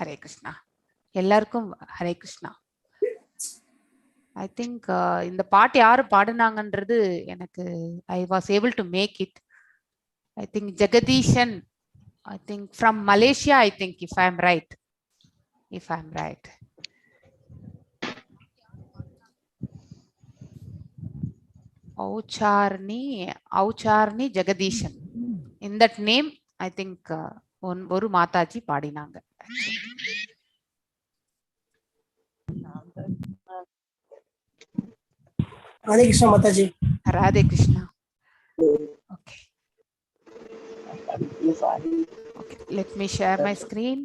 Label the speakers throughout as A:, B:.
A: ஹரே கிருஷ்ணா. எல்லாருக்கும் Hare Krishna. I think இந்த பாட்டு யாரு பாடுனாங்கன்றது எனக்கு I was able to make it. I think Jagadeesan, I think from Malaysia, I think if I am right. ஔச்சார்னி Jagadeesan. In that name, I think ஒரு மாதாஜி பாடினாங்க.
B: Radhe Krishna Mataji.
A: Radhe Krishna. Okay. Okay, let me share my screen.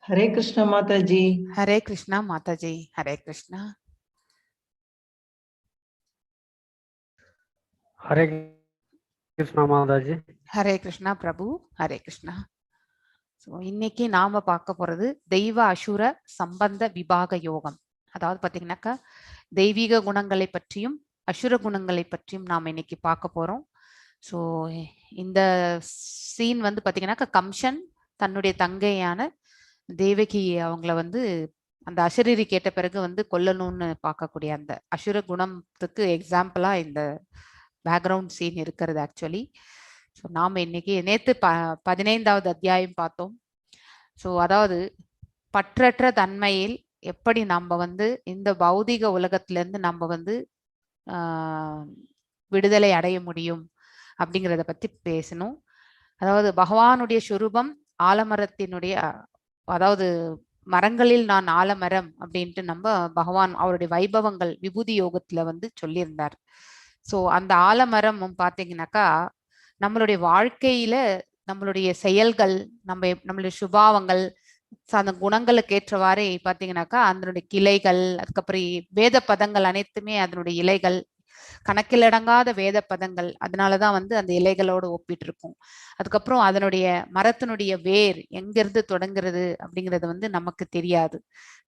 C: Hare Krishna Mataji.
A: Hare Krishna Mataji. Hare Krishna.
D: Hare Krishna Mataji.
A: Hare Krishna Prabhu. Hare Krishna. So இன்னைக்கு நாம பார்க்க போறது தெய்வ அசுர சம்பந்த விபாக யோகம். அதாவது பாத்தீங்கன்னாக்கா தெய்வீக குணங்களை பற்றியும் அசுர குணங்களை பற்றியும் நாம் இன்னைக்கு பார்க்க போறோம். ஸோ இந்த சீன் வந்து பாத்தீங்கன்னாக்கா கம்சன் தன்னுடைய தங்கையான தேவகி அவங்கள வந்து அந்த அசரீரி கேட்ட பிறகு வந்து கொல்லணும்னு பார்க்கக்கூடிய அந்த அசுர குணத்துக்கு எக்ஸாம்பிளா இந்த பேக்ரவுண்ட் சீன் இருக்கிறது ஆக்சுவலி. ஸோ நாம் இன்னைக்கு நேற்று 15வது அத்தியாயம் பார்த்தோம். ஸோ அதாவது பற்றற்ற தன்மையில் எப்படி நம்ம வந்து இந்த பௌதிக உலகத்திலேருந்து நம்ம வந்து விடுதலை அடைய முடியும் அப்படிங்கிறத பற்றி பேசணும். அதாவது பகவானுடைய சுரூபம் ஆலமரத்தினுடைய, அதாவது மரங்களில் நான் ஆலமரம் அப்படின்ட்டு நம்ம பகவான் அவருடைய வைபவங்கள் விபூதி யோகத்துல வந்து சொல்லியிருந்தார். ஸோ அந்த ஆலமரமும் பார்த்தீங்கன்னாக்கா நம்மளுடைய வாழ்க்கையில நம்மளுடைய செயல்கள், நம்மளுடைய சுபாவங்கள், அந்த குணங்களுக்கு ஏற்றவாறே பார்த்தீங்கன்னாக்கா அதனுடைய கிளைகள், அதுக்கப்புறம் வேத பதங்கள் அனைத்துமே அதனுடைய இலைகள், கணக்கிலடங்காத வேத பதங்கள், அதனாலதான் வந்து அந்த இலைகளோடு ஒப்பிட்டு இருக்கும். அதுக்கப்புறம் அதனுடைய மரத்தினுடைய வேர் எங்கிருந்து தொடங்குறது அப்படிங்கிறது வந்து நமக்கு தெரியாது.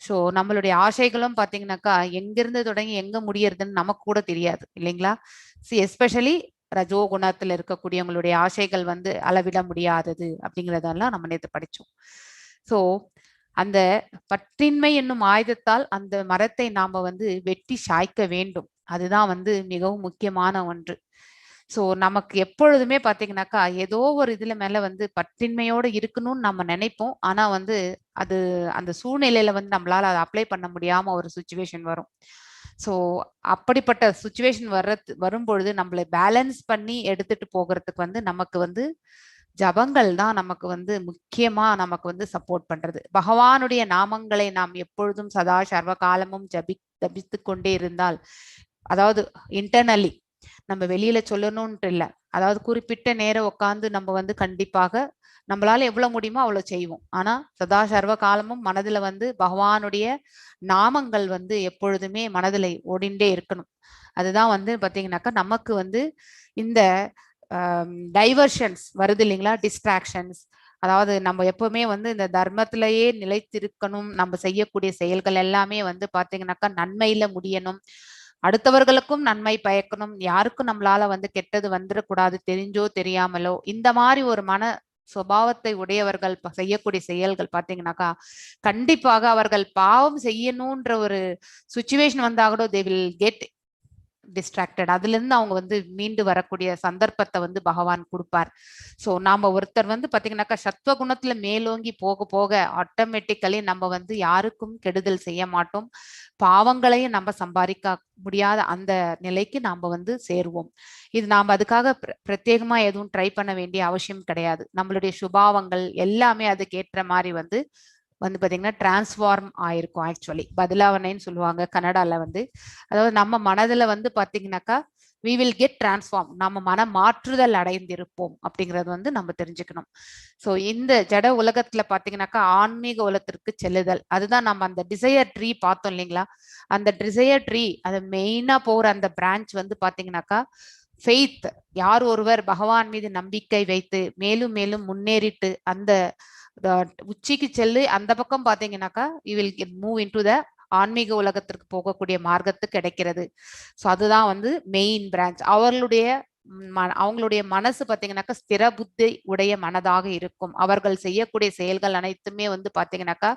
A: ஸோ நம்மளுடைய ஆசைகளும் பார்த்தீங்கன்னாக்கா எங்கிருந்து தொடங்கி எங்க முடியறதுன்னு நமக்கு கூட தெரியாது இல்லைங்களா? எஸ்பெஷலி ரஜோ குணத்துல இருக்கக்கூடியவங்களுடைய ஆசைகள் வந்து அளவிட முடியாதது அப்படிங்கிறதெல்லாம் நம்ம நேற்று படிச்சோம். ஸோ அந்த பற்றின்மை என்னும் ஆயுதத்தால் அந்த மரத்தை நாம வந்து வெட்டி சாய்க்க வேண்டும். அதுதான் வந்து மிகவும் முக்கியமான ஒன்று. ஸோ நமக்கு எப்பொழுதுமே பார்த்தீங்கன்னாக்கா ஏதோ ஒரு இதுல மேல வந்து பற்றின்மையோடு இருக்கணும்னு நம்ம நினைப்போம். ஆனா வந்து அது அந்த சூழ்நிலையில வந்து நம்மளால அதை அப்ளை பண்ண முடியாம ஒரு சுச்சுவேஷன் வரும். ஸோ அப்படிப்பட்ட சுச்சுவேஷன் வரும்பொழுது நம்மளை பேலன்ஸ் பண்ணி எடுத்துட்டு போகிறதுக்கு வந்து நமக்கு வந்து ஜபங்கள் தான் நமக்கு வந்து முக்கியமா நமக்கு வந்து சப்போர்ட் பண்றது. பகவானுடைய நாமங்களை நாம் எப்பொழுதும் சதா சர்வ காலமும் ஜபித்து கொண்டே இருந்தால், அதாவது இன்டர்னலி நம்ம வெளியில சொல்லணும்ன்ட்டு இல்லை, அதாவது குறிப்பிட்ட நேரம் உட்காந்து நம்ம வந்து கண்டிப்பாக நம்மளால எவ்வளவு முடியுமோ அவ்வளவு செய்வோம். ஆனா சதா சர்வ காலமும் மனதுல வந்து பகவானுடைய நாமங்கள் வந்து எப்பொழுதுமே மனதுல ஓடிண்டே இருக்கணும். அதுதான் வந்து பாத்தீங்கன்னாக்கா நமக்கு வந்து இந்த டைவர்ஷன்ஸ் வருது இல்லைங்களா, டிஸ்ட்ராக்ஷன்ஸ். அதாவது நம்ம எப்பவுமே வந்து இந்த தர்மத்திலேயே நிலைத்திருக்கணும், நம்ம செய்யக்கூடிய செயல்கள் எல்லாமே வந்து பாத்தீங்கன்னாக்கா நன்மையில முடியணும், அடுத்தவர்களுக்கும் நன்மை பயக்கணும், யாருக்கும் நம்மளால வந்து கெட்டது வந்துடக்கூடாது தெரிஞ்சோ தெரியாமலோ. இந்த மாதிரி ஒரு மன சுபாவத்தை உடையவர்கள் செய்யக்கூடிய செயல்கள் பார்த்தீங்கன்னாக்கா கண்டிப்பாக அவர்கள் பாவம் செய்யணும்ன்ற ஒரு சுச்சுவேஷன் வந்தா கூட தே வில் கெட் டிஸ்ட்ராக்டட். அதுல இருந்து அவங்க வந்து மீண்டு வரக்கூடிய சந்தர்ப்பத்தை வந்து பகவான் கொடுப்பார். ஸோ நாம ஒருத்தர் வந்து பாத்தீங்கன்னாக்கா சத்துவ குணத்துல மேலோங்கி போக போக ஆட்டோமேட்டிக்கலி நம்ம வந்து யாருக்கும் கெடுதல் செய்ய மாட்டோம், பாவங்களையும் நம்ம சம்பாதிக்க முடியாத அந்த நிலைக்கு நாம வந்து சேருவோம். இது நாம அதுக்காக பிரத்யேகமா எதுவும் ட்ரை பண்ண வேண்டிய அவசியம் கிடையாது. நம்மளுடைய சுபாவங்கள் எல்லாமே அதுக்கேற்ற மாதிரி வந்து பாத்தீங்கன்னா டிரான்ஸ்ஃபார்ம் ஆயிருக்கும். ஆக்சுவலி பதிலாவனைன்னு சொல்லுவாங்க கன்னடால வந்து. அதாவது நம்ம மனதுல வந்து பாத்தீங்கன்னாக்கா we will get transformed, நம்ம மன மாற்றுதல் அடைந்திருப்போம் அப்படிங்கிறது வந்து நம்ம தெரிஞ்சுக்கணும். ஸோ இந்த ஜட உலகத்துல பாத்தீங்கன்னாக்கா ஆன்மீக உலகத்திற்கு செல்லுதல், அதுதான் நம்ம அந்த டிசையர் ட்ரீ பார்த்தோம் இல்லைங்களா. அந்த டிசையர் ட்ரீ அது மெயினா போற அந்த பிரான்ச் வந்து பாத்தீங்கன்னாக்கா ஃபெய்த். யார் ஒருவர் பகவான் மீது நம்பிக்கை வைத்து மேலும் மேலும் முன்னேறிட்டு அந்த உச்சிக்கு செல்லு, அந்த பக்கம் பாத்தீங்கன்னாக்கா you will move in to the ஆன்மீக உலகத்திற்கு போகக்கூடிய மார்க்கத்து கிடைக்கிறது. ஸோ அதுதான் வந்து மெயின் பிரான்ச். அவர்களுடைய அவங்களுடைய மனசு பாத்தீங்கன்னாக்கா ஸ்திர புத்தி உடைய மனதாக இருக்கும். அவர்கள் செய்யக்கூடிய செயல்கள் அனைத்துமே வந்து பாத்தீங்கன்னாக்கா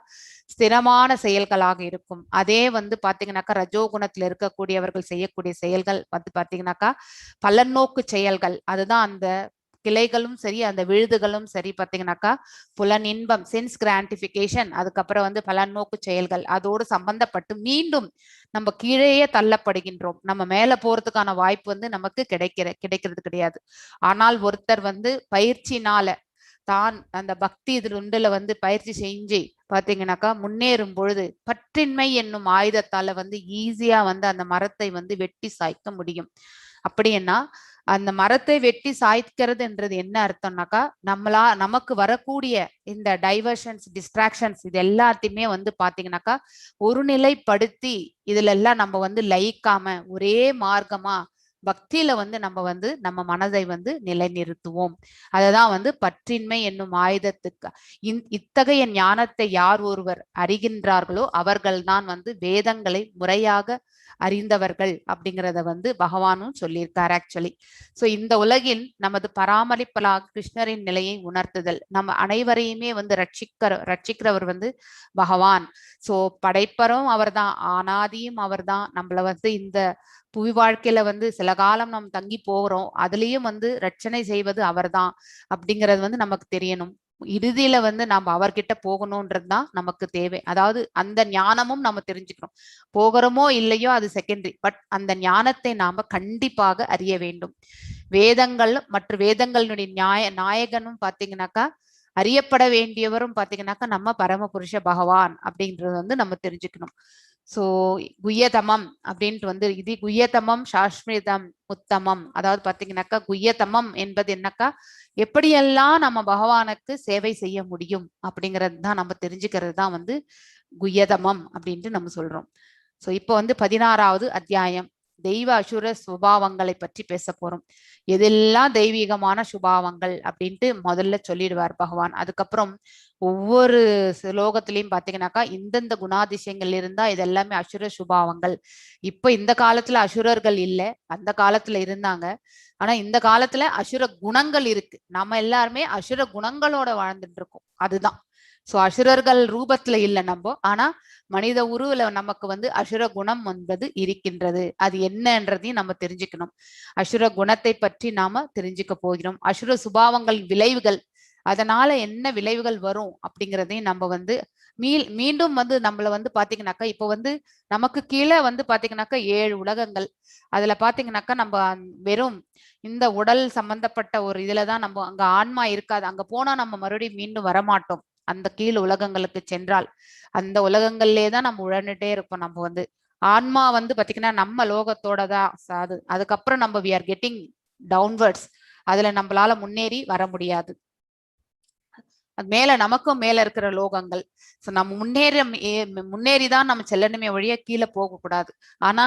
A: ஸ்திரமான செயல்களாக இருக்கும். அதே வந்து பாத்தீங்கன்னாக்கா ரஜோகுணத்துல இருக்கக்கூடியவர்கள் செய்யக்கூடிய செயல்கள் வந்து பாத்தீங்கன்னாக்கா பலநோக்கு செயல்கள். அதுதான் அந்த கிளைகளும் சரி, அந்த விழுதுகளும் சரி பாத்தீங்கன்னாக்கா புலனின்பம், சென்ஸ் கிராண்டிபிகேஷன், அதுக்கப்புறம் வந்து பலநோக்கு செயல்கள் அதோடு சம்பந்தப்பட்டு மீண்டும் நம்ம கீழேயே தள்ளப்படுகின்றோம். நம்ம மேல போறதுக்கான வாய்ப்பு வந்து நமக்கு கிடைக்கிறது கிடையாது. ஆனால் ஒருத்தர் வந்து பயிற்சினால தான் அந்த பக்தி இதுல வந்து பயிற்சி செஞ்சு பாத்தீங்கன்னாக்கா முன்னேறும் பொழுது பற்றின்மை என்னும் ஆயுதத்தால வந்து ஈஸியா வந்து அந்த மரத்தை வந்து வெட்டி சாய்க்க முடியும். அப்படின்னா அந்த மரத்தை வெட்டி சாய்க்கிறதுன்றது என்ன அர்த்தம்னாக்கா நமக்கு வரக்கூடிய இந்த டைவர்ஷன்ஸ், டிஸ்ட்ராக்ஷன்ஸ் இது எல்லாத்தையுமே வந்து பாத்தீங்கன்னாக்கா ஒரு நிலைப்படுத்தி இதுல எல்லாம் நம்ம வந்து லயிக்காம ஒரே மார்க்கமா பக்தியில வந்து நம்ம மனதை வந்து நிலைநிறுத்துவோம். அததான் வந்து பற்றின்மை என்னும் ஆயுதத்துக்கு இத்தகைய ஞானத்தை யார் ஒருவர் அறிகின்றார்களோ அவர்கள்தான் வந்து வேதங்களை முறையாக அறிந்தவர்கள் அப்படிங்கிறத வந்து பகவானும் சொல்லியிருக்கார் ஆக்சுவலி. சோ இந்த உலகில் நமது பராமரிப்பலாக கிருஷ்ணரின் நிலையை உணர்த்துதல், நம்ம அனைவரையுமே வந்து ரட்சிக்கிறவர் வந்து பகவான். சோ படைப்பரும் அவர்தான், ஆனாதியும் அவர்தான். நம்மள வந்து இந்த புவி வாழ்க்கையில வந்து சில காலம் நம்ம தங்கி போகிறோம், அதுலயும் வந்து ரட்சணை செய்வது அவர்தான் அப்படிங்கிறது வந்து நமக்கு தெரியணும். இறுதியில வந்து நம்ம அவர்கிட்ட போகணும்ன்றதுதான் நமக்கு தேவை. அதாவது அந்த ஞானமும் நம்ம தெரிஞ்சுக்கணும். போகிறோமோ இல்லையோ அது செகண்டரி, பட் அந்த ஞானத்தை நாம கண்டிப்பாக அறிய வேண்டும். வேதங்கள் மற்றும் வேதங்களுடைய நாயகனும் பாத்தீங்கன்னாக்கா அறியப்பட வேண்டியவரும் பாத்தீங்கன்னாக்கா நம்ம பரமபுருஷ பகவான் அப்படின்றது வந்து நம்ம தெரிஞ்சுக்கணும். சோ குய்யதமம் அப்படின்ட்டு வந்து இது குய்யதமம் சாஸ்மிதம் உத்தமம். அதாவது பாத்தீங்கன்னாக்கா குய்யதமம் என்பது என்னக்கா எப்படியெல்லாம் நம்ம பகவானுக்கு சேவை செய்ய முடியும் அப்படிங்கிறது தான் நம்ம தெரிஞ்சுக்கிறது தான் வந்து குய்யதமம் அப்படின்ட்டு நம்ம சொல்றோம். சோ இப்போ வந்து 16வது அத்தியாயம் தெய்வ அசுர சுபாவங்களை பற்றி பேச போறோம். எதெல்லாம் தெய்வீகமான சுபாவங்கள் அப்படின்ட்டு முதல்ல சொல்லிடுவார் பகவான். அதுக்கப்புறம் ஒவ்வொரு ஸ்லோகத்திலையும் பாத்தீங்கன்னாக்கா இந்தந்த குணாதிசயங்கள் இருந்தா இதெல்லாமே அசுர சுபாவங்கள். இப்ப இந்த காலத்துல அசுரர்கள் இல்ல, அந்த காலத்துல இருந்தாங்க. ஆனா இந்த காலத்துல அசுர குணங்கள் இருக்கு. நம்ம எல்லாருமே அசுர குணங்களோட வாழ்ந்துட்டு இருக்கோம். அதுதான். சோ அசுரர்கள் ரூபத்துல இல்ல நம்ம, ஆனா மனித உருவுல நமக்கு வந்து அசுர குணம் என்பது இருக்கின்றது. அது என்னன்றதையும் நம்ம தெரிஞ்சுக்கணும். அசுர குணத்தை பற்றி நாம தெரிஞ்சுக்க போகிறோம். அசுர சுபாவங்கள் விளைவுகள், அதனால என்ன விளைவுகள் வரும் அப்படிங்கிறதையும் நம்ம வந்து மீண்டும் வந்து நம்மள வந்து பாத்தீங்கன்னாக்கா இப்ப வந்து நமக்கு கீழே வந்து பாத்தீங்கன்னாக்கா 7 உலகங்கள். அதுல பாத்தீங்கன்னாக்கா நம்ம வெறும் இந்த உடல் சம்பந்தப்பட்ட ஒரு இதுலதான் நம்ம, அங்க ஆன்மா இருக்காது. அங்க போனா நம்ம மறுபடியும் மீண்டும் வரமாட்டோம். அந்த கீழ் உலகங்களுக்கு சென்றால் அந்த உலகங்கள்லயே தான் நம்ம உழந்துட்டே இருப்போம். நம்ம வந்து ஆன்மா வந்து பாத்தீங்கன்னா நம்ம லோகத்தோட தான் சாது. அதுக்கப்புறம் நம்ம வி ஆர் கெட்டிங் டவுன்வர்ட்ஸ். அதுல நம்மளால முன்னேறி வர முடியாது. அது மேல நமக்கும் மேல இருக்கிற லோகங்கள். சோ நம்ம முன்னேறிதான் நம்ம செல்லணுமே வழியா கீழே போக கூடாது. ஆனா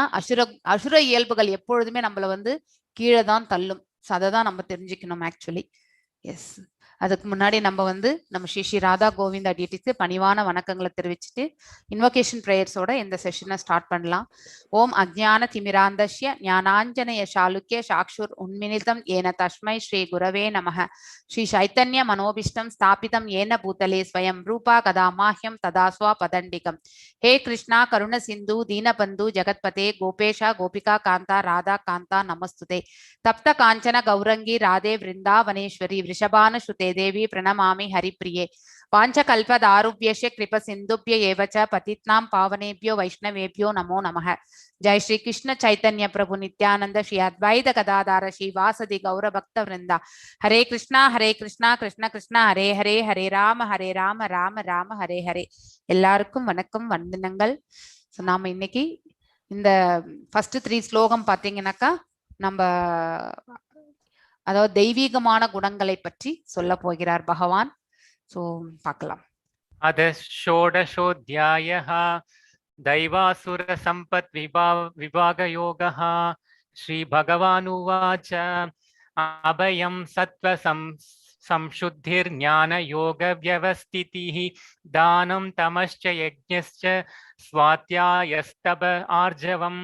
A: அசுர இயல்புகள் எப்பொழுதுமே நம்மள வந்து கீழே தான் தள்ளும். சோ அதை தான் நம்ம தெரிஞ்சுக்கணும் ஆக்சுவலி. எஸ். அதுக்கு முன்னாடி நம்ம வந்து நம்ம ஸ்ரீ ராதா கோவிந்தா டிடிக்கு பணிவான வணக்கங்களை தெரிவிச்சுட்டு இன்வொகேஷன் பிரேயர்ஸோட இந்த செஷனை ஸ்டார்ட் பண்ணலாம். ஓம் அஜ்ஞான திமிராந்தஸ்ய ஞானாஞ்சனய சாலுக்கிய சாக்ஷுர் உன்மிலிதம் ஏன தஸ்மை ஸ்ரீ குரவே நமஹ. ஸ்ரீ சைத்தன்ய மனோபிஷ்டம் ஸ்தாபிதம் ஏன பூதலே ஸ்வயம் ரூபா கதா மாஹ்யம் ததா ஸ்வா பதண்டிகம். ஹே கிருஷ்ணா கருண சிந்து தீனபந்து ஜெகத்பதே கோபேஷா கோபிகா காந்தா ராதா காந்தா நமஸ்துதே. தப்த காஞ்சன கௌரங்கி ராதே விருந்தாவனேஸ்வரி விஷபான சுதே தேவி பிரணமாமி ஹரிப்பிரியே. வாஞ்சகல்பதாருப்யஸ்ய கிருப சிந்துப்ய ஏவச்ச பதித்னாம் பாவனேபியோ வைஷ்ணவேபியோ நமோ நமः. ஜெய் ஸ்ரீ கிருஷ்ண சைத்தன்ய பிரபு நித்யானந்த ஸ்ரீ அத்வைத கதாதார ஸ்ரீ வாசதி கௌர பக்த விருந்தா. ஹரே கிருஷ்ணா கிருஷ்ண கிருஷ்ணா ஹரே ஹரே, ஹரே ராம ராம ராம ஹரே ஹரே. எல்லாருக்கும் வணக்கம், வந்தனங்கள். நாம இன்னைக்கு இந்த ஃபர்ஸ்ட் 3 ஸ்லோகம் பாத்தீங்கன்னாக்கா நம்ம அதாவது தெய்வீகமான குணங்களை பற்றி சொல்ல போகிறார் பகவான். சோ பார்க்கலாம்.
C: அத ஷோடசோத்யாயः दैवासुर संपत् विभाग योगः. श्री भगवानुवाच अभयं सत्व संशुद्धिर्ज्ञान योग व्यवस्थितिः दानं तमश्च यज्ञश्च स्वाध्यायस्तप आर्जवम्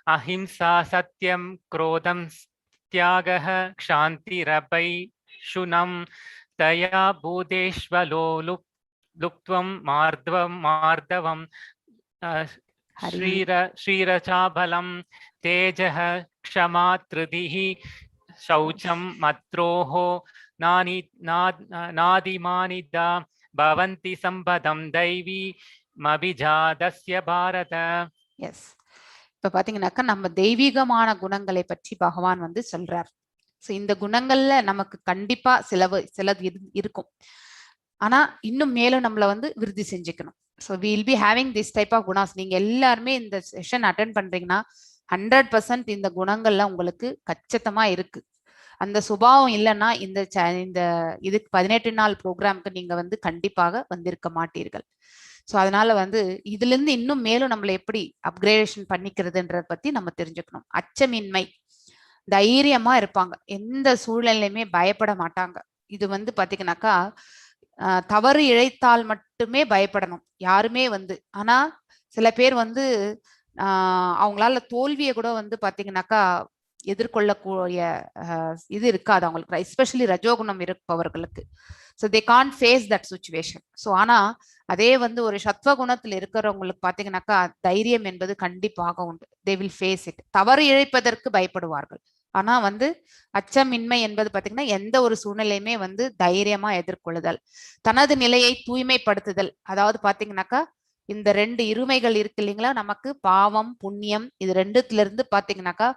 C: अहिंसा सत्यं क्रोधं त्यागः क्षान्तिरपैशुनं दया भूतेष्वलो लुप्त्वं मार्दवं श्रीरचाबलं तेजः क्षमा धृतिः शौचं मत्रोः नादिमानिदा भवन्ति सम्पदं दैवी மபிஜாதஸ்ய பாரத.
A: எஸ், இப்ப பாத்தீங்கன்னாக்கா நம்ம தெய்வீகமான குணங்களை பற்றி பகவான் வந்து சொல்றார். ஸோ இந்த குணங்கள்ல நமக்கு கண்டிப்பா சிலது இருக்கும். ஆனா இன்னும் மேலும் நம்மள வந்து விருத்தி செஞ்சுக்கணும். So will be having this type of குணாஸ். நீங்க எல்லாருமே இந்த செஷன் அட்டென்ட் பண்றீங்கன்னா 100% இந்த குணங்கள்ல உங்களுக்கு கச்சிதமா இருக்கு. அந்த சுபாவம் இல்லைன்னா இந்த இதுக்கு 18 நாள் ப்ரோக்ராமுக்கு நீங்க வந்து கண்டிப்பாக வந்திருக்க மாட்டீர்கள். ஸோ அதனால வந்து இதுல இருந்து இன்னும் மேலும் நம்மளை எப்படி அப்கிரேடேஷன் பண்ணிக்கிறதுன்றத பத்தி நம்ம தெரிஞ்சுக்கணும். அச்சமின்மை, தைரியமா இருப்பாங்க, எந்த சூழ்நிலையுமே பயப்பட மாட்டாங்க. இது வந்து பாத்தீங்கன்னாக்கா தவறு இழைத்தால் மட்டுமே பயப்படணும் யாருமே வந்து. ஆனா சில பேர் வந்து அவங்களால தோல்வியை கூட வந்து பாத்தீங்கன்னாக்கா எதிர்கொள்ளக்கூடிய இது இருக்காது அவங்களுக்கு, எஸ்பெஷலி ரஜோகுணம் இருப்பவர்களுக்கு. So they can't face that situation. So ஆனா அதே வந்து ஒரு சத்வ குணத்தில் இருக்கிறவங்களுக்கு பாத்தீங்கன்னாக்கா தைரியம் என்பது கண்டிப்பாக உண்டு. They will face it. தவறு இழைப்பதற்கு பயப்படுவார்கள். ஆனா வந்து அச்சமின்மை என்பது பாத்தீங்கன்னா எந்த ஒரு சூழ்நிலையுமே வந்து தைரியமா எதிர்கொள்ளுதல், தனது நிலையை தூய்மைப்படுத்துதல். அதாவது பாத்தீங்கன்னாக்கா இந்த 2 இருமைகள் இருக்கு இல்லைங்களா, நமக்கு பாவம் புண்ணியம், இது 2த்துல இருந்து பாத்தீங்கன்னாக்கா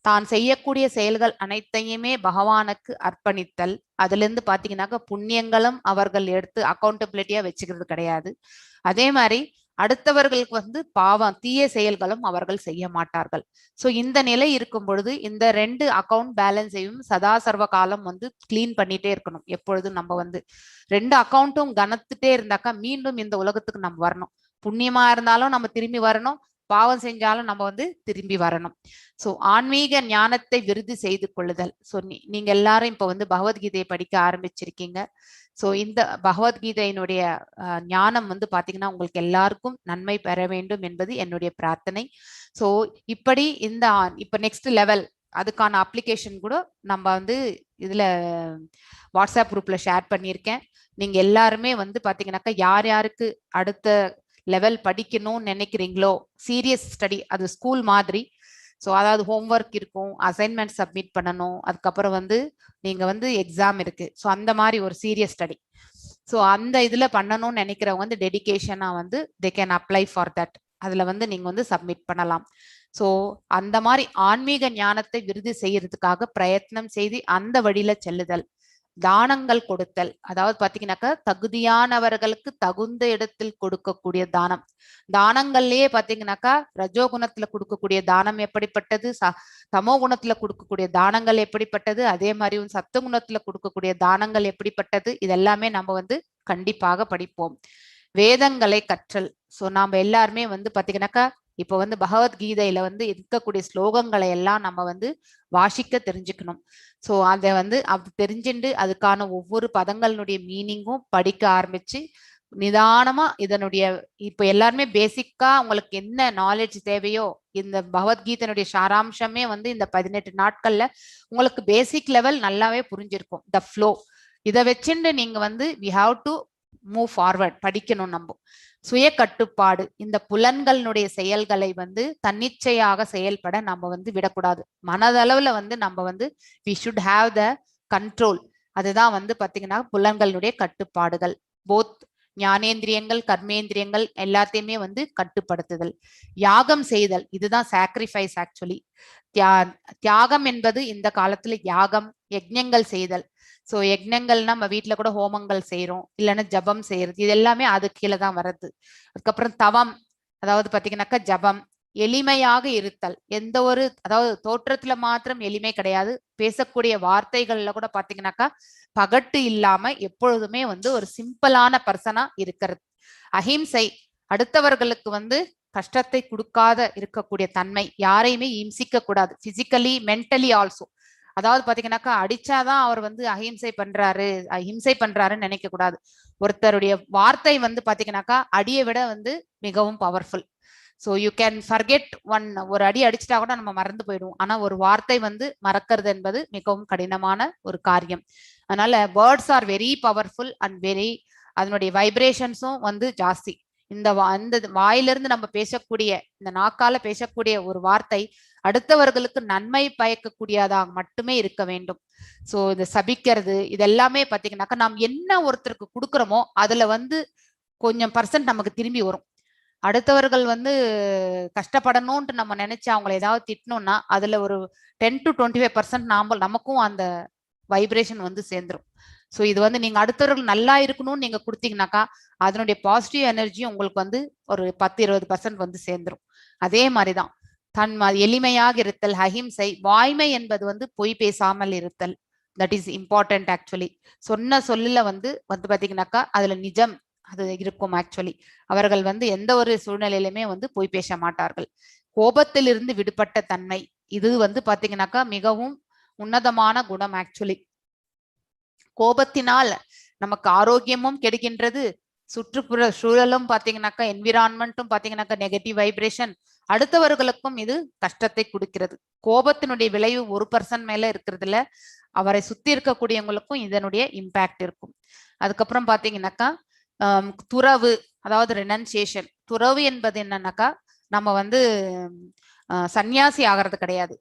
A: தான் செய்யக்கூடிய செயல்கள் அனைத்தையுமே பகவானுக்கு அர்ப்பணித்தல். அதுல இருந்து பாத்தீங்கன்னாக்கா புண்ணியங்களும் அவர்கள் எடுத்து அக்கௌண்டபிலிட்டியா வச்சுக்கிறது கிடையாது. அதே மாதிரி அடுத்தவர்களுக்கு வந்து பாவம் தீய செயல்களும் அவர்கள் செய்ய மாட்டார்கள். ஸோ இந்த நிலை இருக்கும் பொழுது இந்த 2 அக்கௌண்ட் பேலன்ஸையும் சதா சர்வ காலம் வந்து கிளீன் பண்ணிட்டே இருக்கணும். எப்பொழுதும் நம்ம வந்து 2 அக்கௌண்ட்டும் கனத்துட்டே இருந்தாக்கா மீண்டும் இந்த உலகத்துக்கு நம்ம வரணும். புண்ணியமா இருந்தாலும் நம்ம திரும்பி வரணும், பாவம் செஞ்சாலும் நம்ம வந்து திரும்பி வரணும். ஸோ ஆன்மீக ஞானத்தை விருதி செய்து கொள்ளுதல். ஸோ நீங்க எல்லாரும் இப்ப வந்து பகவத்கீதையை படிக்க ஆரம்பிச்சிருக்கீங்க. ஸோ இந்த பகவத்கீதையினுடைய ஞானம் வந்து பாத்தீங்கன்னா உங்களுக்கு எல்லாருக்கும் நன்மை பெற வேண்டும் என்பது என்னுடைய பிரார்த்தனை. ஸோ இப்படி இப்ப நெக்ஸ்ட் லெவல் அதுக்கான அப்ளிகேஷன் கூட நம்ம வந்து இதுல வாட்ஸ்அப் குரூப்ல ஷேர் பண்ணியிருக்கேன். நீங்க எல்லாருமே வந்து பாத்தீங்கன்னாக்கா யார் யாருக்கு அடுத்த லெவல் படிக்கணும்னு நினைக்கிறீங்களோ, சீரியஸ் ஸ்டடி, அது ஸ்கூல் மாதிரி. ஸோ அதாவது ஹோம்ஒர்க் இருக்கும், அசைன்மெண்ட் சப்மிட் பண்ணணும், அதுக்கப்புறம் வந்து நீங்க வந்து எக்ஸாம் இருக்கு. ஸோ அந்த மாதிரி ஒரு சீரியஸ் ஸ்டடி. ஸோ அந்த இதுல பண்ணணும்னு நினைக்கிறவங்க வந்து டெடிகேஷனா வந்து they can apply for that. அதுல வந்து நீங்க வந்து சப்மிட் பண்ணலாம். ஸோ அந்த மாதிரி ஆன்மீக ஞானத்தை விருதி செய்யறதுக்காக பிரயத்னம் செய்து அந்த வழியில செல்லுதல். தானங்கள் கொடுத்தல், அதாவது பாத்தீங்கன்னாக்கா தகுதியானவர்களுக்கு தகுந்த இடத்தில் கொடுக்கக்கூடிய தானம். தானங்கள்லயே பாத்தீங்கன்னாக்கா ரஜோகுணத்துல கொடுக்கக்கூடிய தானம் எப்படிப்பட்டது, தமோ குணத்துல கொடுக்கக்கூடிய தானங்கள் எப்படிப்பட்டது, அதே மாதிரி சத்த குணத்துல கொடுக்கக்கூடிய தானங்கள் எப்படிப்பட்டது, இதெல்லாமே நம்ம வந்து கண்டிப்பாக படிப்போம். வேதங்களை கற்றல். ஸோ நாம எல்லாருமே வந்து பாத்தீங்கன்னாக்கா இப்ப வந்து பகவத்கீதையில வந்து இருக்கக்கூடிய ஸ்லோகங்களை எல்லாம் நம்ம வந்து வாசிக்க தெரிஞ்சுக்கணும். ஸோ அதை வந்து அது தெரிஞ்சுண்டு அதுக்கான ஒவ்வொரு பதங்களுடைய மீனிங்கும் படிக்க ஆரம்பிச்சு நிதானமா இதனுடைய இப்ப எல்லாருமே பேசிக்கா உங்களுக்கு என்ன நாலேஜ் தேவையோ இந்த பகவத்கீதையினுடைய சாராம்சமே வந்து இந்த 18 நாட்கள்ல உங்களுக்கு பேசிக் லெவல் நல்லாவே புரிஞ்சிருக்கும். த ஃப்ளோ இதை வச்சுட்டு நீங்க வந்து we have to move forward படிக்கணும். நம்ம சுய கட்டுப்பாடு, இந்த புலன்களுடைய செயல்களை வந்து தன்னிச்சையாக செயல்பட நம்ம வந்து விடக்கூடாது. மனதளவுல வந்து நம்ம வந்து we should have the control. அதுதான் வந்து பாத்தீங்கன்னா புலன்களுடைய கட்டுப்பாடுகள். போத் ஞானேந்திரியங்கள் கர்மேந்திரியங்கள் எல்லாத்தையுமே வந்து கட்டுப்படுத்துதல். யாகம் செய்தல், இதுதான் சாக்ரிஃபைஸ் ஆக்சுவலி. தியாகம் என்பது இந்த காலத்துல யாகம், யஜ்ஞங்கள் செய்தல். ஸோ யஜ்ஞங்கள்னா நம்ம வீட்டுல கூட ஹோமங்கள் செய்யறோம், இல்லைன்னா ஜபம் செய்யறது, இது எல்லாமே அது கீழே தான் வர்றது. அதுக்கப்புறம் தவம், அதாவது பாத்தீங்கன்னாக்கா ஜபம். எளிமையாக இருத்தல், எந்த ஒரு அதாவது தோற்றத்துல மாத்திரம் எளிமை கிடையாது, பேசக்கூடிய வார்த்தைகள்ல கூட பாத்தீங்கன்னாக்கா பகட்டு இல்லாம எப்பொழுதுமே வந்து ஒரு சிம்பிளான பர்சனா இருக்கிறது. அஹிம்சை, அடுத்தவர்களுக்கு வந்து கஷ்டத்தை கொடுக்காத இருக்கக்கூடிய தன்மை, யாரையுமே இம்சிக்க கூடாது, பிசிக்கலி மென்டலி ஆல்சோ. அதாவது பாத்தீங்கன்னாக்கா அடிச்சாதான் அவர் வந்து அஹிம்சை பண்றாருன்னு நினைக்க கூடாது. ஒருத்தருடைய வார்த்தை வந்து பாத்தீங்கன்னாக்கா அடியை விட வந்து மிகவும் powerful. So you can forget ஒரு அடி அடிச்சிட்டா கூட நம்ம மறந்து போயிடுவோம். ஆனா ஒரு வார்த்தை வந்து மறக்கிறது என்பது மிகவும் கடினமான ஒரு காரியம். அதனால words are very powerful and very, அதனுடைய வைப்ரேஷன்ஸும் வந்து ஜாஸ்தி. இந்த வாயிலிருந்து நம்ம பேசக்கூடிய, இந்த நாக்கால பேசக்கூடிய ஒரு வார்த்தை அடுத்தவர்களுக்கு நன்மை பயக்கக்கூடியதாக மட்டுமே இருக்க வேண்டும். ஸோ இந்த சபிக்கிறது இதெல்லாமே பார்த்தீங்கன்னாக்கா நாம் என்ன ஒருத்தருக்கு கொடுக்குறோமோ அதுல வந்து கொஞ்சம் பர்சன்ட் நமக்கு திரும்பி வரும். அடுத்தவர்கள் வந்து கஷ்டப்படணும்ட்டு நம்ம நினைச்சு அவங்களை ஏதாவது திட்டணும்னா அதுல ஒரு 10 to 25% நமக்கும் அந்த வைப்ரேஷன் வந்து சேர்ந்துரும். ஸோ இது வந்து நீங்க அடுத்தவர்கள் நல்லா இருக்கணும்னு நீங்க கொடுத்தீங்கன்னாக்கா அதனுடைய பாசிட்டிவ் எனர்ஜி உங்களுக்கு வந்து ஒரு 10-20% வந்து சேர்ந்துரும். அதே மாதிரிதான் எளிமையாக இருத்தல், அஹிம்சை, வாய்மை என்பது வந்து பொய் பேசாமல் இருத்தல். That is important actually. சொன்ன சொல்லுல வந்து பாத்தீங்கன்னாக்கா அதுல நிஜம் அது இருக்கும். ஆக்சுவலி அவர்கள் வந்து எந்த ஒரு சூழ்நிலையிலுமே வந்து பொய் பேச மாட்டார்கள். கோபத்திலிருந்து விடுபட்ட தன்மை, இது வந்து பாத்தீங்கன்னாக்கா மிகவும் உன்னதமான குணம். ஆக்சுவலி கோபத்தினால் நமக்கு ஆரோக்கியமும் கெடுகின்றது, சுற்றுப்புற சூழலும் பாத்தீங்கன்னாக்கா என்விரான்மெண்ட்டும் பாத்தீங்கன்னாக்கா நெகட்டிவ் வைப்ரேஷன், அடுத்தவர்களுக்கும் இது கஷ்டத்தை கொடுக்கிறது. கோபத்தினுடைய விளைவு 1% மேல இருக்கிறதுல அவரை சுத்தி இருக்கக்கூடியவங்களுக்கும் இதனுடைய இம்பாக்ட் இருக்கும். அதுக்கப்புறம் பாத்தீங்கன்னாக்கா துறவு, அதாவது ரெனன்சியேஷன். துறவு என்பது என்னன்னாக்கா நம்ம வந்து சன்னியாசி ஆகிறது கிடையாது.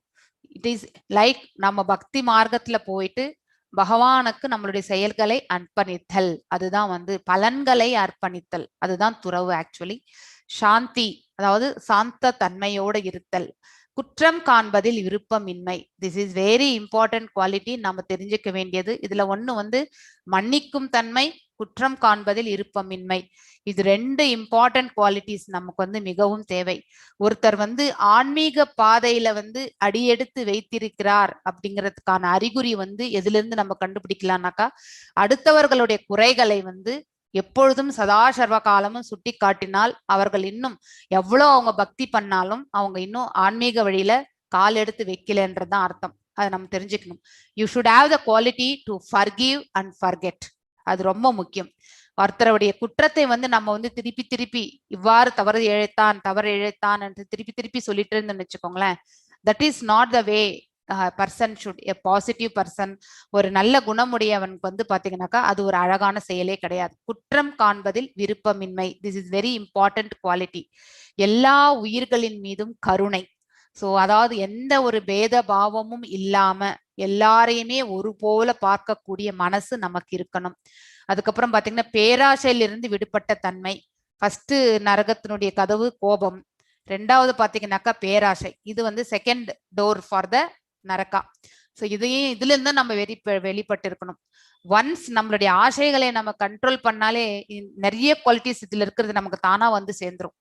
A: இட் இஸ் லைக் நம்ம பக்தி மார்க்கத்துல போயிட்டு பகவானுக்கு நம்மளுடைய செயல்களை அர்ப்பணித்தல், அதுதான் வந்து பலன்களை அர்ப்பணித்தல், அதுதான் துறவு ஆக்சுவலி. சாந்தி, அதாவது சாந்த தன்மையோடு இருத்தல். குற்றம் காண்பதில் விருப்பமின்மை, this is very important quality நம்ம தெரிஞ்சுக்க வேண்டியது. இதுல ஒண்ணு வந்து மன்னிக்கும் தன்மை, குற்றம் காண்பதில் விருப்பமின்மை. இது 2 இம்பார்ட்டன்ட் குவாலிட்டிஸ் நமக்கு வந்து மிகவும் தேவை. ஒருத்தர் வந்து ஆன்மீக பாதையில வந்து அடியெடுத்து வைத்திருக்கிறார் அப்படிங்கிறதுக்கான அறிகுறி வந்து எதுல இருந்து நம்ம கண்டுபிடிக்கலாம்னாக்கா அடுத்தவர்களுடைய குறைகளை வந்து எப்பொழுதும் சதா சர்வ காலமும் சுட்டி காட்டினால் அவர்கள் இன்னும் எவ்வளவு அவங்க பக்தி பண்ணாலும் அவங்க இன்னும் ஆன்மீக வழியில கால் எடுத்து வைக்கலன்றதுதான் அர்த்தம். அதை நம்ம தெரிஞ்சுக்கணும். You should have the quality to forgive and forget. அது ரொம்ப முக்கியம். ஒருத்தருடைய குற்றத்தை வந்து நம்ம வந்து திருப்பி திருப்பி இவ்வாறு தவறு இழைத்தான் என்று திருப்பி சொல்லிட்டு இருந்தோம்னு வச்சுக்கோங்களேன், that is not the way person should. A positive person, ஒரு நல்ல குணமுடையவனுக்கு வந்து பாத்தீங்கன்னாக்கா அது ஒரு அழகான செயலே கிடையாது. குற்றம் காண்பதில் விருப்பமின்மை, this is very important quality. எல்லா உயிர்களின் மீதும் கருணை. ஸோ அதாவது எந்த ஒரு பேத பாவமும் இல்லாம எல்லாரையுமே ஒரு போல பார்க்கக்கூடிய மனசு நமக்கு இருக்கணும். அதுக்கப்புறம் பாத்தீங்கன்னா பேராசையிலிருந்து விடுபட்ட தன்மை. ஃபர்ஸ்ட் நரகத்தினுடைய கதவு கோபம், 2வது பாத்தீங்கன்னாக்கா பேராசை. இது வந்து செகண்ட் டோர் ஃபார் த நரகா. ஸோ இதுல இருந்து நம்ம வெளிப்பட்டு இருக்கணும். ஒன்ஸ் நம்மளுடைய ஆசைகளை நம்ம கண்ட்ரோல் பண்ணாலே நிறைய குவாலிட்டிஸ் இதுல இருக்கிறது நமக்கு தானா வந்து சேர்ந்துரும்.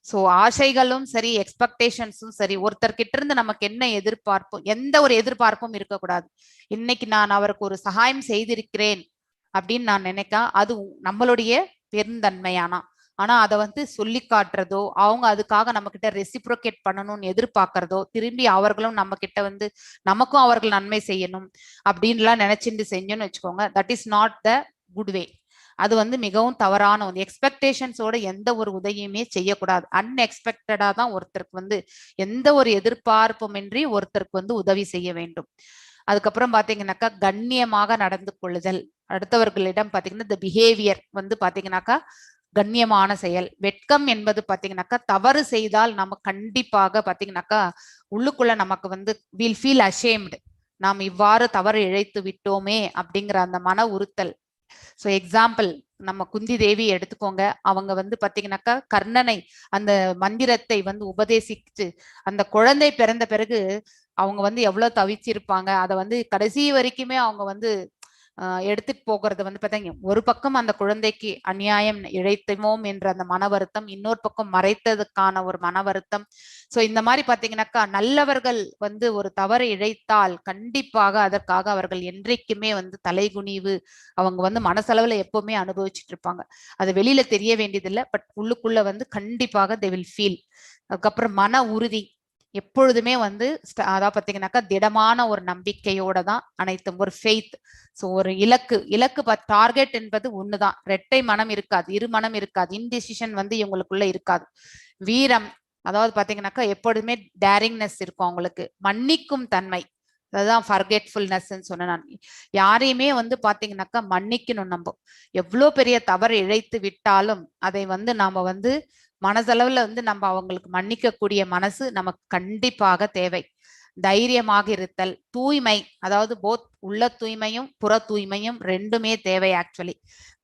A: ஸோ ஆசைகளும் சரி, எக்ஸ்பெக்டேஷன்ஸும் சரி, ஒருத்தர்கிட்ட இருந்து நமக்கு என்ன எதிர்பார்ப்பும், எந்த ஒரு எதிர்பார்ப்பும் இருக்கக்கூடாது. இன்னைக்கு நான் அவருக்கு ஒரு சகாயம் செய்திருக்கிறேன் அப்படின்னு நான் நினைக்கா அது நம்மளுடைய பெருந்தன்மையானா. ஆனா அதை வந்து சொல்லி காட்டுறதோ, அவங்க அதுக்காக நம்ம கிட்ட ரெசிப்ரோகேட் பண்ணணும்னு எதிர்பார்க்கறதோ, திரும்பி அவர்களும் நம்ம கிட்ட வந்து நமக்கும் அவர்கள் நன்மை செய்யணும் அப்படின்லாம் நினைச்சிட்டு செஞ்சோன்னு வச்சுக்கோங்க, that is not the good way. அது வந்து மிகவும் தவறான ஒன்று. எக்ஸ்பெக்டேஷன்ஸோட எந்த ஒரு உதவியுமே செய்யக்கூடாது. அன்எக்ஸ்பெக்டடா தான் ஒருத்தருக்கு வந்து எந்த ஒரு எதிர்பார்ப்புமின்றி ஒருத்தருக்கு வந்து உதவி செய்ய வேண்டும். அதுக்கப்புறம் பாத்தீங்கன்னாக்கா கண்ணியமாக நடந்து கொள்ளுதல். அடுத்தவர்களிடம் பாத்தீங்கன்னா இந்த பிஹேவியர் வந்து பாத்தீங்கன்னாக்கா கண்ணியமான செயல். வெட்கம் என்பது பாத்தீங்கன்னாக்கா தவறு செய்தால் நம்ம கண்டிப்பாக பாத்தீங்கன்னாக்கா உள்ளுக்குள்ள நமக்கு வந்து வில் ஃபீல் அஷேம்டு, நாம் இவ்வாறு தவறு இழைத்து விட்டோமே அப்படிங்கிற அந்த மன உறுத்தல். ஸோ எக்ஸாம்பிள் நம்ம குந்தி தேவி எடுத்துக்கோங்க. அவங்க வந்து பாத்தீங்கன்னாக்கா கர்ணனை அந்த மந்திரத்தை வந்து உபதேசிச்சு அந்த குழந்தை பிறந்த பிறகு அவங்க வந்து எவ்வளவு தவிச்சிருப்பாங்க. அதை வந்து கடைசி வரைக்குமே அவங்க வந்து எடுத்துட்டு போகிறது வந்து பார்த்தீங்க, ஒரு பக்கம் அந்த குழந்தைக்கு அநியாயம் இழைத்தோம் என்ற அந்த மன வருத்தம், இன்னொரு பக்கம் மறைத்ததுக்கான ஒரு மன வருத்தம். ஸோ இந்த மாதிரி பார்த்தீங்கன்னாக்கா நல்லவர்கள் வந்து ஒரு தவறு இழைத்தால் கண்டிப்பாக அதற்காக அவர்கள் என்றைக்குமே வந்து தலைகுனிவு அவங்க வந்து மனசளவுல எப்பவுமே அனுபவிச்சுட்டு இருப்பாங்க. அது வெளியில தெரிய வேண்டியதில்லை, பட் உள்ளுக்குள்ள வந்து கண்டிப்பாக தே வில் ஃபீல். அதுக்கப்புறம் மன உறுதி எப்பொழுதுமே வந்து அதான் பார்த்தீங்கன்னாக்கா திடமான ஒரு நம்பிக்கையோட தான் அனைத்தும், ஒரு ஃபெய்த். ஸோ ஒரு இலக்கு டார்கெட் என்பது ஒண்ணுதான். இரட்டை மனம் இருக்காது, இரு மனம் இருக்காது, இன்டிசிஷன் வந்து இவங்களுக்குள்ள இருக்காது. வீரம், அதாவது பாத்தீங்கன்னாக்கா எப்பொழுதுமே டேரிங்னஸ் இருக்கும் அவங்களுக்கு, மன்னிக்கும் தன்மை, அதுதான் ஃபர்கெட்ஃபுல்னஸ் சொன்னேன் நான். யாரையுமே வந்து பாத்தீங்கன்னாக்கா மன்னிக்கணும். நம்ம எவ்வளோ பெரிய தவறு இழைத்து விட்டாலும் அதை வந்து நாம வந்து மனதளவுல வந்து நம்ம அவங்களுக்கு மன்னிக்க கூடிய மனசு நமக்கு கண்டிப்பாக தேவை. தைரியமாக இருத்தல், தூய்மை, அதாவது போத் உள்ள தூய்மையும் புற தூய்மையும் ரெண்டுமே தேவை ஆக்சுவலி.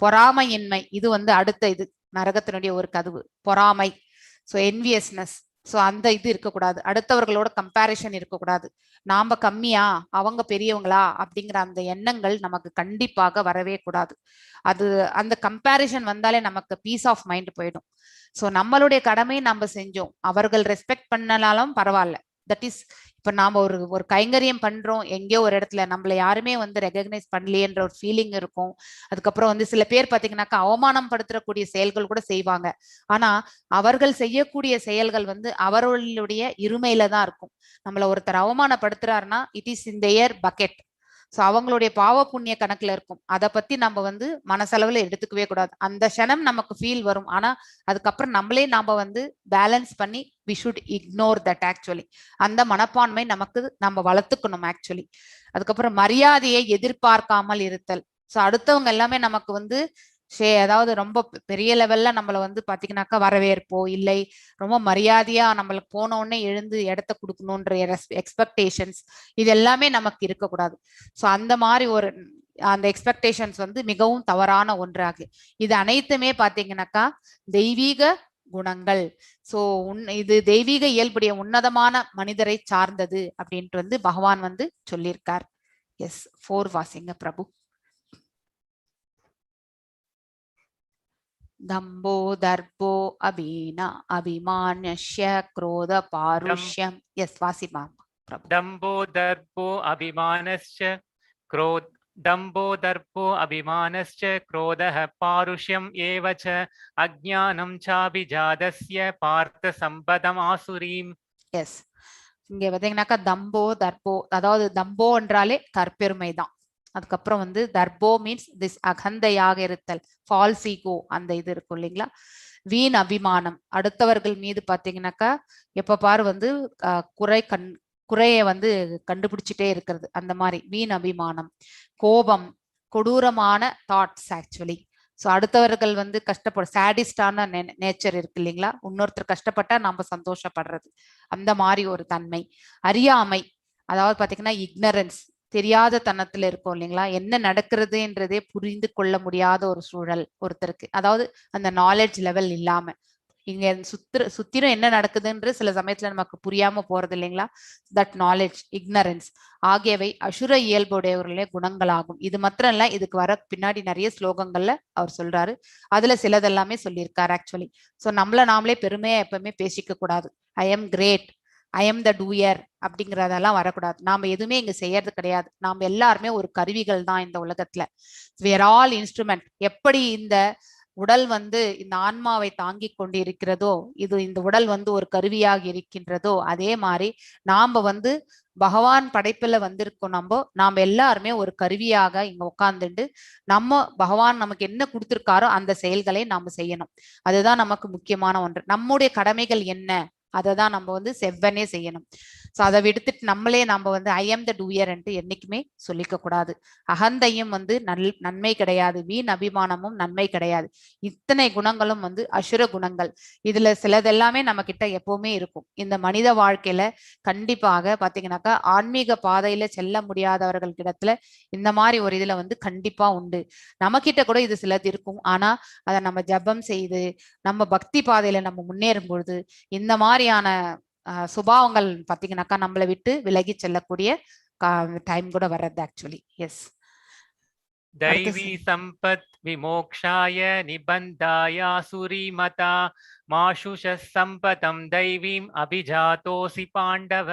A: பொறாமையின்மை, இது வந்து அடுத்த இது நரகத்தினுடைய ஒரு கதவு, பொறாமை. ஸோ என்வியஸ்னஸ், ஸோ அந்த இது இருக்கக்கூடாது. அடுத்தவர்களோட கம்பேரிஷன் இருக்கக்கூடாது. நாம கம்மியா அவங்க பெரியவங்களா அப்படிங்கிற அந்த எண்ணங்கள் நமக்கு கண்டிப்பாக வரவே கூடாது. அது அந்த கம்பேரிஷன் வந்தாலே நமக்கு பீஸ் ஆஃப் மைண்ட் போயிடும். ஸோ நம்மளுடைய கடமையை நம்ம செஞ்சோம், அவர்கள் ரெஸ்பெக்ட் பண்ணனாலும் பரவாயில்ல. தட் இஸ், இப்ப நாம ஒரு கைங்கரியம் பண்றோம் எங்கேயோ ஒரு இடத்துல, நம்மள யாருமே வந்து ரெகக்னைஸ் பண்ணலையேன்ற ஒரு ஃபீலிங் இருக்கும். அதுக்கப்புறம் வந்து சில பேர் பாத்தீங்கன்னாக்கா அவமானம் படுத்தக்கூடிய செயல்கள் கூட செய்வாங்க. ஆனா அவர்கள் செய்யக்கூடிய செயல்கள் வந்து அவர்களுடைய இருமையில தான் இருக்கும். நம்மள ஒருத்தர் அவமானப்படுத்துறாருன்னா it is in their bucket. So அவங்களுடைய பாவ புண்ணிய கணக்குல இருக்கும். அதை பத்தி நம்ம வந்து மனசளவுல எடுத்துக்கவே கூடாது. அந்த க்ஷணம் நமக்கு ஃபீல் வரும். ஆனா அதுக்கப்புறம் நாம வந்து பேலன்ஸ் பண்ணி we should ignore that actually. அந்த மனப்பான்மை நமக்கு நம்ம வளர்த்துக்கணும் ஆக்சுவலி. அதுக்கப்புறம் மரியாதையை எதிர்பார்க்காமல் இருத்தல். ஸோ அடுத்தவங்க எல்லாமே நமக்கு வந்து அதாவது ரொம்ப பெரிய லெவல்ல நம்மள வந்து பாத்தீங்கன்னாக்கா வரவேற்போ இல்லை, ரொம்ப மரியாதையா நம்மளுக்கு போன உடனே எழுந்து இடத்த கொடுக்கணுன்ற எக்ஸ்பெக்டேஷன்ஸ், இது எல்லாமே நமக்கு இருக்கக்கூடாது. ஸோ அந்த மாதிரி ஒரு அந்த எக்ஸ்பெக்டேஷன்ஸ் வந்து மிகவும் தவறான ஒன்றாகு. இது அனைத்துமே பாத்தீங்கன்னாக்கா தெய்வீக குணங்கள். சோ இது தெய்வீக இயல்புடைய உன்னதமான மனிதரை சார்ந்தது அப்படின்ட்டு வந்து பகவான் வந்து சொல்லியிருக்கார். எஸ், 4 வாசிங்க பிரபு. दम्भो दर्पो अभिना अभिमान्यस्य क्रोध पारुष्यम. यस, वासी माम प्रभु.
C: दम्भो दर्पो अभिमानश्च क्रोधः पारुष्यम एव च अज्ञानं चाभिजातस्य पार्थ सम्पदम् आसुरीम्.
A: எஸ், இங்க பாத்தீங்கன்னாக்கா தம்போ தர்போ, அதாவது தம்போ என்றாலே தற்பெருமை தான். அதுக்கப்புறம் வந்து தர்போ மீன்ஸ் திஸ் அகந்தையாக இருத்தல், ஃபால்ஸ் ஈகோ, அந்த இது இருக்கும் இல்லைங்களா. வீண் அபிமானம், அடுத்தவர்கள் மீது பாத்தீங்கன்னாக்கா எப்ப பாரு வந்து குறைய வந்து கண்டுபிடிச்சிட்டே இருக்கிறது, அந்த மாதிரி வீண் அபிமானம். கோபம், கொடூரமான தாட்ஸ் ஆக்சுவலி. ஸோ அடுத்தவர்கள் வந்து சேடிஸ்டான நேச்சர் இருக்கு இல்லைங்களா, இன்னொருத்தர் கஷ்டப்பட்டா நம்ம சந்தோஷப்படுறது, அந்த மாதிரி ஒரு தன்மை. அறியாமை, அதாவது பாத்தீங்கன்னா இக்னரன்ஸ், தெரியாத தனத்துல இருக்கும் இல்லைங்களா, என்ன நடக்கிறதுன்றதே புரிந்து கொள்ள முடியாத ஒரு சூழல் ஒருத்தருக்கு, அதாவது அந்த நாலேஜ் லெவல் இல்லாம. இங்க சுத்திரம் என்ன நடக்குதுன்ற சில சமயத்துல நமக்கு புரியாம போறது இல்லைங்களா, தட் நாலேஜ், இக்னரன்ஸ் ஆகியவை அசுர இயல்புடையவர்களே குணங்களாகும். இது மாத்திரம் இல்ல, இதுக்கு வர பின்னாடி நிறைய ஸ்லோகங்கள்ல அவர் சொல்றாரு, அதுல சிலதெல்லாமே சொல்லியிருக்காரு ஆக்சுவலி. ஸோ நாமளே பெருமையா எப்பவுமே பேசிக்க கூடாது. I am great, I am the doer அப்படிங்கிறதெல்லாம் வரக்கூடாது. நாம எதுவுமே இங்க செய்யறது கிடையாது. நாம எல்லாருமே ஒரு கருவிகள் தான் இந்த உலகத்துல. we are all instrument. எப்படி இந்த உடல் வந்து இந்த ஆன்மாவை தாங்கி கொண்டு இருக்கிறதோ, இது இந்த உடல் வந்து ஒரு கருவியாக இருக்கின்றதோ, அதே மாதிரி நாம வந்து பகவான் படைப்புல வந்திருக்கோம். நாம எல்லாருமே ஒரு கருவியாக இங்க உட்கார்ந்துட்டு பகவான் நமக்கு என்ன கொடுத்திருக்காரோ அந்த செயல்களை நாம செய்யணும். அதுதான் நமக்கு முக்கியமான ஒன்று. நம்முடைய கடமைகள் என்ன, அதை தான் நம்ம வந்து செவ்வனே செய்யணும். ஸோ அதை விடுத்துட்டு நம்ம வந்து ஐ எம் த டூயர் என்று என்னைக்குமே சொல்லிக்க கூடாது. அகந்தையும் வந்து நன்மை கிடையாது, வீண் அபிமானமும் நன்மை கிடையாது. இத்தனை குணங்களும் வந்து அசுர குணங்கள். இதுல சிலதெல்லாமே நம்ம கிட்ட எப்பவுமே இருக்கும். இந்த மனித வாழ்க்கையில கண்டிப்பாக பாத்தீங்கன்னாக்கா ஆன்மீக பாதையில செல்ல முடியாதவர்கள் கிடத்துல இந்த மாதிரி ஒரு இதுல வந்து கண்டிப்பா உண்டு. நம்ம கிட்ட கூட இது சிலது இருக்கும். ஆனா அதை நம்ம ஜபம் செய்து நம்ம பக்தி பாதையில நம்ம முன்னேறும் பொழுது இந்த மாதிரியான சுபாவங்கள் பாத்தீங்கன்னாக்கா நம்மளை விட்டு விலகி செல்லக்கூடிய டைம் கூட வர்றது ஆக்சுவலி. எஸ்,
C: दैवी संपत् विमोक्षाय निबन्धाय सुरीमता माशुष संपतं दैवीम् अभिजातोऽसि पाण्डव.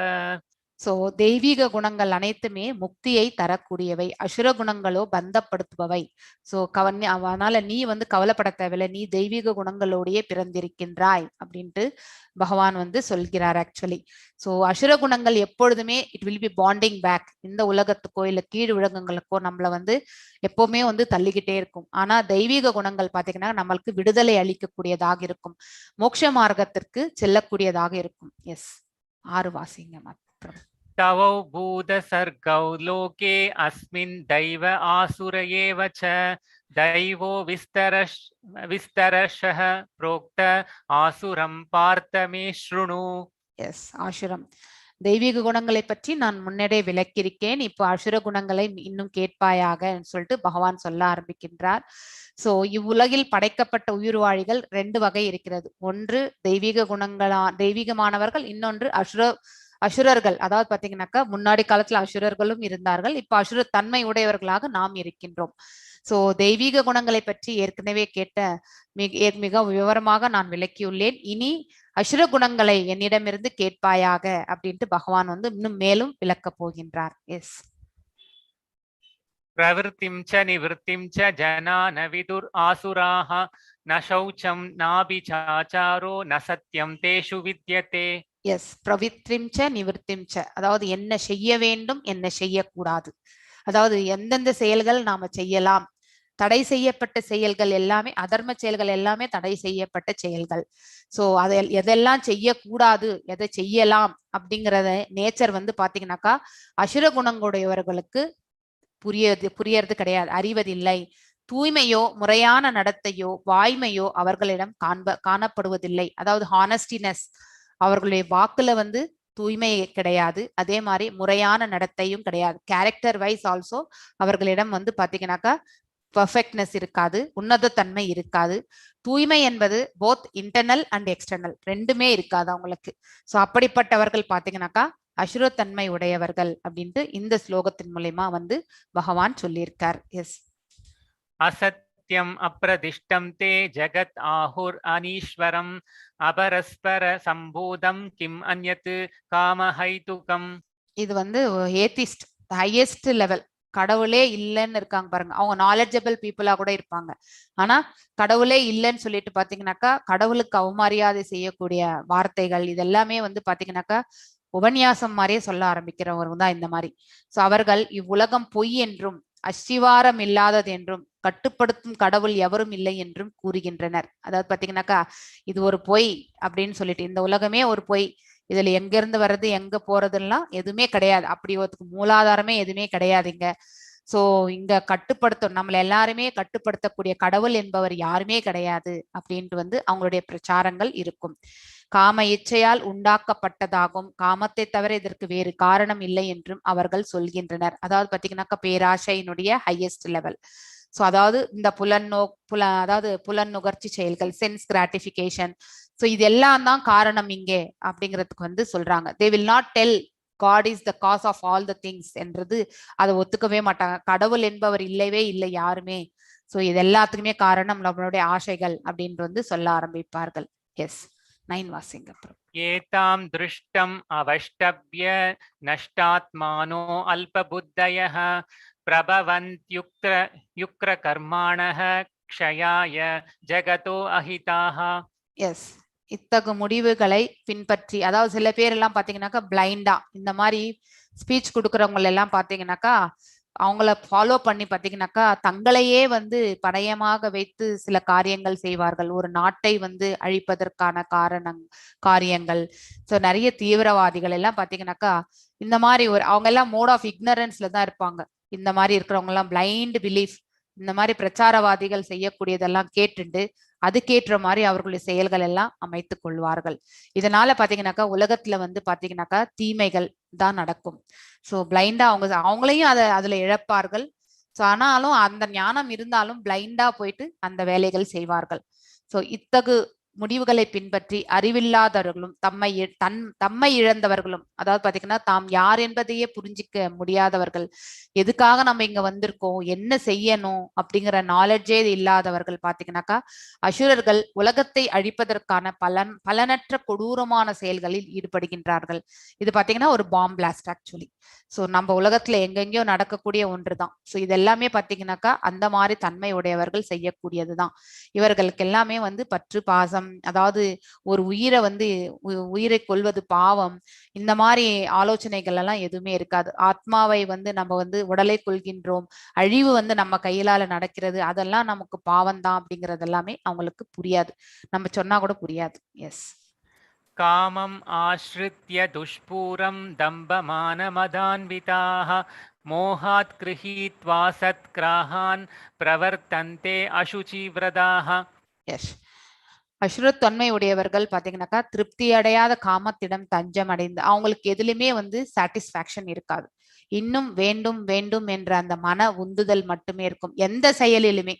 A: சோ தெய்வீக குணங்கள் அனைத்துமே முக்தியை தரக்கூடியவை, அசுர குணங்களோ பந்தப்படுத்துபவை. சோ அதனால நீ வந்து கவலைப்பட தேவையில்லை, நீ தெய்வீக குணங்களோடையே பிறந்திருக்கின்றாய் அப்படின்ட்டு பகவான் வந்து சொல்கிறார் ஆக்சுவலி. சோ அசுர குணங்கள் எப்பொழுதுமே it will be bounding back, இந்த உலகத்துக்கோ இல்ல கீழ் உலகங்களுக்கோ நம்மள வந்து எப்பவுமே வந்து தள்ளிக்கிட்டே இருக்கும். ஆனா தெய்வீக குணங்கள் பாத்தீங்கன்னா நம்மளுக்கு விடுதலை அளிக்கக்கூடியதாக இருக்கும், மோட்ச மார்க்கத்திற்கு செல்லக்கூடியதாக இருக்கும். எஸ் 6 வாசிங்க மாத்திரம்.
C: तवौ भूतसर्गौ लोके अस्मिन् दैव आसुर एव च दैवो विस्तरशः प्रोक्त आसुरं पार्थ मे शृणु.
A: எஸ் ஆசுரம். தெய்வீக குணங்களை பற்றி நான் முன்னரே விளக்கியிருக்கேன், இப்போ அசுர குணங்களை இன்னும் கேட்பாயாக சொல்லிட்டு பகவான் சொல்ல ஆரம்பிக்கின்றார். சோ இவ்வுலகில் படைக்கப்பட்ட உயிர்வாழிகள் 2 வகை இருக்கிறது. ஒன்று தெய்வீக தெய்வீகமானவர்கள், இன்னொன்று அசுரர்கள். அதாவது பாத்தீங்கன்னாக்கா முன்னாடி காலத்துல அசுரர்களும் இருந்தார்கள், இப்ப அசுர தன்மை உடையவர்களாக நாம் இருக்கின்றோம். சோ தெய்வீக குணங்களை பற்றி ஏற்கனவே கேட்ட மிக விவரமாக நான் விளக்கியுள்ளேன். இனி அசுர குணங்களை என்னிடமிருந்து கேட்பாயாக அப்படின்ட்டு பகவான் வந்து இன்னும் மேலும் விளக்க போகின்றார். எஸ்.
C: प्रवृत्तिं च निवृत्तिं च जना न विदुर् आसुराः न शौचं नाभिचाचारो न सत्यं तेषु विद्यते.
A: எஸ். பிரவித்திம் ச நிவர்த்திம் ச, அதாவது என்ன செய்ய வேண்டும் என்ன செய்யக்கூடாது, அதாவது எந்தெந்த செயல்கள் நாம செய்யலாம், தடை செய்யப்பட்ட செயல்கள் எல்லாமே, அதர்ம செயல்கள் எல்லாமே தடை செய்யப்பட்ட செயல்கள். சோ அதை எதெல்லாம் செய்யக்கூடாது எதை செய்யலாம் நேச்சர் வந்து பாத்தீங்கன்னாக்கா அசுர குணங்களுடையவர்களுக்கு புரியறது கிடையாது, அறிவதில்லை. தூய்மையோ முறையான நடத்தையோ வாய்மையோ அவர்களிடம் காணப்படுவதில்லை. அதாவது ஹானஸ்டினஸ், அவர்களுடைய வாக்குல வந்து தூய்மை கிடையாது, அதே மாதிரி முறையான நடத்தையும் கிடையாது. கேரக்டர் வைஸ் ஆல்சோ அவர்களிடம் வந்து பாத்தீங்கன்னாக்கா பர்ஃபெக்ட்னஸ் இருக்காது, உன்னத தன்மை இருக்காது. தூய்மை என்பது போத் இன்டர்னல் அண்ட் எக்ஸ்டர்னல் ரெண்டுமே இருக்காது அவங்களுக்கு. சோ அப்படிப்பட்டவர்கள் பாத்தீங்கன்னாக்கா அசுரத்தன்மை உடையவர்கள் அப்படின்ட்டு இந்த ஸ்லோகத்தின் மூலமா வந்து பகவான் சொல்லியிருக்கார். எஸ்.
C: असत्यम् अप्रदिष्टं ते जगत् आहुर् अनीश्वरम् अपरस्पर सम्भूतं किम् अन्यत् कामहैतुकम्.
A: இது வந்து ஏத்திஸ்ட் ஹையஸ்ட் லெவல், கடவுளே இல்லைன்னு இருக்காங்க பாருங்க, அவங்க நாலேஜபிள் பீப்புளா கூட இருப்பாங்க. ஆனா கடவுளே இல்லைன்னு சொல்லிட்டு பாத்தீங்கன்னாக்கா கடவுளுக்கு அவமரியாதை செய்யக்கூடிய வார்த்தைகள் இதெல்லாமே வந்து பாத்தீங்கன்னாக்கா உபன்யாசம் மாதிரியே சொல்ல ஆரம்பிக்கிறவங்க தான் இந்த மாதிரி. சோ அவர்கள் இவ்வுலகம் பொய் என்றும் அஸ்திவாரம் இல்லாதது என்றும் கட்டுப்படுத்தும் கடவுள் எவரும் இல்லை என்றும் கூறுகின்றனர். அதாவது பாத்தீங்கன்னாக்கா இது ஒரு பொய் அப்படின்னு சொல்லிட்டு, இந்த உலகமே ஒரு பொய், இதுல எங்க இருந்து வர்றது எங்க போறதுலாம் எதுவுமே கிடையாது, அப்படி ஒருத்துக்கு மூலாதாரமே எதுவுமே கிடையாதுங்க. சோ இங்க நம்மள எல்லாருமே கட்டுப்படுத்தக்கூடிய கடவுள் என்பவர் யாருமே கிடையாது அப்படின்ட்டு வந்து அவங்களுடைய பிரச்சாரங்கள் இருக்கும். காம இச்சையால் உண்டாக்கப்பட்டதாகும், காமத்தை தவிர இதற்கு வேறு காரணம் இல்லை என்றும் அவர்கள் சொல்கின்றனர். அதாவது பாத்தீங்கன்னாக்கா பேராசையினுடைய ஹையஸ்ட் லெவல். சோ அதாவது இந்த புலன் நுகர்ச்சி செயல்கள், சென்ஸ் கிராட்டிபிகேஷன், சோ இதெல்லாம் தான் காரணம் இங்கே அப்படிங்கிறதுக்கு வந்து சொல்றாங்க. They will not del God is the cause of all the things என்றது அதை ஒத்துக்கவே மாட்டாங்க. கடவுள் என்பவர் இல்லவே இல்லை யாருமே. சோ இது எல்லாத்துக்குமே காரணம் நம்மளுடைய ஆசைகள் அப்படின்னு வந்து சொல்ல ஆரம்பிப்பார்கள். எஸ். 9 வாசிங்க.
C: ஏதாம் திருஷ்டம் அவஷ்டப்ய நஷ்டாத்மானோ அல்பபுத்தயः பிரபவந்த்யுக்ர கர்மாணः க்ஷயாய ஜகதோ அஹிதாः.
A: எஸ். இத்தகு முடிவுகளை பின்பற்றி, அதாவது சில பேர் எல்லாம் பாத்தீங்கன்னாக்கா பிளைண்டா இந்த மாதிரி ஸ்பீச் கொடுக்கறவங்க எல்லாம் பாத்தீங்கன்னாக்கா அவங்கள ஃபாலோ பண்ணி பாத்தீங்கன்னாக்கா தங்களையே வந்து பணயமாக வைத்து சில காரியங்கள் செய்வார்கள், ஒரு நாட்டை வந்து அழிப்பதற்கான காரியங்கள். சோ நிறைய தீவிரவாதிகள் எல்லாம் பாத்தீங்கன்னாக்கா இந்த மாதிரி அவங்க எல்லாம் மோட் ஆஃப் இக்னரன்ஸ்ல தான் இருப்பாங்க. இந்த மாதிரி இருக்கிறவங்க எல்லாம் பிளைண்ட் பிலீஃப், இந்த மாதிரி பிரச்சாரவாதிகள் செய்யக்கூடியதெல்லாம் கேட்டுண்டு அதுக்கேற்ற மாதிரி அவர்களுடைய செயல்கள் எல்லாம் அமைத்துக் கொள்வார்கள். இதனால பாத்தீங்கன்னாக்கா உலகத்துல வந்து பாத்தீங்கன்னாக்கா தீமைகள் தான் நடக்கும். சோ பிளைண்டா அவங்களையும் அதுல இழப்பார்கள். சோ ஆனாலும் அந்த ஞானம் இருந்தாலும் பிளைண்டா போயிட்டு அந்த வேலைகள் செய்வார்கள். சோ இத்தகு முடிவுகளை பின்பற்றி அறிவில்லாதவர்களும் தம்மை இழந்தவர்களும், அதாவது பாத்தீங்கன்னா தாம் யார் என்பதையே புரிஞ்சிக்க முடியாதவர்கள், எதுக்காக நம்ம இங்க வந்திருக்கோம், என்ன செய்யணும் அப்படிங்கிற நாலேஜே இல்லாதவர்கள் பாத்தீங்கன்னாக்கா அசுரர்கள் உலகத்தை அழிப்பதற்கான பலனற்ற கொடூரமான செயல்களில் ஈடுபடுகின்றார்கள். இது பாத்தீங்கன்னா ஒரு பாம் பிளாஸ்ட் ஆக்சுவலி. ஸோ நம்ம உலகத்துல எங்கெங்கயோ நடக்கக்கூடிய ஒன்றுதான். ஸோ இது எல்லாமே பாத்தீங்கன்னாக்கா அந்த மாதிரி தன்மை உடையவர்கள் செய்யக்கூடியதுதான். இவர்களுக்கு எல்லாமே வந்து பற்று பாசம், அதாவது ஒரு உயிரை வந்து உயிரை கொல்வது பாவம், இந்த மாதிரி ஆலோசனைகள் எல்லாம் எதுவுமே இருக்காது. ஆத்மாவை வந்து நம்ம வந்து உடலை கொள்கின்றோம், அழிவு வந்து நம்ம கையிலால நடக்கிறது, அதெல்லாம் நமக்கு பாவம் தான் அப்படிங்கிறது எல்லாமே அவங்களுக்கு புரியாது. நம்ம சொன்னா கூட புரியாது. எஸ்.
C: காமம் ஆஸ்ரித்ய துஷ்பூரம் தம்பமானமதான்விதாः மோகாத் கிருஹீத்வா சத்கிராஹான் பிரவர்த்தந்தே அசுச்சிவ்ரதாः.
A: எஸ். அசுரத்தன்மை உடையவர்கள் பாத்தீங்கன்னாக்கா திருப்தி அடையாத காமத்திடம் தஞ்சம் அடைந்து அவங்களுக்கு எதுலையுமே வந்து சாட்டிஸ்பாக்சன் இருக்காது. இன்னும் வேண்டும் வேண்டும் என்ற அந்த மன உந்துதல் மட்டுமே இருக்கும் எந்த செயலிலுமே.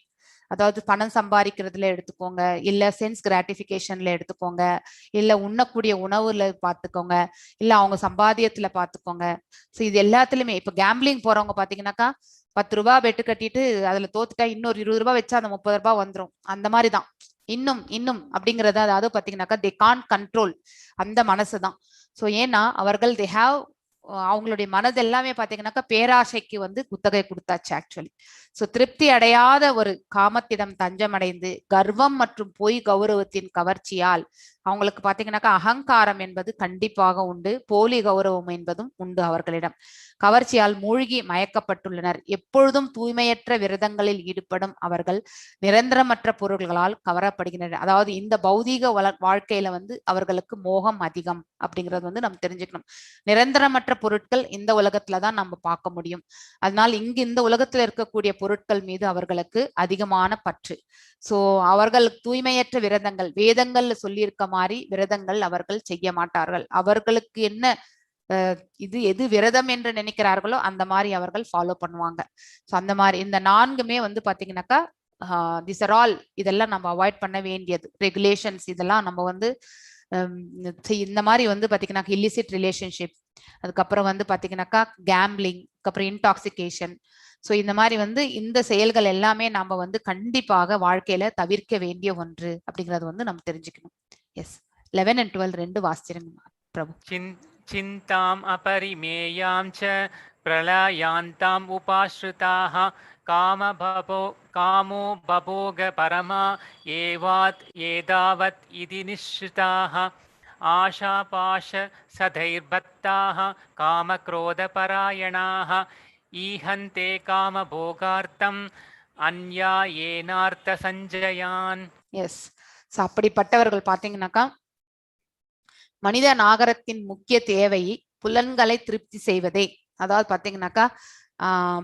A: அதாவது பணம் சம்பாதிக்கிறதுல எடுத்துக்கோங்க, இல்ல சென்ஸ் கிராட்டிபிகேஷன்ல எடுத்துக்கோங்க, இல்ல உண்ணக்கூடிய உணவுல பாத்துக்கோங்க, இல்ல அவங்க சம்பாத்தியத்துல பாத்துக்கோங்க. ஸோ இது எல்லாத்துலயுமே இப்ப கேம்பிளிங் போறவங்க பாத்தீங்கன்னாக்கா 10 ரூபாய் பெட்டு கட்டிட்டு அதுல தோத்துட்டா இன்னொரு 20 ரூபாய் வச்சா அந்த 30 ரூபாய் வந்துடும். அந்த மாதிரிதான் இன்னும் இன்னும் அப்படிங்கறத, அதாவது பாத்தீங்கன்னாக்கா தே கான்ட் கண்ட்ரோல் அந்த மனசுதான். ஸோ ஏன்னா அவர்கள் தே ஹாவ் அவங்களுடைய மனது எல்லாமே பாத்தீங்கன்னாக்கா பேராசைக்கு வந்து குத்தகை கொடுத்தாச்சு ஆக்சுவலி. ஸோ திருப்தி அடையாத ஒரு காமத்திடம் தஞ்சமடைந்து கர்வம் மற்றும் பொய் கௌரவத்தின் கவர்ச்சியால் அவங்களுக்கு பாத்தீங்கன்னாக்கா அகங்காரம் என்பது கண்டிப்பாக உண்டு, போலி கௌரவம் என்பதும் உண்டு. அவர்களிடம் கவர்ச்சியால் மூழ்கி மயக்கப்பட்டுள்ளனர். எப்பொழுதும் தூய்மையற்ற விரதங்களில் ஈடுபடும் அவர்கள் நிரந்தரமற்ற பொருள்களால் கவரப்படுகின்றனர். அதாவது இந்த பௌதீக வாழ்க்கையில வந்து அவர்களுக்கு மோகம் அதிகம் அப்படிங்கிறது வந்து நம்ம தெரிஞ்சுக்கணும். நிரந்தரமற்ற பொருட்கள் இந்த உலகத்துலதான் நம்ம பார்க்க முடியும். அதனால் இங்கு இந்த உலகத்துல இருக்கக்கூடிய பொருட்கள் மீது அவர்களுக்கு அதிகமான பற்று. சோ அவர்கள் தூய்மையற்ற விரதங்கள், வேதங்கள்ல சொல்லியிருக்க மாதிரி விரதங்கள் அவர்கள் செய்ய மாட்டார்கள். அவர்களுக்கு என்ன இது எது விரதம் என்று நினைக்கிறார்களோ அந்த மாதிரி அவர்கள் ஃபாலோ பண்ணுவாங்க. ஸோ அந்த மாதிரி இந்த 4மே வந்து பாத்தீங்கன்னாக்கா திஸ் ஆர் ஆல், இதெல்லாம் நம்ம அவாய்ட் பண்ண வேண்டியது ரெகுலேஷன்ஸ். இதெல்லாம் நம்ம வந்து இந்த மாதிரி வந்து பாத்தீங்கன்னாக்கா இல்லிசிட் ரிலேஷன்ஷிப், அதுக்கப்புறம் வந்து பாத்தீங்கன்னாக்கா கேம்பிளிங், அப்புறம் இன்டாக்சிகேஷன். ஸோ இந்த மாதிரி வந்து இந்த செயல்கள் எல்லாமே நம்ம வந்து கண்டிப்பாக வாழ்க்கையில தவிர்க்க வேண்டிய ஒன்று அப்படிங்கறது வந்து நம்ம தெரிஞ்சுக்கணும். எஸ். 11 and 12 ரெண்டு வாசிச்சிருங்க பிரபு.
C: चिन्ताम् अपरिमेयां च प्रलयान्ताम् उपाश्रिताः कामो बभोग परमा एवात् एतावत् इति निश्चिताः आशापाश सधैर्बत्ताः कामक्रोधपरायणाः ईहन्ते कामभोगार्थम् अन्यायेनार्थसञ्जयान्.
A: எஸ். ஸோ அப்படிப்பட்டவர்கள் பாத்தீங்கன்னாக்கா மனித நாகரத்தின் முக்கிய தேவை புலன்களை திருப்தி செய்வதே. அதாவது பாத்தீங்கன்னாக்கா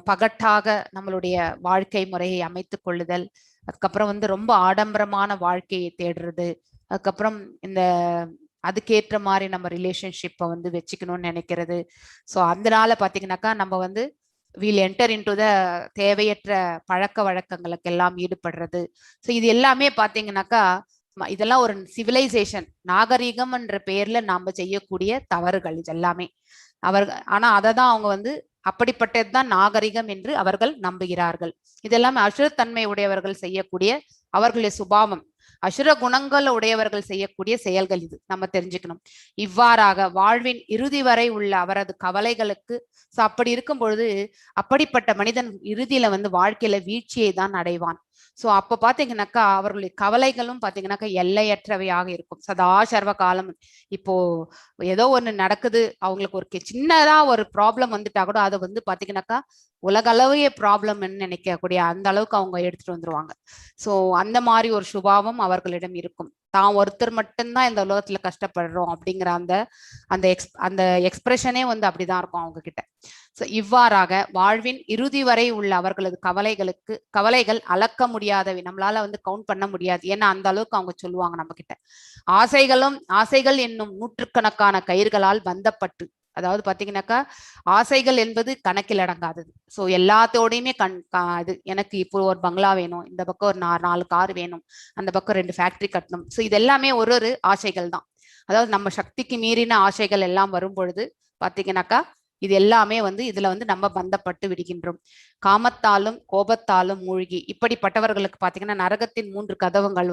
A: பகட்டாக நம்மளுடைய வாழ்க்கை முறையை அமைத்துக் கொள்ளுதல், அதுக்கப்புறம் வந்து ரொம்ப ஆடம்பரமான வாழ்க்கையை தேடுறது, அதுக்கப்புறம் இந்த அதுக்கேற்ற மாதிரி நம்ம ரிலேஷன்ஷிப்பை வந்து வச்சுக்கணும்னு நினைக்கிறது. ஸோ அதனால பாத்தீங்கன்னாக்கா நம்ம வந்து வீல் என்டர் இன்டு த தேவையற்ற பழக்க வழக்கங்களுக்கு எல்லாம் ஈடுபடுறது. ஸோ இது எல்லாமே பாத்தீங்கன்னாக்கா இதெல்லாம் ஒரு சிவிலைசேஷன், நாகரீகம் என்ற பெயர்ல நாம செய்யக்கூடிய தவறுகள் இதெல்லாமே. ஆனா அதை தான் அவங்க வந்து அப்படிப்பட்டதுதான் நாகரிகம் என்று அவர்கள் நம்புகிறார்கள். இதெல்லாம் அசுரத்தன்மை உடையவர்கள் செய்யக்கூடிய அவர்களுடைய சுபாவம், அசுர குணங்கள் உடையவர்கள் செய்யக்கூடிய செயல்கள். இது நம்ம தெரிஞ்சுக்கணும். இவ்வாறாக வாழ்வின் இறுதி வரை உள்ள அவரது கவலைகளுக்கு அப்படி இருக்கும் பொழுது அப்படிப்பட்ட மனிதன் இறுதியில வந்து வாழ்க்கையில வீழ்ச்சியை தான் அடைவான். சோ அப்ப பாத்தீங்கன்னாக்கா அவர்களுடைய கவலைகளும் பாத்தீங்கன்னாக்கா எல்லையற்றவையாக இருக்கும் சதா சர்வ காலம். இப்போ ஏதோ ஒண்ணு நடக்குது, அவங்களுக்கு ஒரு சின்னதா ஒரு ப்ராப்ளம் வந்துட்டா கூட அதை வந்து பாத்தீங்கன்னாக்கா உலகளவிய ப்ராப்ளம்னு நினைக்கக்கூடிய அந்த அளவுக்கு அவங்க எடுத்துட்டு வந்துருவாங்க. சோ அந்த மாதிரி ஒரு சுபாவம் அவர்களிடம் இருக்கும். தான் ஒருத்தர் மட்டும்தான் இந்த உலகத்துல கஷ்டப்படுறோம் அப்படிங்கிற அந்த எக்ஸ்பிரஷனே வந்து அப்படிதான் இருக்கும் அவங்க கிட்ட. சோ இவ்வாறாக வாழ்வின் இறுதி வரை உள்ள அவர்களது கவலைகள் அளக்க முடியாதவை, நம்மளால வந்து கவுண்ட் பண்ண முடியாது. ஏன்னா அந்த அளவுக்கு அவங்க சொல்லுவாங்க நம்ம கிட்ட. ஆசைகள் என்னும் நூற்றுக்கணக்கான கயிர்களால் பந்தப்பட்டு, அதாவது பாத்தீங்கன்னாக்கா ஆசைகள் என்பது கணக்கில் அடங்காதது. ஸோ எல்லாத்தோடையுமே இது எனக்கு இப்போ ஒரு பங்களா வேணும், இந்த பக்கம் ஒரு 4 கார் வேணும், அந்த பக்கம் 2 ஃபேக்டரி கட்டணும். ஸோ இது எல்லாமே ஒரு ஆசைகள் தான். அதாவது நம்ம சக்திக்கு மீறின ஆசைகள் எல்லாம் வரும் பொழுது பாத்தீங்கன்னாக்கா இது எல்லாமே இதுல நம்ம பந்தப்பட்டு விடுகின்றோம். காமத்தாலும் கோபத்தாலும் மூழ்கி இப்படிப்பட்டவர்களுக்கு பாத்தீங்கன்னா நரகத்தின் 3 கதவுகள்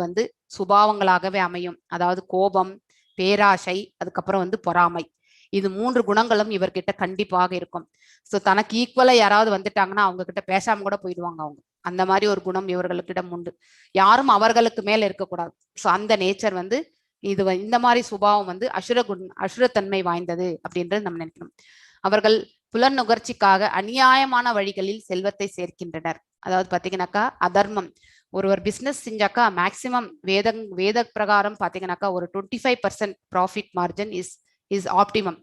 A: சுபாவங்களாகவே அமையும். அதாவது கோபம், பேராசை, அதுக்கப்புறம் பொறாமை. இது 3 குணங்களும் இவர்கிட்ட கண்டிப்பாக இருக்கும். ஸோ தனக்கு ஈக்குவலா யாராவது வந்துட்டாங்கன்னா அவங்க கிட்ட பேசாம கூட போயிடுவாங்க. அவங்க அந்த மாதிரி ஒரு குணம் இவர்களுக்கிடம் உண்டு. யாரும் அவர்களுக்கு மேல இருக்கக்கூடாது. ஸோ அந்த நேச்சர் இது இந்த மாதிரி சுபாவம் அசுரத்தன்மை வாய்ந்தது அப்படின்றது நம்ம நினைக்கணும். அவர்கள் புலன் நுகர்ச்சிக்காக அநியாயமான வழிகளில் செல்வத்தை சேர்க்கின்றனர். அதாவது பாத்தீங்கன்னாக்கா அதர்மம். ஒருவர் பிசினஸ் செஞ்சாக்கா மேக்சிமம் வேத பிரகாரம் பாத்தீங்கன்னாக்கா ஒரு 25% ப்ராஃபிட் மார்ஜின் இஸ் ஆப்டிமம்.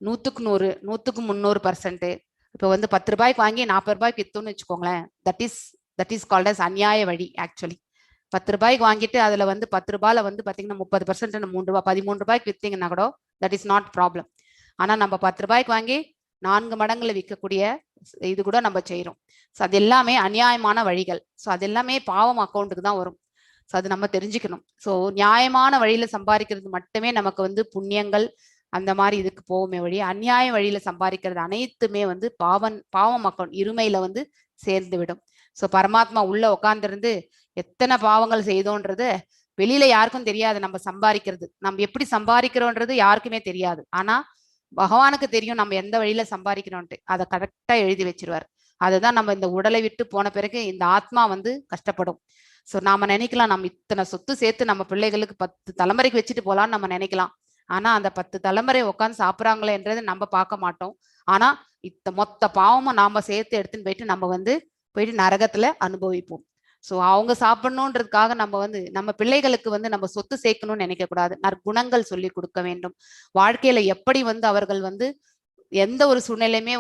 A: 100க்கு 100, 100க்கு 300%. இப்போ 10 ரூபாய்க்கு வாங்கி 40 ரூபாய்க்கு வித்தோம்னு வச்சுக்கோங்களேன், தட் இஸ் கால்ட் அஸ் அநியாய வழி. ஆக்சுவலி 10 ரூபாய்க்கு வாங்கிட்டு அதுல 10 ரூபாயில பாத்தீங்கன்னா 30% 3 ரூபாய் 13 ரூபாய்க்கு வித்தீங்கன்னா கூட தட் இஸ் நாட் ப்ராப்ளம். ஆனா நம்ம 10 ரூபாய்க்கு வாங்கி 4 மடங்குல விற்கக்கூடிய இது கூட நம்ம செய்யறோம். ஸோ அது எல்லாமே அநியாயமான வழிகள். ஸோ அது எல்லாமே பாவம் அக்கௌண்ட்டுக்கு தான் வரும். ஸோ அது நம்ம தெரிஞ்சுக்கணும். ஸோ நியாயமான வழியில சம்பாதிக்கிறது மட்டுமே நமக்கு புண்ணியங்கள் அந்த மாதிரி இதுக்கு போகுமே வழி, அநியாய வழியில சம்பாதிக்கிறது அனைத்துமே பாவம் அக்கௌண்ட் இருமையில சேர்ந்து விடும். ஸோ பரமாத்மா உள்ள உட்கார்ந்துருந்து எத்தனை பாவங்கள் செய்தோன்றது வெளியில யாருக்கும் தெரியாது. நம்ம சம்பாதிக்கிறது, நம்ம எப்படி சம்பாதிக்கிறோன்றது யாருக்குமே தெரியாது. ஆனா பகவானுக்கு தெரியும் நம்ம எந்த வழியில சம்பாதிக்கிறோம்ட்டு. அதை கரெக்டா எழுதி வச்சிருவார். அதுதான் நம்ம இந்த உடலை விட்டு போன பிறகு இந்த ஆத்மா கஷ்டப்படும். ஸோ நாம நினைக்கலாம் நம்ம இத்தனை சொத்து சேர்த்து நம்ம பிள்ளைகளுக்கு 10 தலைமுறைக்கு வச்சுட்டு போலான்னு நம்ம நினைக்கலாம். ஆனா அந்த 10 தலைமுறை உட்காந்து சாப்பிட்றாங்களேன்றது நம்ம பார்க்க மாட்டோம். ஆனா மொத்த பாவமும் நாம சேர்த்து எடுத்துன்னு போயிட்டு நம்ம போயிட்டு நரகத்துல அனுபவிப்போம். ஸோ அவங்க சாப்பிடணுன்றதுக்காக நம்ம நம்ம பிள்ளைகளுக்கு நம்ம சொத்து சேர்க்கணும்னு நினைக்க கூடாது. நற்குணங்கள் சொல்லி கொடுக்க வேண்டும். வாழ்க்கையில எப்படி அவர்கள் எந்த ஒரு சூழ்நிலையுமே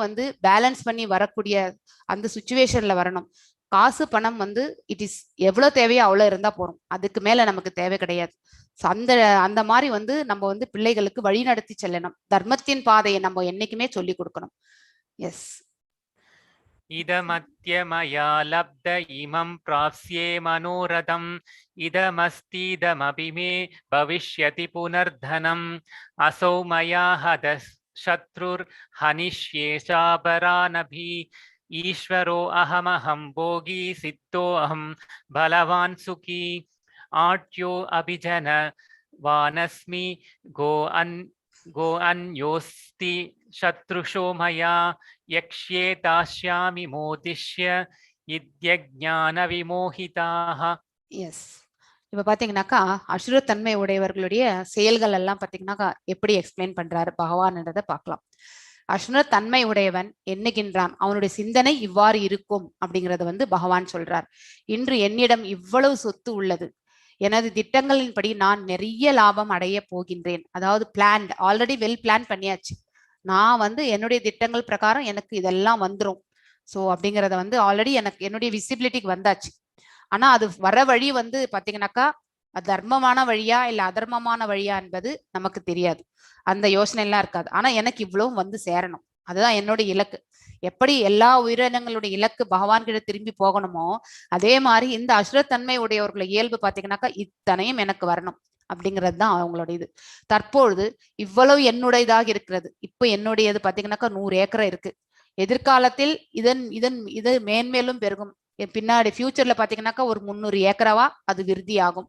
A: பேலன்ஸ் பண்ணி வரக்கூடிய அந்த சுச்சுவேஷன்ல வரணும். காசு பணம் இட் இஸ் எவ்வளவு தேவையோ அவ்வளவு இருந்தா போறோம், அதுக்கு மேல நமக்கு தேவை கிடையாது. அந்த மாதிரி நம்ம பிள்ளைகளுக்கு வழி நடத்தி செல்லணும். தர்மத்தின் பாதையை நம்ம என்னைக்குமே சொல்லி கொடுக்கணும். எஸ்.
C: இதமத்யமயா லப்த இமம் பிராப்ஸ்யே மனோரதம் இதமஸ்தீதமபி மே பவிஷ்யதி புனர்தனம் அசௌ மயா ஹதஸ் சத்ருர் ஹனிஷ்யே சாபரானபி ஈஸ்வரோ அஹமஹம் போகி சித்தோ அஹம் பலவான் சுகி ஆட்யோ அபிஜன வானஸ்மி கோ அன்யோஸ்தி சத்ருஷோ மயா யக்ஷ்யே தாஸ்யாமி மோதிஷ்ய இத்யஜ்ஞான விமோஹிதாஹ.
A: எஸ். இப்ப பாத்தீங்கன்னாக்கா அசுரத்தன்மை உடையவர்களுடைய செயல்கள் எல்லாம் பாத்தீங்கன்னாக்கா எப்படி எக்ஸ்பிளைன் பண்றாரு பகவான்ன்றதை பார்க்கலாம். அசுரத்தன்மை உடையவன் எண்ணுகின்றான், அவனுடைய சிந்தனை இவ்வாறு இருக்கும் அப்படிங்கறத பகவான் சொல்றார். இன்று என்னிடம் இவ்வளவு சொத்து உள்ளது, எனது திட்டங்களின்படி நான் நிறைய லாபம் அடைய போகின்றேன். அதாவது பிளான் ஆல்ரெடி வெல் பிளான் பண்ணியாச்சு. நான் என்னுடைய திட்டங்கள் பிரகாரம் எனக்கு இதெல்லாம் வந்துடும். ஸோ அப்படிங்கிறத ஆல்ரெடி எனக்கு என்னுடைய விசிபிலிட்டிக்கு வந்தாச்சு. ஆனா அது வர வழி பாத்தீங்கன்னாக்கா தர்மமான வழியா இல்ல அதர்மமான வழியா என்பது நமக்கு தெரியாது. அந்த யோசனை எல்லாம் இருக்காது. ஆனா எனக்கு இவ்வளவும் சேரணும், அதுதான் என்னுடைய இலக்கு. எப்படி எல்லா உயிரினங்களுடைய இலக்கு பகவான் கிட்ட திரும்பி போகணுமோ அதே மாதிரி இந்த அசுரத்தன்மை உடையவர்கள இயல்பு பாத்தீங்கன்னாக்கா இத்தனையும் எனக்கு வரணும் அப்படிங்கிறது தான் அவங்களோட இது. தற்பொழுது இவ்வளவு என்னுடையதாக இருக்கிறது. இப்போ என்னுடையது பாத்தீங்கன்னாக்கா 100 ஏக்கர் இருக்கு. எதிர்காலத்தில் இது மேன்மேலும் பெருகும். பின்னாடி ஃபியூச்சர்ல பாத்தீங்கன்னாக்கா ஒரு 300 ஏக்கராவா அது விருத்தி ஆகும்.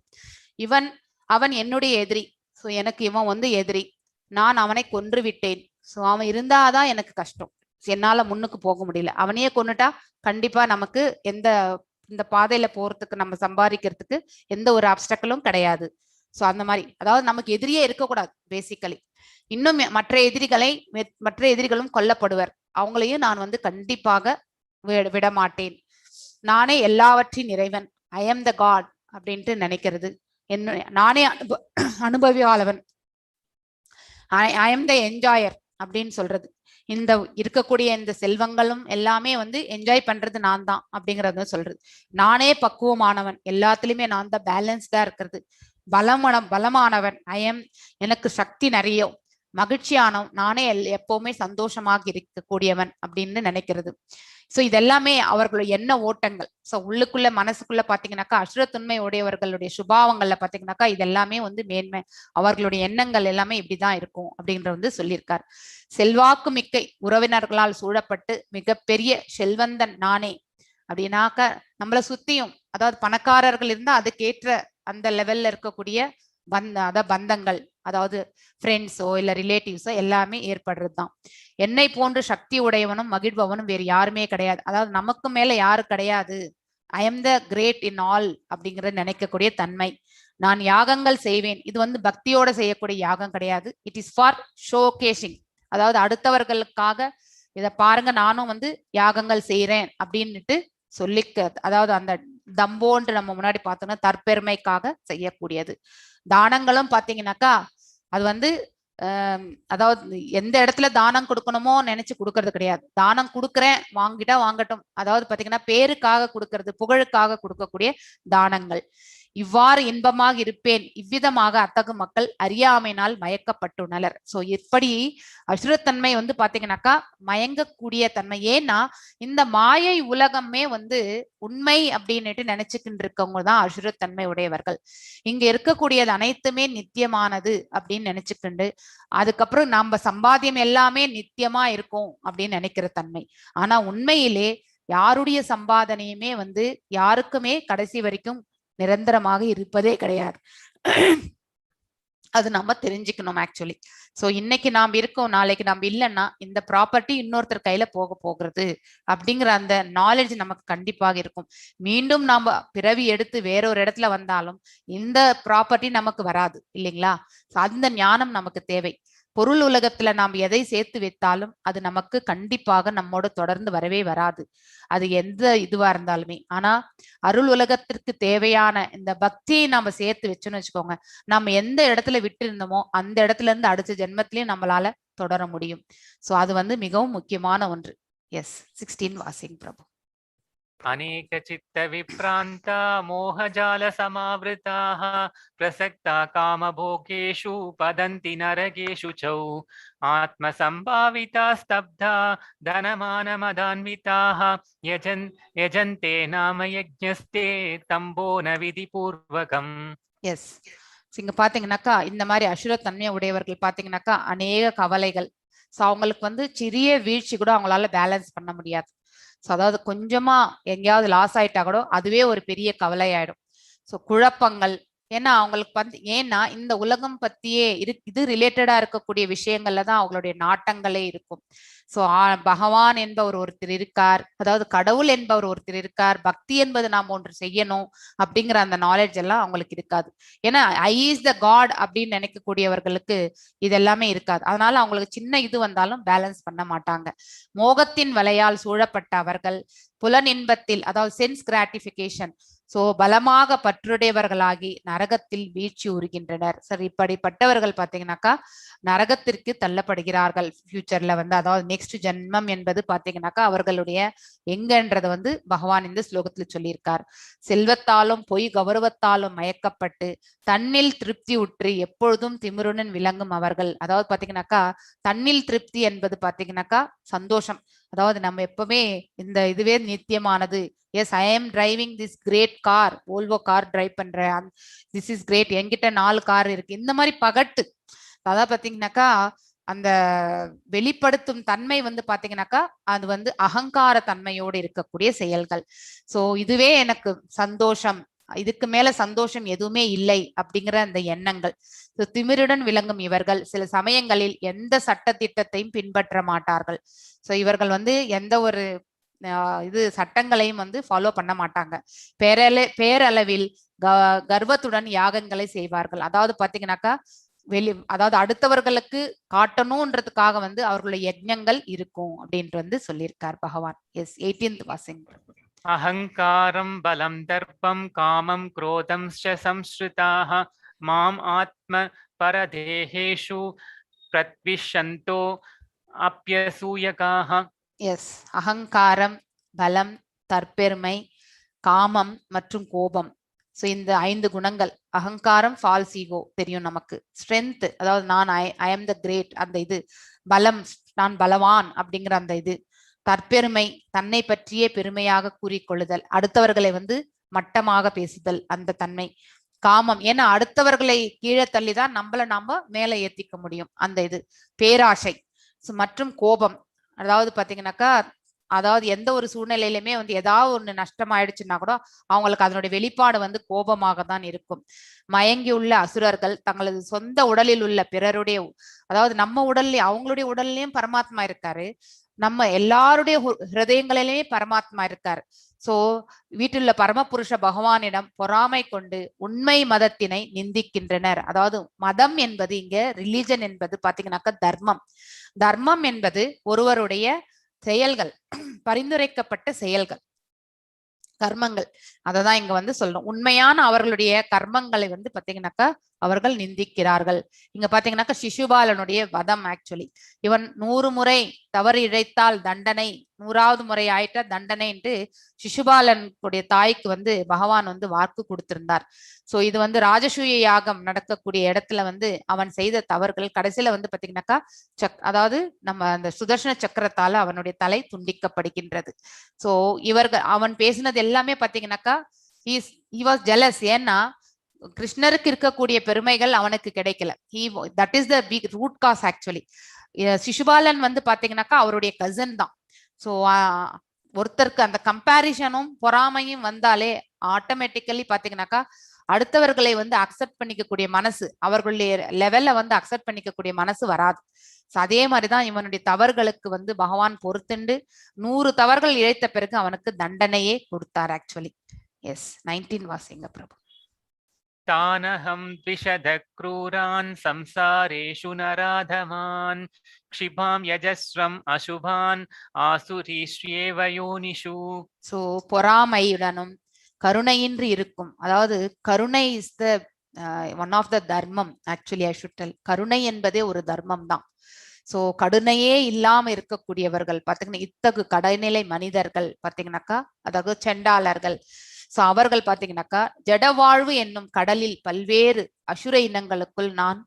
A: அவன் என்னுடைய எதிரி. ஸோ எனக்கு இவன் எதிரி. நான் அவனை கொன்று விட்டேன். ஸோ அவன் இருந்தாதான் எனக்கு கஷ்டம், என்னால முன்னுக்கு போக முடியல. அவனையே கொன்னுட்டா கண்டிப்பா நமக்கு இந்த பாதையில போறதுக்கு நம்ம சம்பாதிக்கிறதுக்கு எந்த ஒரு அப்டக்கலும் கிடையாது. ஸோ அந்த மாதிரி அதாவது நமக்கு எதிரியே இருக்கக்கூடாது பேசிக்கலி. இன்னும் மற்ற எதிரிகளும் கொல்லப்படுவர். அவங்களையும் நான் கண்டிப்பாக விட மாட்டேன். நானே எல்லாவற்றின் இறைவன், ஐ எம் த காட் அப்படின்ட்டு நினைக்கிறது. நானே அனுபவியாளவன், ஐ எம் த என்ஜாயர் அப்படின்னு சொல்றது. இந்த இருக்கக்கூடிய இந்த செல்வங்களும் எல்லாமே என்ஜாய் பண்றது நான் தான் அப்படிங்கறத சொல்றது. நானே பக்குவமானவன், எல்லாத்துலயுமே நான் தான் பேலன்ஸ்டா இருக்கிறது. பலமானவன், எனக்கு சக்தி நிறைய. மகிழ்ச்சியான நானே எப்பவுமே சந்தோஷமாக இருக்கக்கூடியவன் அப்படின்னு நினைக்கிறது. சோ இதெல்லாமே அவர்களுடைய எண்ண ஓட்டங்கள். சோ உள்ளுக்குள்ள மனசுக்குள்ள பாத்தீங்கன்னாக்கா அசுரத்தன்மை உடையவர்களுடைய சுபாவங்கள்ல பாத்தீங்கன்னாக்கா இதெல்லாமே வந்து மேன்மை, அவர்களுடைய எண்ணங்கள் எல்லாமே இப்படிதான் இருக்கும் அப்படின்ற வந்து சொல்லியிருக்கார். செல்வாக்கு மிக்க உறவினர்களால் சூழப்பட்டு மிகப்பெரிய செல்வந்தன் நானே அப்படின்னாக்க நம்மளை சுத்தியும், அதாவது பணக்காரர்கள் இருந்தா அதுக்கேற்ற அந்த லெவல்ல இருக்கக்கூடிய பந்தங்கள், அதாவது ஃப்ரெண்ட்ஸோ இல்ல ரிலேட்டிவ்ஸோ எல்லாமே ஏற்படுறதுதான். என்னை போன்று சக்தி உடையவனும் மகிழ்பவனும் வேறு யாருமே கிடையாது. அதாவது நமக்கு மேல யாரு கிடையாது, I am the great in all அப்படிங்கறத நினைக்கக்கூடிய தன்மை. நான் யாகங்கள் செய்வேன், இது வந்து பக்தியோட செய்யக்கூடிய யாகம் கிடையாது. இட் இஸ் ஃபார் ஷோகேசிங், அதாவது அடுத்தவர்களுக்காக இதை பாருங்க நானும் வந்து யாகங்கள் செய்யறேன் அப்படின்னுட்டு சொல்லிக்க, அதாவது அந்த தம்போன்று நம்ம முன்னாடி பார்த்தோம்னா தற்பெருமைக்காக செய்யக்கூடியது. தானங்களும் பாத்தீங்கன்னாக்கா அது வந்து அதாவது எந்த இடத்துல தானம் கொடுக்கணுமோ நினைச்சு கொடுக்கறது கிடையாது. தானம் கொடுக்குறேன் வாங்கிட்டா வாங்கட்டும், அதாவது பாத்தீங்கன்னா பேருக்காக கொடுக்கறது, புகழுக்காக கொடுக்கக்கூடிய தானங்கள். இவ்வாறு இன்பமாக இருப்பேன் இவ்விதமாக அத்தகு மக்கள் அறியாமையினால் மயக்கப்பட்டுள்ளனர். சோ இப்படி அசுரத்தன்மை வந்து பாத்தீங்கன்னாக்கா மயங்கக்கூடிய தன்மை. ஏன்னா இந்த மாயை உலகமே வந்து உண்மை அப்படின்னுட்டு நினைச்சுக்கிட்டு இருக்கவங்க தான் அசுரத்தன்மை உடையவர்கள். இங்க இருக்கக்கூடியது அனைத்துமே நித்தியமானது அப்படின்னு நினைச்சுக்கிண்டு அதுக்கப்புறம் நம்ம சம்பாத்தியம் எல்லாமே நித்தியமா இருக்கும் அப்படின்னு நினைக்கிற தன்மை. ஆனா உண்மையிலே யாருடைய சம்பாதனையுமே வந்து யாருக்குமே கடைசி வரைக்கும் நிரந்தரமாக இருப்பதே கிடையாது. அது நம்ம தெரிஞ்சுக்கணும் ஆக்சுவலி. சோ இன்னைக்கு நாம் இருக்கோம், நாளைக்கு நம்ம இல்லைன்னா இந்த ப்ராப்பர்ட்டி இன்னொருத்தர் கையில போகிறது அப்படிங்கிற அந்த நாலேஜ் நமக்கு கண்டிப்பாக இருக்கும். மீண்டும் நாம பிறவி எடுத்து வேறொரு இடத்துல வந்தாலும் இந்த ப்ராப்பர்ட்டி நமக்கு வராது இல்லைங்களா? அந்த ஞானம் நமக்கு தேவை. பொருள் உலகத்துல நாம் எதை சேர்த்து வைத்தாலும் அது நமக்கு கண்டிப்பாக நம்மோட தொடர்ந்து வரவே வராது, அது எந்த இதுவா இருந்தாலுமே. ஆனா அருள் உலகத்திற்கு தேவையான இந்த பக்தியை நாம சேர்த்து வச்சோன்னு வச்சுக்கோங்க, நம்ம எந்த இடத்துல விட்டு இருந்தோமோ அந்த இடத்துல இருந்து அடுத்த ஜென்மத்திலயும் நம்மளால தொடர முடியும். சோ அது வந்து மிகவும் முக்கியமான ஒன்று. எஸ் 16 வாசிங் பிரபு.
C: अनेक चित्त विप्रांता मोहजाल समावृताः प्रसक्ता कामभोगेषु पदन्ति नरकेषु च आत्मसंभाविता स्तब्धा धनमानमदान्विताः यजन्ते नाम यज्ञस्ते तम्बोन विधिपूर्वकम्.
A: எஸ் இங்க பாத்தீங்கன்னாக்கா இந்த மாதிரி அசுரத்தன்மை உடையவர்கள் பாத்தீங்கன்னாக்கா அநேக கவலைகள். சோ அவங்களுக்கு வந்து சிறிய வீழ்ச்சி கூட அவங்களால பேலன்ஸ் பண்ண முடியாது. ஸோ அதாவது கொஞ்சமா எங்கேயாவது லாஸ் ஆயிட்டா கூட அதுவே ஒரு பெரிய கவலை ஆயிடும். ஸோ குழப்பங்கள், ஏன்னா அவங்களுக்கு வந்து ஏன்னா இந்த உலகம் பத்தியே இது ரிலேட்டடா இருக்கக்கூடிய விஷயங்கள்ல தான் அவங்களுடைய நாட்டங்களே இருக்கும். ஸோ பகவான் என்பவர் ஒருத்தர் இருக்கார், அதாவது கடவுள் என்பவர் ஒருத்தர் இருக்கார், பக்தி என்பது நாம் ஒன்று செய்யணும் அப்படிங்கிற அந்த நாலேஜ் எல்லாம் அவங்களுக்கு இருக்காது. ஏன்னா ஐ இஸ் த காட் அப்படின்னு நினைக்கக்கூடியவர்களுக்கு இது எல்லாமே இருக்காது. அதனால அவங்களுக்கு சின்ன இது வந்தாலும் பேலன்ஸ் பண்ண மாட்டாங்க. மோகத்தின் வலையால் சூழப்பட்ட அவர்கள் புலனின்பத்தில், அதாவது சென்ஸ் கிராட்டிபிகேஷன், சோ பலமாக பற்றுடையவர்களாகி நரகத்தில் வீழ்ச்சி உறுகின்றனர். சரி, இப்படிப்பட்டவர்கள் பாத்தீங்கன்னாக்கா நரகத்திற்கு தள்ளப்படுகிறார்கள் ஃபியூச்சர்ல வந்து. அதாவது நெக்ஸ்ட் ஜென்மம் என்பது பாத்தீங்கன்னாக்கா அவர்களுடைய எங்கன்றதை வந்து பகவான் இந்த ஸ்லோகத்துல சொல்லியிருக்கார். செல்வத்தாலும் பொய் கௌரவத்தாலும் மயக்கப்பட்டு தன்னில் திருப்தி உற்று எப்பொழுதும் திமிருடன் விளங்கும் அவர்கள். அதாவது பாத்தீங்கன்னாக்கா தன்னில் திருப்தி என்பது பாத்தீங்கன்னாக்கா சந்தோஷம். அதாவது நம்ம எப்பவுமே இந்த இதுவே நித்தியமானது. Yes I am driving this great car, Volvo car drive பண்றேன், திஸ் இஸ் கிரேட், என்கிட்ட 4 கார் இருக்கு, இந்த மாதிரி பகட்டு. அதான் பாத்தீங்கன்னாக்கா அந்த வெளிப்படுத்தும் தன்மை வந்து பாத்தீங்கன்னாக்கா அது வந்து அகங்கார தன்மையோடு இருக்கக்கூடிய செயல்கள். சோ இதுவே எனக்கு சந்தோஷம், இதுக்கு மேல சந்தோஷம் எதுவுமே இல்லை அப்படிங்கிற அந்த எண்ணங்கள். திமிருடன் விளங்கும் இவர்கள் சில சமயங்களில் எந்த சட்ட திட்டத்தையும் பின்பற்ற மாட்டார்கள். சோ இவர்கள் வந்து எந்த ஒரு இது சட்டங்களையும் வந்து ஃபாலோ பண்ண மாட்டாங்க. பேரளவில் கர்வத்துடன் யாகங்களை செய்வார்கள். அதாவது பாத்தீங்கன்னாக்கா அதாவது அடுத்தவர்களுக்கு காட்டணும்ன்றதுக்காக வந்து அவர்களுடைய யஜ்ஞங்கள் இருக்கும் அப்படின்ட்டு வந்து சொல்லியிருக்கார் பகவான். S 18th washing.
C: अहंकारं बलं दर्पं कामं क्रोधं च संश्रिताः माम् आत्म परदेहेषु प्रत्विषन्तो अप्यसूयकाः.
A: எஸ் அகங்காரம், பலம், தற்பெருமை, காமம் மற்றும் கோபம். ஸோ இந்த 5 குணங்கள், அகங்காரம் ஃபால்ஸ் ஈகோ தெரியும் நமக்கு, ஸ்ட்ரென்த் அதாவது நான் ஐ எம் த கிரேட் அந்த இது, பலம் நான் பலவான் அப்படிங்கிற அந்த இது, தற்பெருமை தன்னை பற்றியே பெருமையாக கூறிக்கொள்ளுதல், அடுத்தவர்களை மட்டமாக பேசுதல் அந்த தன்மை, காமம் ஏன்னா அடுத்தவர்களை கீழே தள்ளிதான் நம்மள நாம மேல ஏத்திக்க முடியும் அந்த இது, பேராசை மற்றும் கோபம். அதாவது பாத்தீங்கன்னாக்கா அதாவது எந்த ஒரு சூழ்நிலையிலுமே ஏதாவது ஒண்ணு நஷ்டம் ஆயிடுச்சுன்னா கூட அவங்களுக்கு அதனுடைய வெளிப்பாடு கோபமாக தான் இருக்கும். மயங்கியுள்ள அசுரர்கள் தங்களது சொந்த உடலில் உள்ள பிறருடைய, அதாவது நம்ம உடல்ல அவங்களுடைய உடல்லையும் பரமாத்மா இருக்காரு, நம்ம எல்லாருடைய ஹிருதயங்களிலேயே பரமாத்மா இருக்காரு. சோ வீட்டிலுள்ள பரமபுருஷ பகவானிடம் பொறாமை கொண்டு உண்மை மதத்தினை நிந்திக்கின்றனர். அதாவது மதம் என்பது இங்க ரிலிஜன் என்பது பாத்தீங்கன்னாக்கா தர்மம். தர்மம் என்பது ஒருவருடைய செயல்கள், பரிந்துரைக்கப்பட்ட செயல்கள், கர்மங்கள். அததான் இங்க சொல்றோம். உண்மையான அவர்களுடைய கர்மங்களை பாத்தீங்கன்னாக்கா அவர்கள் நிந்திக்கிறார்கள். இங்க பாத்தீங்கன்னாக்கா சிசுபாலனுடைய வதம், ஆக்சுவலி இவன் 100 முறை தவறு இழைத்தால் தண்டனை, 100வது முறை ஆயிட்டா தண்டனைன்ட்டு சிசுபாலனுடைய தாய்க்கு பகவான் வாக்கு கொடுத்திருந்தார். சோ இது ராஜசூய யாகம் நடக்கக்கூடிய இடத்துல அவன் செய்த தவறுகள் கடைசியில பாத்தீங்கன்னாக்கா அதாவது நம்ம அந்த சுதர்சன சக்கரத்தால அவனுடைய தலை துண்டிக்கப்படுகின்றது. சோ இவர்கள் அவன் பேசினது எல்லாமே பாத்தீங்கன்னாக்கா he was jealous. ஏன்னா கிருஷ்ணருக்கு இருக்கக்கூடிய பெருமைகள் அவனுக்கு கிடைக்கல. That is the big root cause actually. Sisupalan பாத்தீங்கன்னாக்கா அவருடைய கசன் தான். சோ ஒருத்தருக்கு அந்த கம்பேரிசனும் பொறாமையும் வந்தாலே ஆட்டோமேட்டிக்கலி பாத்தீங்கன்னாக்கா அடுத்தவர்களை அக்செப்ட் பண்ணிக்கக்கூடிய மனசு, அவர்களுடைய லெவல்ல அக்செப்ட் பண்ணிக்கக்கூடிய மனசு வராது. அதே மாதிரிதான் இவனுடைய தவறுகளுக்கு பகவான் பொறுத்துண்டு 100 தவறுகள் இழைத்த பிறகு அவனுக்கு தண்டனையே கொடுத்தார் ஆக்சுவலி. எஸ் 19 வாசிங்க பிரபு.
C: तानहं द्विषद क्रूरान् संसारेषु नराधमान् क्षिपां यजस्वम् अशुभान् आसुरीष्येव योनिषु.
A: சோ பொறாமையுடனும் கருணையின்றி இருக்கும், அதாவது கருணை is the one of the தர்மம் ஆக்சுவலி. ஐ ஷுட் டெல், கருணை என்பதே ஒரு தர்மம் தான். சோ கருணையே இல்லாம இருக்கக்கூடியவர்கள் பாத்தீங்கன்னா இத்தகு கடைநிலை மனிதர்கள் பாத்தீங்கன்னாக்கா அதாவது செண்டாளர்கள். சோ அவர்கள் பாத்தீங்கன்னாக்கா ஜடவாழ்வு என்னும் கடலில் பல்வேறு அசுர இனங்களுக்குள் நான்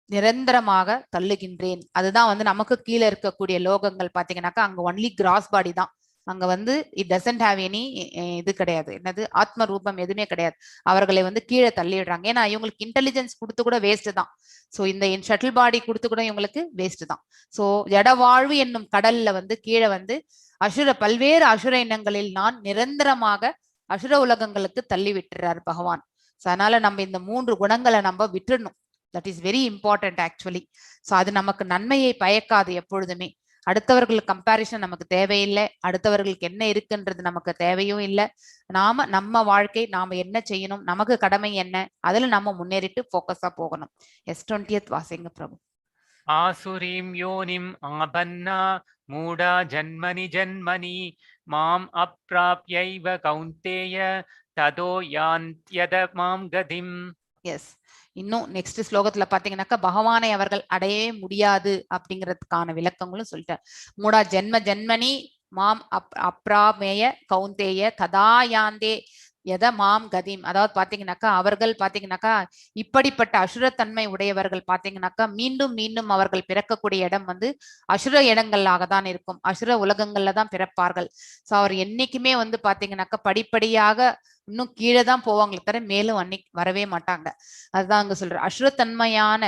A: நிரந்தரமாக தள்ளுகின்றேன். அதுதான் நமக்கு கீழே இருக்கக்கூடிய லோகங்கள் பாத்தீங்கன்னாக்கா அங்க ஒன்லி கிராஸ் பாடி தான். அங்க இட் டசன்ட் ஹாவ் எனி இது கிடையாது, என்னது ஆத்ம ரூபம் எதுவுமே கிடையாது. அவர்களை கீழே தள்ளிடுறாங்க. ஏன்னா இவங்களுக்கு இன்டெலிஜென்ஸ் கொடுத்து கூட வேஸ்ட் தான். சோ இந்த ஷட்டில் பாடி கொடுத்து கூட இவங்களுக்கு வேஸ்ட் தான். சோ ஜடவாழ்வு என்னும் கடல்ல கீழே பல்வேறு அசுர இனங்களில் நான் நிரந்தரமாக அசுர உலகங்களுக்கு தள்ளி விட்டுறார் பகவான். அதனால நம்ம இந்த 3 குணங்களை நம்ம விட்டுறணும். That is very important actually. So அது நமக்கு நன்மையை பயக்காது எப்பொழுதுமே. அடுத்தவர்களுக்கு கம்பேரிசன் நமக்கு தேவையில்லை, அடுத்தவர்களுக்கு என்ன இருக்குன்றது நமக்கு தேவையும் இல்லை. நம்ம வாழ்க்கை நாம என்ன செய்யணும், நமக்கு கடமை என்ன, அதுல நம்ம முன்னேறிட்டு போக்கஸா போகணும். எஸ் 20th வாசிங்க பிரபு.
C: आसुरीं योनिम् आबन्ना मूढा जन्मनि जन्मनि माम् अप्राप्यैव कौन्तेय ततो यान्त्यदमां गतिम्.
A: எஸ் இன்னும் நெக்ஸ்ட் ஸ்லோகத்துல பாத்தீங்கன்னாக்கா பகவானை அவர்கள் அடையவே முடியாது அப்படிங்கிறதுக்கான விளக்கங்களும் சொல்லிட்டார். மூடா ஜென்ம ஜென்மனி மாம் அப்ராமேய கௌந்தேய ததா யாந்தே எத மாம் கதிம். அதாவது பாத்தீங்கன்னாக்கா அவர்கள் பாத்தீங்கன்னாக்கா இப்படிப்பட்ட அசுரத்தன்மை உடையவர்கள் பாத்தீங்கன்னாக்கா மீண்டும் மீண்டும் அவர்கள் பிறக்கக்கூடிய இடம் அசுர இடங்களாக தான் இருக்கும், அசுர உலகங்கள்ல தான் பிறப்பார்கள். சோ அவர் என்னைக்குமே பாத்தீங்கன்னாக்கா படிப்படியாக இன்னும் கீழே தான் போவாங்களே தவிர மேலும் அன்னைக்கு வரவே மாட்டாங்க. அதுதான் அங்க சொல்ற அசுரத்தன்மையான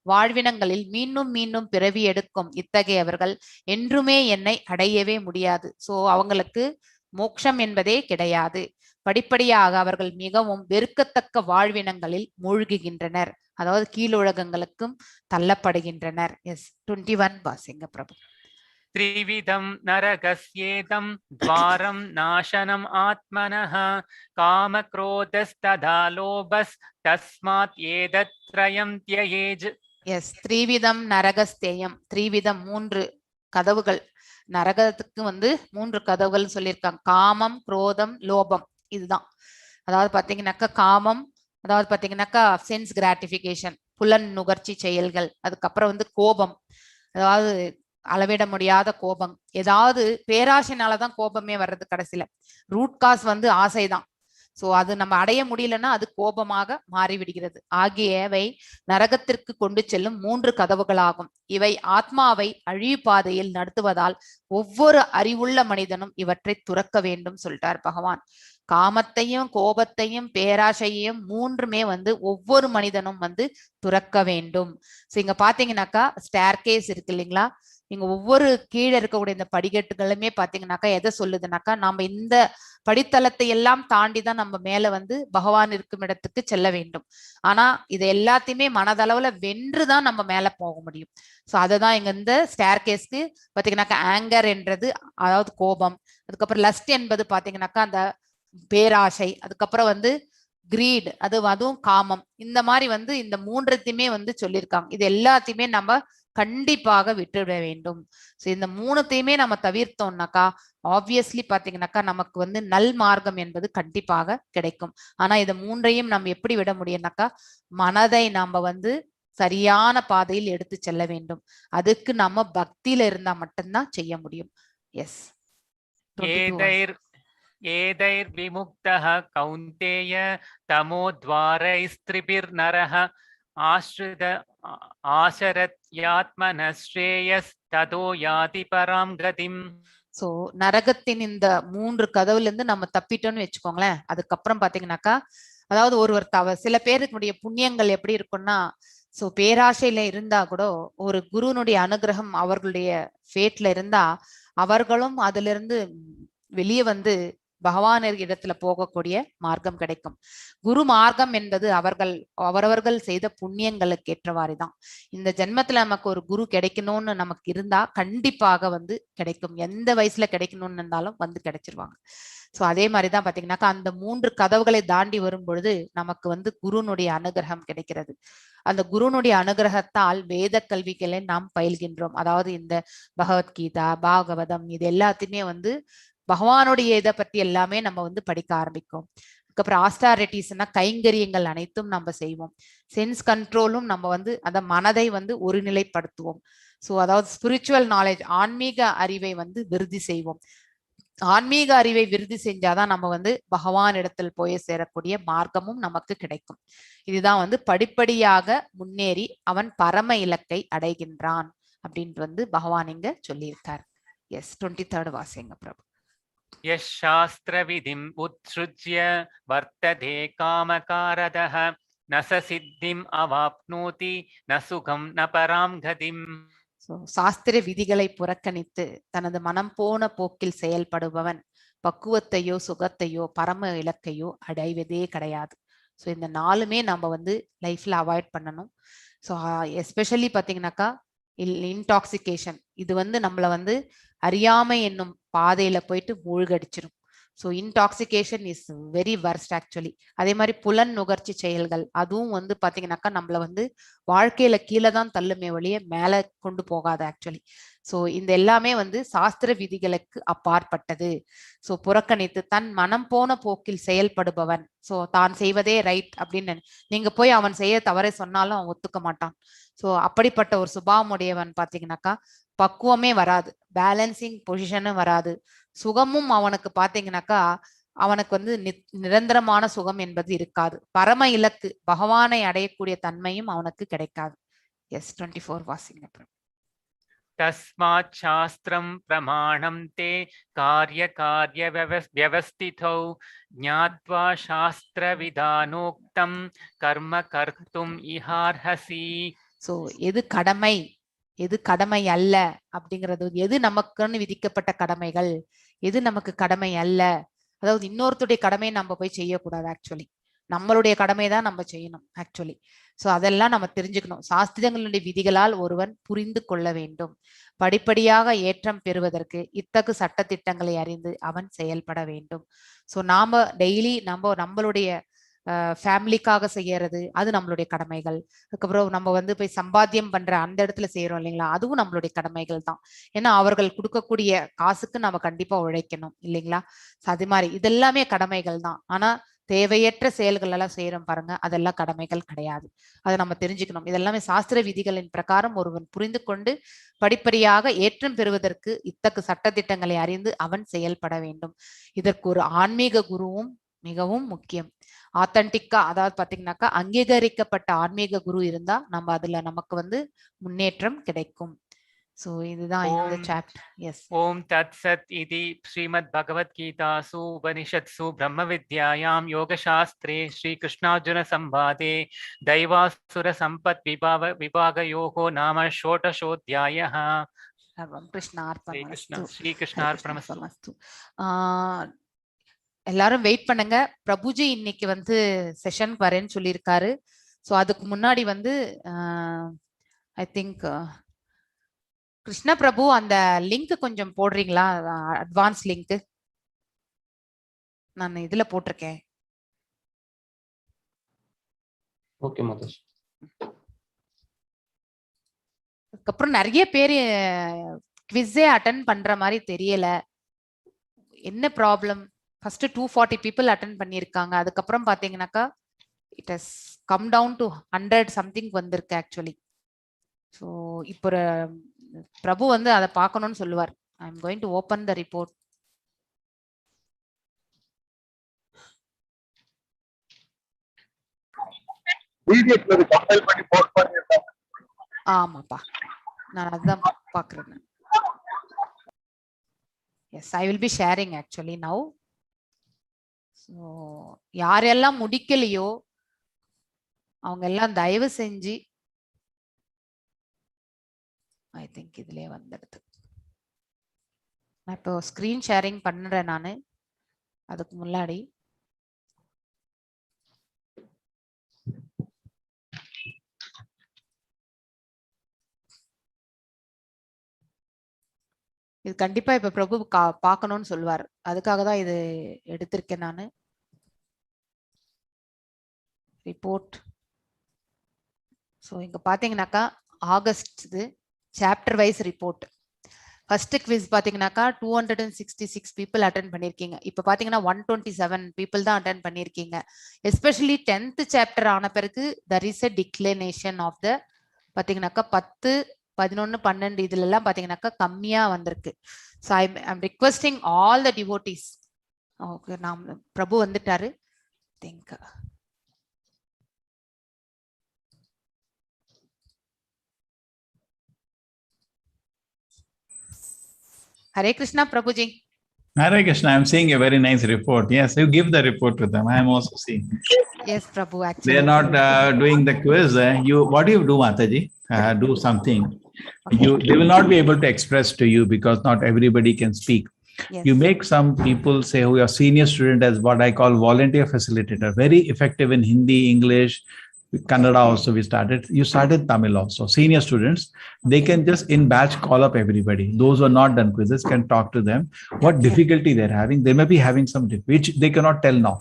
A: வாழ்வினங்களில் மீண்டும் மீண்டும் பிறவி எடுக்கும் இத்தகையவர்கள் என்றுமே என்னை அடையவே முடியாது. சோ அவங்களுக்கு மோட்சம் என்பதே கிடையாது. படிப்படியாக அவர்கள் மிகவும் வெறுக்கத்தக்க வாழ்வினங்களில் மூழ்குகின்றனர், அதாவது கீழுலகங்களுக்கும் தள்ளப்படுகின்றனர். எஸ் 21 வாசிங்க பிரபு.
C: त्रिविधं नरकस्येदं द्वारं नाशनम् आत्मनः कामक्रोधस्तथा लोभस्तस्मात् एतत्त्रयं त्यजेत्.
A: எஸ் த்ரிவிதம் நரகஸ்தேயம். த்ரிவிதம் 3 கதவுகள் நரகத்துக்கு 3 கதவுகள் சொல்லியிருக்காங்க. காமம், குரோதம், லோபம். இதுதான் அதாவது பாத்தீங்கன்னாக்கா காமம், அதாவது பாத்தீங்கன்னாக்கா சென்ஸ் கிராட்டிபிகேஷன், புலன் நுகர்ச்சி செயல்கள். அதுக்கப்புறம் கோபம், அதாவது அளவிட முடியாத கோபம். ஏதாவது பேராசைனாலதான் கோபமே வர்றது கடைசியில. ரூட் காஸ் ஆசைதான். சோ அது நம்ம அடைய முடியலன்னா அது கோபமாக மாறிவிடுகிறது. ஆகியவை நரகத்திற்கு கொண்டு செல்லும் 3 கதவுகளாகும். இவை ஆத்மாவை அழிவு பாதையில் நடத்துவதால் ஒவ்வொரு அறிவுள்ள மனிதனும் இவற்றை துறக்க வேண்டும் சொல்லிட்டார் பகவான். காமத்தையும் கோபத்தையும் பேராசையையும் 3மே ஒவ்வொரு மனிதனும் துறக்க வேண்டும். சோ இங்க பாத்தீங்கன்னாக்கா ஸ்டேர் கேஸ் இருக்கு இல்லைங்களா, இங்க ஒவ்வொரு கீழே இருக்கக்கூடிய இந்த படிக்கட்டுகளுமே பாத்தீங்கன்னாக்கா எதை சொல்லுதுனாக்கா, நாம இந்த படித்தளத்தை எல்லாம் தாண்டிதான் நம்ம மேல பகவான் இருக்கும் இடத்துக்கு செல்ல வேண்டும். ஆனா இது எல்லாத்தையுமே மனதளவுல வென்றுதான் நம்ம மேல போக முடியும். சோ அததான் இங்க இந்த ஸ்டேர் கேஸ்க்கு பாத்தீங்கன்னாக்கா ஆங்கர் என்றது அதாவது கோபம், அதுக்கப்புறம் லஸ்ட் என்பது பாத்தீங்கன்னாக்கா அந்த பேராசை, அதுக்கப்புறம் கிரீட் அதுவும் காமம். இந்த மாதிரி இந்த 3த்தையுமே சொல்லியிருக்காங்க. இது எல்லாத்தையுமே நம்ம கண்டிப்பாக விட்டுவிட வேண்டும். சோ இந்த 3த்தையுமே நம்ம தவிர்த்தோம்னாக்கா ஆப்வியஸ்லி பாத்தீங்கன்னாக்கா நமக்கு நல் மார்க்கம் என்பது கண்டிப்பாக கிடைக்கும். ஆனா இத 3ஐயும் நம்ம எப்படி விட முடியும்னாக்கா, மனதை நாம சரியான பாதையில் எடுத்து செல்ல வேண்டும். அதுக்கு நம்ம பக்தியில இருந்தா மட்டும்தான் செய்ய முடியும். எஸ்.
C: ஏதைர் விமுக்தः கௌந்தேய தமோத்வாரைஸ்த்ரிபிர்நரः ஆசரத்யாத்மனஸ்ரேயஸ் ததோ யாதி பராம் கதிம்.
A: சோ நரகத்தின் இந்த 3 கதவுல இருந்து நம்ம தப்பிட்டோம்னு வச்சுக்கோங்களேன். அதுக்கப்புறம் பாத்தீங்கன்னாக்கா, அதாவது ஒருவர் சில பேருக்குடைய புண்ணியங்கள் எப்படி இருக்கும்னா, சோ பேராசையில இருந்தா கூட ஒரு குருனுடைய அனுகிரகம் அவர்களுடைய ஃபேட்ல இருந்தா அவர்களும் அதுல இருந்து வெளியே பகவான் இடத்துல போகக்கூடிய மார்க்கம் கிடைக்கும். குரு மார்க்கம் என்பது அவரவர்கள் செய்த புண்ணியங்களுக்கு ஏற்றவாறுதான். இந்த ஜென்மத்துல நமக்கு ஒரு குரு கிடைக்கணும்னு நமக்கு இருந்தா கண்டிப்பாக கிடைக்கும். எந்த வயசுல கிடைக்கணும்னு இருந்தாலும் கிடைச்சிருவாங்க. சோ அதே மாதிரிதான் பாத்தீங்கன்னாக்கா அந்த 3 கதவுகளை தாண்டி வரும் பொழுது நமக்கு குருனுடைய அனுகிரகம் கிடைக்கிறது. அந்த குருனுடைய அனுகிரகத்தால் வேத கல்விகளை நாம் பயில்கின்றோம். அதாவது இந்த பகவத்கீதா, பாகவதம் இது எல்லாத்தையுமே பகவானுடைய இதை பற்றி எல்லாமே நம்ம படிக்க ஆரம்பிக்கும். அதுக்கப்புறம் ஆஸ்டாரிட்டிஸ்னா கைங்கரியங்கள் அனைத்தும் நம்ம செய்வோம். சென்ஸ் கண்ட்ரோலும் நம்ம அந்த மனதை ஒருநிலைப்படுத்துவோம். சோ அதாவது ஸ்பிரிச்சுவல் நாலேஜ், ஆன்மீக அறிவை விருத்தி செய்வோம். ஆன்மீக அறிவை விருத்தி செஞ்சாதான் நம்ம பகவான் இடத்தில் போய் சேரக்கூடிய மார்க்கமும் நமக்கு கிடைக்கும். இதுதான் படிப்படியாக முன்னேறி அவன் பரம இலக்கை அடைகின்றான் அப்படின்ட்டு பகவான் இங்க சொல்லியிருக்கார். எஸ். 23rd வாசிங்க பிரபு.
C: யஸ்சாஸ்திரவிதிம் உத்ஸ்ருஜ்ய வர்த்ததே காமகாரதः ந ச சித்திம் அவாப்னோதி ந சுகம் ந பராம் கதிம்.
A: சாஸ்திர விதிகளை புறக்கணித்து தனது மனம் போன போக்கில் செயல்படுபவன் பக்குவத்தையோ சுகத்தையோ பரம இலக்கையோ அடைவதே கிடையாது. ஸோ இந்த 4மே நம்ம லைஃப்ல அவாய்ட் பண்ணணும். ஸோ எஸ்பெஷலி பார்த்தீங்கன்னாக்கா இன்டாக்சிகேஷன் இது நம்மள அறியாமை என்னும் பாதையில போயிட்டு மூழ்கடிச்சிடும். So intoxication is very worst actually. அதே மாதிரி புலன் நுகர்ச்சி செயல்கள் அதுவும் பாத்தீங்கன்னாக்கா நம்மள வாழ்க்கையில கீழே தான் தள்ளுமே ஒழிய மேல கொண்டு போகாது ஆக்சுவலி. ஸோ இந்த எல்லாமே சாஸ்திர விதிகளுக்கு அப்பாற்பட்டது. ஸோ புறக்கணித்து தன் மனம் போன போக்கில் செயல்படுபவன், ஸோ தான் செய்வதே ரைட் அப்படின்னு நீங்க போய் அவன் செய்ய தவறை சொன்னாலும் அவன் ஒத்துக்க மாட்டான். ஸோ அப்படிப்பட்ட ஒரு சுபாவம் உடையவன் பாத்தீங்கன்னாக்கா பக்குவமே வராது, பேலன்சிங் பொசிஷனும் வராது, சுகமும் அவனுக்கு பாத்தீங்கன்னாக்கா அவனுக்கு நிரந்தரமான சுகம் என்பது இருக்காது. பரம இலக்கு பகவானை அடையக்கூடிய தன்மையும் அவனுக்கு கிடைக்காது. எஸ். 24 வாசிங்க.
C: தஸ்மாத் சாஸ்திரம் பிரமாணம் தே காரிய காரிய வியவஸ்திதௌ ஞாத்வா சாஸ்திர விதானோக்தம் கர்ம கர்த்தும் இஹார்ஹசி. ஸோ
A: எது கடமை எது கடமை அல்ல அப்படிங்கிறது, எது நமக்குன்னு விதிக்கப்பட்ட கடமைகள், எது நமக்கு கடமை அல்ல, அதாவது இன்னொருத்தருடைய கடமையை நம்ம போய் செய்யக்கூடாது. ஆக்சுவலி நம்மளுடைய கடமை தான் நம்ம செய்யணும் ஆக்சுவலி. ஸோ அதெல்லாம் நம்ம தெரிஞ்சுக்கணும். சாஸ்திரங்களுடைய விதிகளால் ஒருவன் புரிந்து கொள்ள வேண்டும். படிப்படியாக ஏற்றம் பெறுவதற்கு இத்தகு சட்டத்திட்டங்களை அறிந்து அவன் செயல்பட வேண்டும். ஸோ நாம டெய்லி நம்மளுடைய ஃபேமிலிக்காக செய்யறது அது நம்மளுடைய கடமைகள். அதுக்கப்புறம் நம்ம போய் சம்பாத்தியம் பண்ற அந்த இடத்துல செய்யறோம் இல்லைங்களா, அதுவும் நம்மளுடைய கடமைகள் தான். ஏன்னா அவர்கள் கொடுக்கக்கூடிய காசுக்கு நம்ம கண்டிப்பா உழைக்கணும் இல்லைங்களா. அது மாதிரி இதெல்லாமே கடமைகள் தான். ஆனா தேவையற்ற செயல்கள் எல்லாம் செய்யறோம் பாருங்க, அதெல்லாம் கடமைகள் கிடையாது. அதை நம்ம தெரிஞ்சுக்கணும். இதெல்லாமே சாஸ்திர விதிகளின் பிரகாரம் ஒருவன் புரிந்து கொண்டு படிப்படியாக ஏற்றம் பெறுவதற்கு இத்தகு சட்டத்திட்டங்களை அறிந்து அவன் செயல்பட வேண்டும். இதற்கு ஒரு ஆன்மீக குருவும் மிகவும் முக்கியம். ஆத்தன்டிக்கா, அதாவது பாத்தீங்கன்னாக்கா அங்கீகரிக்கப்பட்ட ஆன்மீக குரு இருந்தா நம்ம அதுல நமக்கு வந்து முன்னேற்றம் கிடைக்கும். சோ இதுதான் இந்த சாப்டர். எஸ்.
C: ஓம் தத் சத் இதி ஸ்ரீமத் பகவத் கீதாசு உபனிஷத்சு பிரம்ம வித்யாயாம் யோகசாஸ்திரே ஸ்ரீ கிருஷ்ணார்ஜுன சம்வாதே தைவாசுர சம்பத் விபாகயோகோ நாம ஷோடசோத்யாயः.
A: சர்வம் கிருஷ்ணார்ப்பணமஸ்து.
C: ஸ்ரீ கிருஷ்ணார்ப்பணமஸ்து.
A: கிருஷ்ணார்ப்பணமஸ்து. எல்லாரும் வெயிட் பண்ணுங்க. பிரபுஜி இன்னைக்கு வந்து செஷனுக்கு வரேன்னு சொல்லியிருக்காரு. ஸோ அதுக்கு முன்னாடி வந்து ஐ திங்க் கிருஷ்ண பிரபு அந்த லிங்க் கொஞ்சம் போடுறீங்களா? அட்வான்ஸ் லிங்க் நான் இதுல போட்டிருக்கேன்.
E: ஓகே மாதாஜி.
A: அதுக்கப்புறம் நிறைய பேர் குவிஸே அட்டன் பண்ற மாதிரி தெரியல. என்ன ப்ராப்ளம்? ஃபர்ஸ்ட் 240 பீப்புள் அட்டன் பண்ணியிருக்காங்க. அதுக்கப்புறம் பாத்தீங்கன்னாக்கா it has come down to 100 something வந்திருக்கு ஆக்சுவலி. ஸோ இப்போ பிரபு வந்து அதை பார்க்கணும்னு சொல்லுவார். I am going to open the report. ஆமாப்பா, நான் அதுதான் பாக்குறேன். Yes, I will be sharing actually now. So யாரெல்லாம் முடிக்கலையோ அவங்க எல்லாம் தயவு செஞ்சு ஐ திங்க் இதுலயே வந்துடுது. நான் இப்போ ஸ்கிரீன் ஷேரிங் பண்றேன் நானு. அதுக்கு முன்னாடி இது கண்டிப்பா இப்ப பிரபு பார்க்கணும்னு சொல்லுவார். அதுக்காக தான் இது எடுத்திருக்கேன் நானு. ரிப்போர்ட். ஸோ இங்க பாத்தீங்கன்னாக்கா ஆகஸ்ட் இது chapter wise report. First quiz பாத்தீங்கன்னாக்கா 266 பீப்புள் அட்டன் பண்ணிருக்கீங்க. இப்ப பாத்தீங்கன்னா 127 பீப்புள் தான் அட்டன் பண்ணிருக்கீங்க. எஸ்பெஷலி 10th சாப்டர் ஆன பிறகு there is a declination of the பாத்தீங்கன்னாக்கா 10, 11, 12 இதுல எல்லாம் பாத்தீங்கன்னாக்கா கம்மியா வந்திருக்கு. So I'm requesting all the devotees. Okay, நாம் பிரபு வந்துட்டாரு. Think Hare Krishna, Prabhuji.
F: Hare Krishna, I am seeing a very nice report. Yes, you give the report to them. I am also seeing.
A: Yes, Prabhu. Actually,
F: They are not doing the quiz. What do you do, Mataji? Do something.
A: Okay.
F: They will not be able to express to you because not everybody can speak.
A: Yes.
F: You make some people say who are senior student as what I call volunteer facilitator. Very effective in Hindi, English, Kannada also we started. You started Tamil also. Senior students, they can just in batch call up everybody. Those who are not done quizzes can talk to them. What difficulty they're having. They may be having some which they cannot tell now.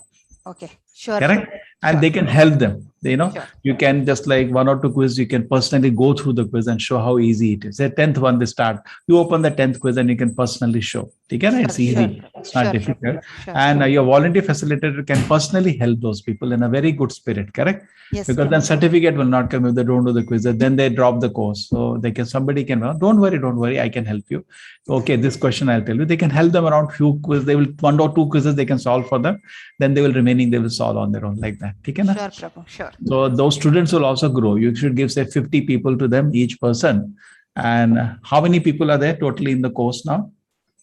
A: Okay, sure.
F: Correct?
A: Sure.
F: And they can help them. You know,
A: Sure.
F: you can just like 1 or 2 quiz, you can personally go through the quiz and show how easy it is. The 10th one, they start. You open the 10th quiz and you can personally show. Okay?
A: Sure,
F: It's easy.
A: sure,
F: It's not
A: sure,
F: difficult.
A: Sure.
F: And your volunteer facilitator can personally help those people in a very good spirit. Correct?
A: Yes,
F: Because then certificate will not come if they don't do the quiz. Then they drop the course. So they can, somebody can, don't worry, I can help you. Okay, this question I'll tell you. They can help them around few quiz. They will 1 or 2 quizzes they can solve for them. Then they will remaining, they will solve on their own like that. Okay, na?
A: Sure, Prabhu. Sure.
F: So those students will also grow. You should give say 50 people to them, each person. And how many people are there totally in the course now?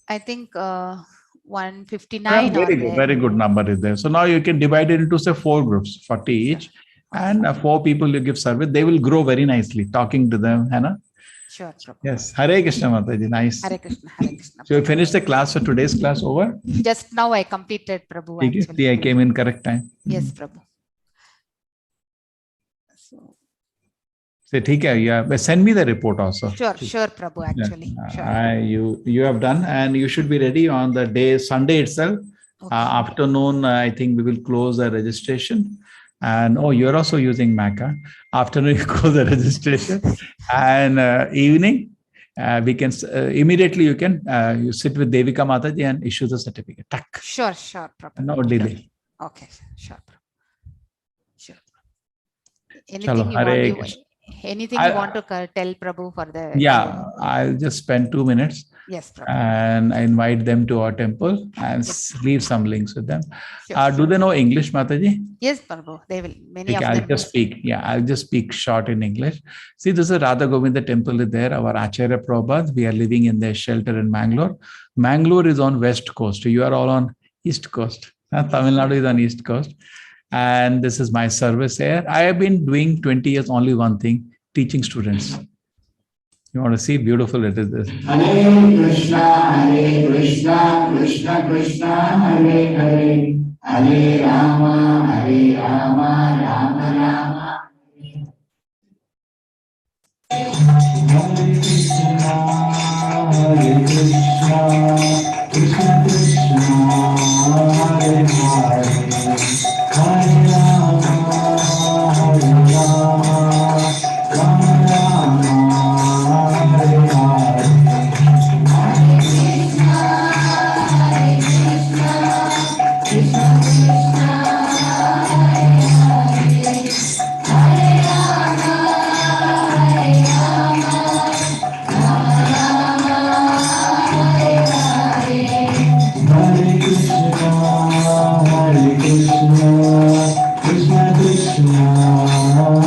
A: I think 159.
F: Very good number is there. So now you can divide it into say 4 groups, 40 each. And 4 people you give service, they will grow very nicely talking to them. Hannah?
A: Sure, Prabhu.
F: Yes. Hare Krishna Mataji. Nice.
A: Hare Krishna, Hare Krishna.
F: So you finished the class for today's class over?
A: Just now I completed, Prabhu.
F: Okay.
A: Actually.
F: See, I came in correct time.
A: Yes, Prabhu. So,
F: Say, okay, yeah. But send me the report also.
A: sure, Prabhu. Actually, sure.
F: You have done, and you should be ready on the day Sunday itself.
A: Okay.
F: Afternoon, I think we will close the registration. And you're also using Maca. Afternoon, you close the registration, and evening, we can immediately you can you sit with Devika Mataji and issue the certificate. Tak.
A: Sure, Prabhu.
F: No delay.
A: Okay, sure, Prabhu. Sure.
F: Chalo,
A: Anything you want? Anything you want to tell Prabhu for the
F: Yeah, I'll just spend 2 minutes.
A: Yes, Prabhu.
F: And I invite them to our temple and leave some links with them. Do they know English, Mataji?
A: Yes, Prabhu. They will. Many
F: Okay,
A: of
F: I'll
A: them.
F: just speak. Yeah, I'll just speak short in English. See, this is Radha Govinda temple is there. Our Acharya Prabhupada. We are living in their shelter in Mangalore. Mangalore is on west coast. You are all on east coast. Tamil Nadu is on east coast. And this is my service here. I have been doing 20 years only one thing, teaching students. You want to see beautiful it is this.
G: Hare Krishna, Krishna Krishna, Hare Hare, Hare Rama, Rama Rama. Hare Krishna, Krishna Krishna,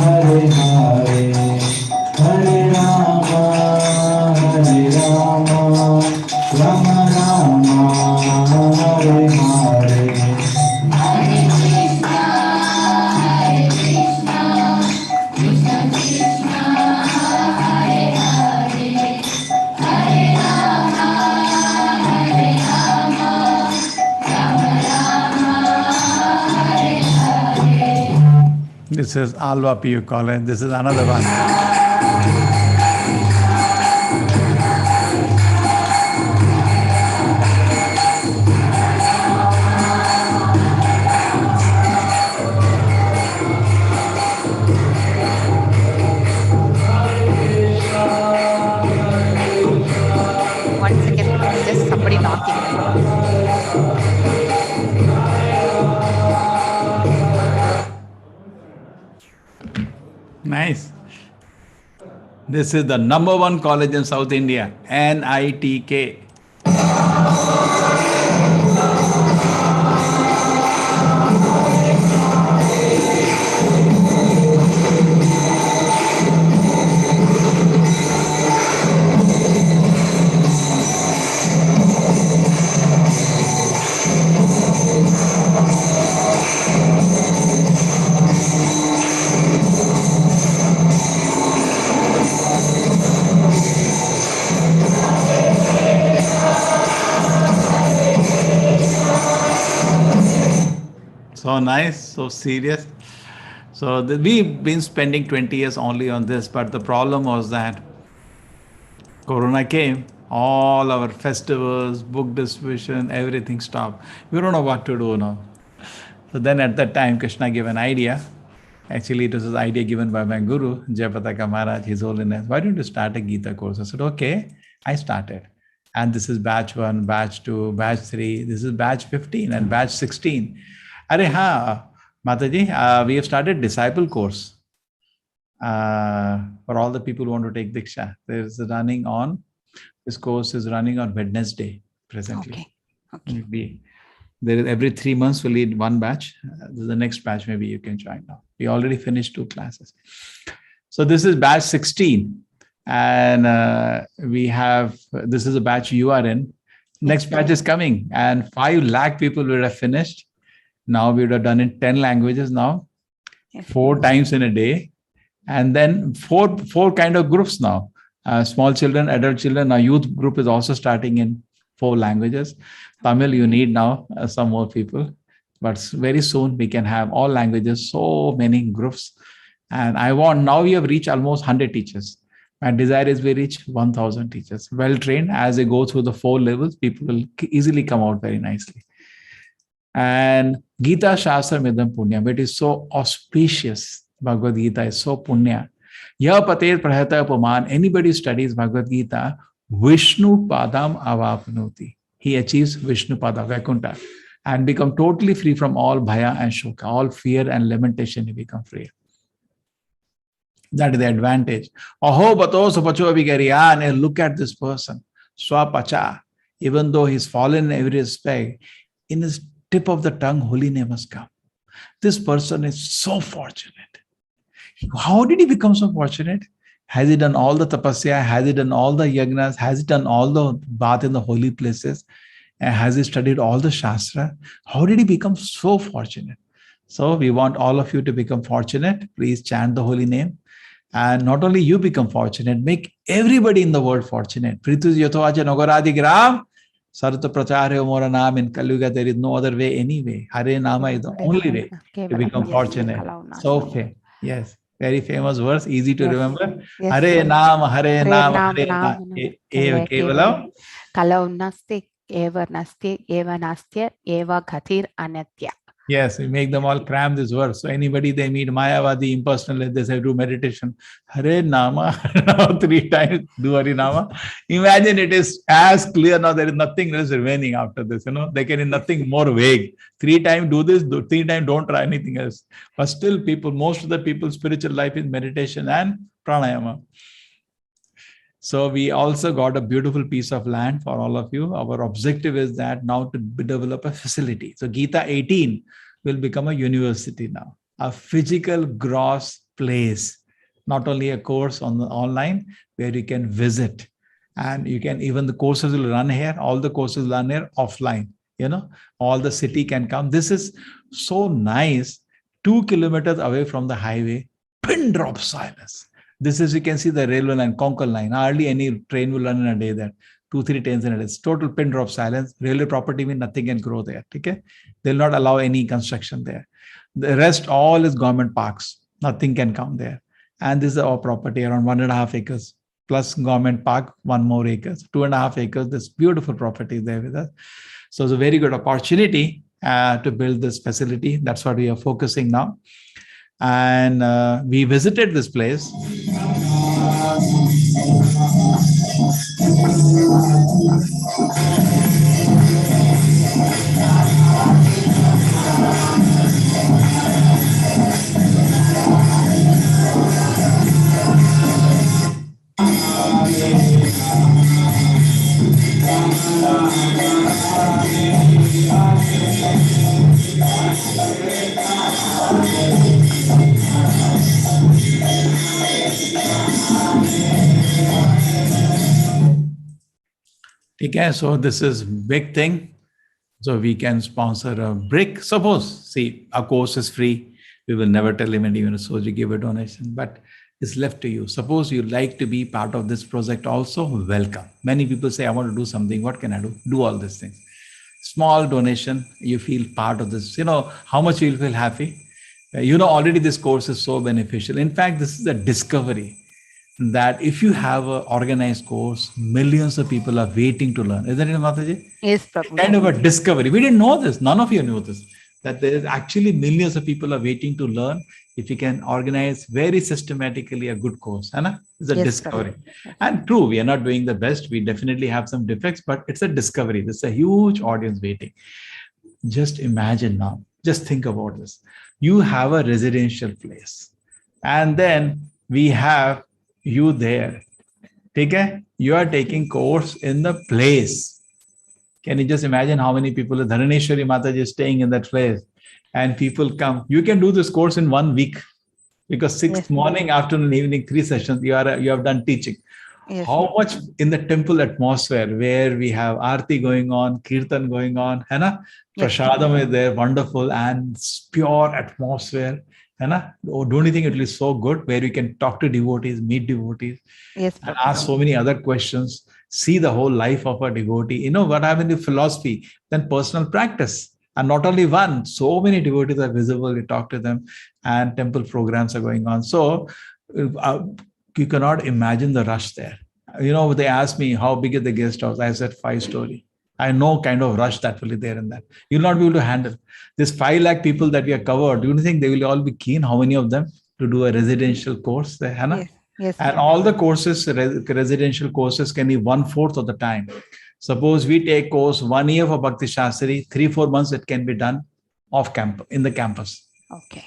G: Hare Hare, Hare Rama, Rama Rama, Hare Hare.
F: This is Alva PU College. This is another one.
A: One second, just somebody knocking.
F: Nice. This is the #1 college in South India, NITK. So nice, so serious. So we've been spending 20 years only on this, but the problem was that Corona came, all our festivals, book distribution, everything stopped. We don't know what to do now. So then at that time, Krishna gave an idea. Actually, it was an idea given by my guru, Jayapataka Maharaj, His Holiness. Why don't you start a Gita course? I said, okay, I started. And this is batch 1, batch 2, batch 3. This is batch 15 and batch 16. Mataji, we have started disciple course for all the people who want to take Diksha. This course is running on Wednesday presently.
A: Okay.
F: There is every 3 months we'll lead one batch. The next batch maybe you can join now. We already finished 2 classes. So this is batch 16. And this is a batch you are in. Next batch is coming and 5 lakh people will have finished. Now we would have done it 10 languages now, 4 times in a day. And then four kind of groups now. Small children, adult children. Now youth group is also starting in 4 languages. Tamil, you need now some more people. But very soon we can have all languages, so many groups. And now we have reached almost 100 teachers. My desire is we reach 1,000 teachers. Well trained. As they go through the 4 levels, people will easily come out very nicely. And Gita Shastra Midam Punya, but it is so auspicious. Bhagavad Gita is so punya. Ya pater prahata upaman, anybody who studies Bhagavad Gita, Vishnu Padam Avapnoti. He achieves Vishnu Pada, Vaikuntha, and become totally free from all bhaya and shoka, all fear and lamentation, he become free. That is the advantage. Aho bato supacho abhigariyan. And look at this person. Swapacha. Even though he's fallen in every respect, in his tip of the tongue, holy name has come. This person is so fortunate. How did he become so fortunate? Has he done all the tapasya? Has he done all the yagnas? Has he done all the bath in the holy places? And has he studied all the shastra? How did he become so fortunate? So we want all of you to become fortunate. Please chant the holy name. And not only you become fortunate, make everybody in the world fortunate. Pritus yathoacha nagoradi gram. Sarta pracharya mora naam. In Kalyuga, there is no other way anyway. Hare Nama is the only way to become fortunate. So, yes, very famous verse, easy to remember. Hare Nama, Hare Nama, Hare Nama. Eva Kevalam.
A: Kalau nasti, eva nasti, eva nastya, eva ghatir anatya.
F: Yes, we make them all cram this verse. So anybody they meet Mayavadi, impersonal, they say do meditation. Hare Nama, 3 times, do Hare Nama. Imagine it is as clear now, there is nothing else remaining after this. They can do nothing more vague. 3 times do this, 3 times don't try anything else. But still most of the people's spiritual life is meditation and pranayama. So we also got a beautiful piece of land for all of you. Our objective is that now to develop a facility. So Gita 18 will become a university now, a physical gross place, not only a course on the online where you can visit, and you can even the courses will run here. All the courses run here offline. All the city can come. This is so nice. 2 kilometers away from the highway, pin drop silence. This is, you can see the railway line, Konkan line. Hardly any train will run in a day there. 2-3 trains in a day. It's total pin drop silence. Railway property means nothing can grow there. Okay? They'll not allow any construction there. The rest all is government parks. Nothing can come there. And this is our property, around 1.5 acres. Plus government park, 1 more acres. 2.5 acres. This beautiful property there with us. So it's a very good opportunity to build this facility. That's what we are focusing now. And we visited this place. Okay, so this is big thing. So we can sponsor a brick. Suppose, see, our course is free. We will never tell him anyone, so you give a donation, but it's left to you. Suppose you like to be part of this project also, welcome. Many people say, I want to do something. What can I do? Do all these things. Small donation, you feel part of this. How much you will feel happy. Already this course is so beneficial. In fact, this is a discovery that if you have an organized course, millions of people are waiting to learn. Isn't it, Mataji?
A: Yes, Prabhu.
F: Kind of a discovery. We didn't know this. None of you knew this. That there is actually millions of people are waiting to learn if you can organize very systematically a good course. It's a discovery. Prabhu. And true, we are not doing the best. We definitely have some defects, but it's a discovery. There's a huge audience waiting. Just imagine now. Just think about this. You have a residential place. And then we have you there. Okay? You are taking course in the place. Can you just imagine how many people, Dharaneshwari Mataji is staying in that place, and people come. You can do this course in 1 week because 6 morning, afternoon, evening, 3 sessions, you have done teaching. Yes. How much in the temple atmosphere where we have Aarti going on, Kirtan going on, Prashadam is there, wonderful, and pure atmosphere. Don't you think it will be so good where you can talk to devotees, meet devotees, and ask so many other questions, see the whole life of a devotee. What happened in philosophy, then personal practice. And not only one, so many devotees are visible, you talk to them, and temple programs are going on. So you cannot imagine the rush there. They asked me, how big is the guest house? I said 5-story. I know kind of rush that will be there in that. You'll not be able to handle. This 5 lakh people that we are covered, do you think they will all be keen? How many of them to do a residential course there, Hannah? Yes. And all the courses, residential courses can be 1/4 of the time. Suppose we take course 1 year for Bhakti Shastri, 3-4 months it can be done off campus, in the campus.
A: Okay.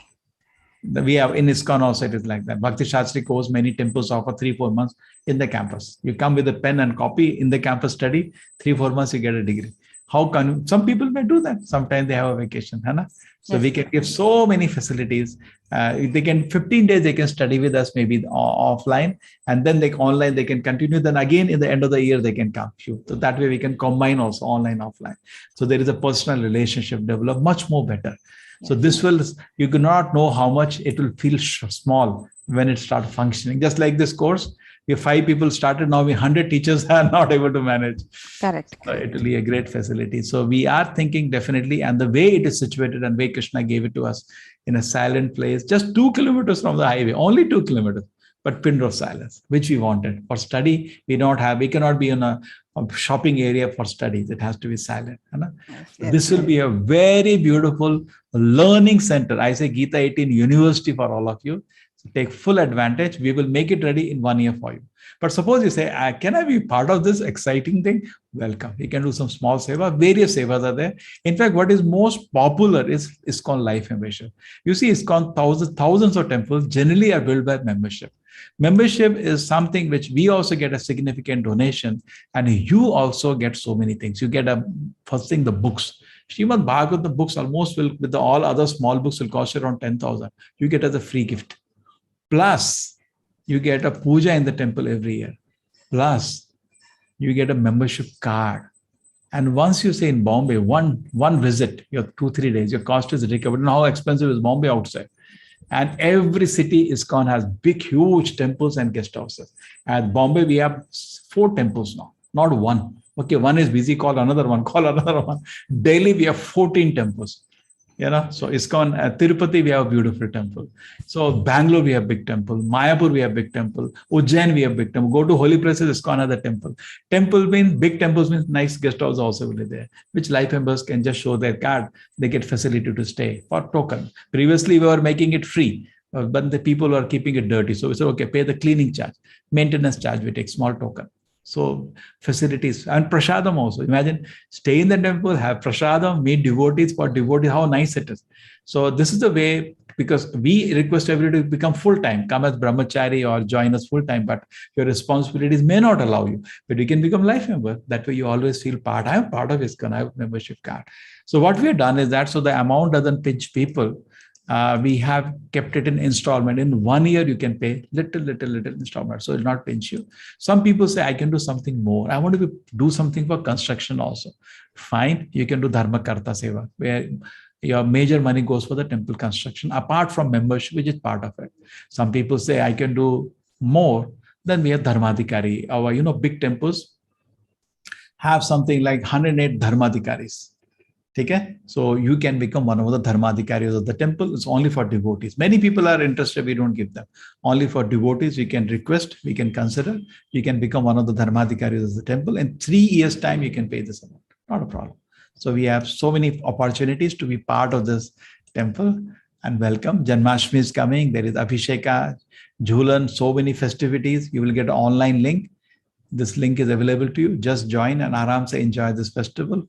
F: We have in ISKCON also, it is like that. Bhakti Shastri course, many temples offer 3-4 months in the campus. You come with a pen and copy in the campus study, 3-4 months you get a degree. How can some people may do that? Sometimes they have a vacation, Hannah. So
A: Yes,
F: we can give so many facilities. They can 15 days they can study with us, maybe offline, and then they online they can continue. Then again in the end of the year they can come. So that way we can combine also online offline. So there is a personal relationship develop much more better. So this will, you cannot know how much it will feel small when it starts functioning. Just like this course, we have 5 people started, now we 100 teachers are not able to manage.
A: correct.
F: So it will be a great facility. So we are thinking definitely, and the way it is situated and way Krishna gave it to us in a silent place, just 2 kilometers from the highway, only 2 kilometers, but pin of silence, which we wanted. For study, we cannot be in a shopping area for studies. It has to be silent.
A: Yes,
F: This will be a very beautiful learning center. I say Gita 18 University for all of you. So take full advantage. We will make it ready in 1 year for you. But suppose you say, can I be part of this exciting thing? Welcome. You can do some small seva. Various sevas are there. In fact, what is most popular is ISKCON life membership. You see, ISKCON thousands of temples generally are built by membership. Membership is something which we also get a significant donation, and you also get so many things. You get first thing, the books. Srimad Bhagavatam, the books almost will, with all other small books, will cost you around 10,000. You get as a free gift. Plus, you get a puja in the temple every year. Plus, you get a membership card. And once you say in Bombay, one visit, your 2-3 days, your cost is recovered. And how expensive is Bombay outside? And every city ISKCON has big, huge temples and guest houses. At Bombay, we have 4 temples now, not 1. Okay, one is busy, call another one. Daily, we have 14 temples. So ISKCON at Tirupati, we have a beautiful temple. So Bangalore, we have big temple. Mayapur, we have big temple. Ujjain, we have big temple. Go to holy places, ISKCON has a temple. Temple means, big temples means nice guest house also will be there, which life members can just show their card. They get facility to stay for token. Previously, we were making it free, but the people were keeping it dirty. So we said, okay, pay the cleaning charge, maintenance charge, we take small token. So facilities and prasadam also. Imagine stay in the temple, have prasadam, meet devotees for devotees, how nice it is. So this is the way, because we request everybody to become full-time, come as brahmachari or join us full-time, but your responsibilities may not allow you, but you can become life member. That way you always feel part. I am part of ISKCON, I have a membership card. So what we have done is that, so the amount doesn't pinch people, we have kept it in installment. In 1 year, you can pay little installment. So it will not pinch you. Some people say, I can do something more. I want to do something for construction also. Fine. You can do Dharma Karta Seva, where your major money goes for the temple construction, apart from membership, which is part of it. Some people say, I can do more. Then we have Dharmadhikari. Our, big temples have something like 108 Dharmadhikaris. Okay? So you can become one of the Dharmadhikaris of the temple. It's only for devotees. Many people are interested. We don't give them. Only for devotees, we can request, we can consider. You can become one of the Dharmadhikaris of the temple. In 3 years' time, you can pay this amount. Not a problem. So we have so many opportunities to be part of this temple. And welcome. Janmashtami is coming. There is Abhisheka, Jhulan, so many festivities. You will get an online link. This link is available to you. Just join and aram se enjoy this festival.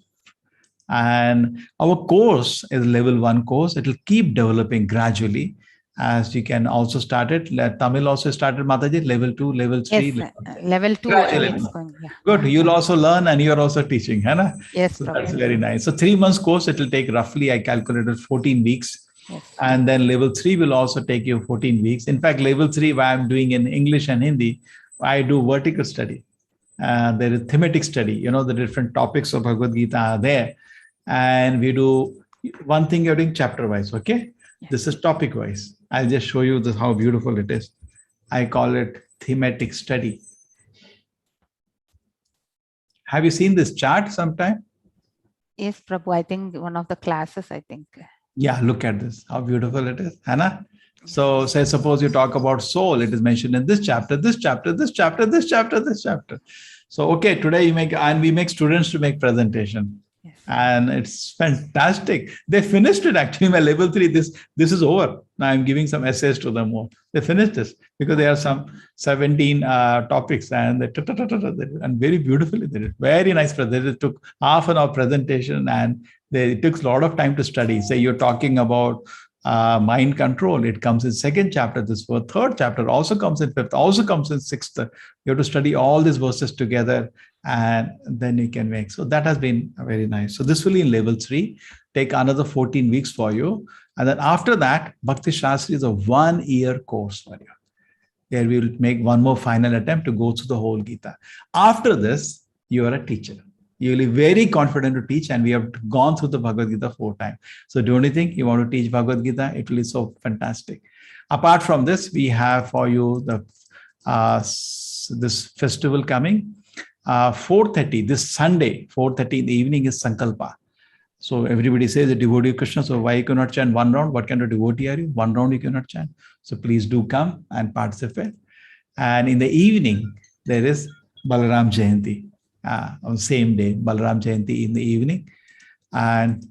F: And our course is level 1 course. It will keep developing gradually, as you can also start it. Tamil also started, Mataji, level 2, level 3.
A: Yes, level 2.
F: Gradually. Good. You'll also learn and you're also teaching, Hannah?
A: Yes,
F: so that's very nice. So 3 months course, it will take roughly, I calculated 14 weeks.
A: Yes.
F: And then level 3 will also take you 14 weeks. In fact, level 3, why I'm doing in English and Hindi, I do vertical study. There is thematic study. The different topics of Bhagavad Gita are there. And we do one thing, you're doing chapter wise. Okay. Yeah. This is topic wise. I'll just show you how beautiful it is. I call it thematic study. Have you seen this chart sometime?
A: Yes, Prabhu. I think one of the classes, I think.
F: Yeah. Look at this. How beautiful it is. Hannah. So say, suppose you talk about soul, it is mentioned in this chapter, this chapter, this chapter, this chapter, this chapter. So, okay, today we make students to make presentation. Yes. And it's fantastic. They finished it actually. My level 3, this is over. Now I'm giving some essays to them more. They finished this because there are some 17 topics and and very beautifully they did. Very nice presentation. It took half an hour presentation and it took a lot of time to study. Say you're talking about mind control. It comes in second chapter. This third chapter also comes in fifth, also comes in sixth. You have to study all these verses together, and then you can make. So that has been very nice. So this will be in level 3. Take another 14 weeks for you. And then after that, Bhakti Shastri is a 1-year course for you. There we will make one more final attempt to go through the whole Gita. After this, you are a teacher. You will be very confident to teach, and we have gone through the Bhagavad Gita 4 times. So do you think you want to teach Bhagavad Gita? It will be so fantastic. Apart from this, we have for you the this festival coming. 4:30 this Sunday, 4:30 in the evening is Sankalpa. So everybody says the devotee of Krishna. So why you cannot chant one round? What kind of devotee are you? One round you cannot chant. So please do come and participate. And in the evening, there is Balaram Jayanti. On the same day, Balaram Jayanti in the evening. And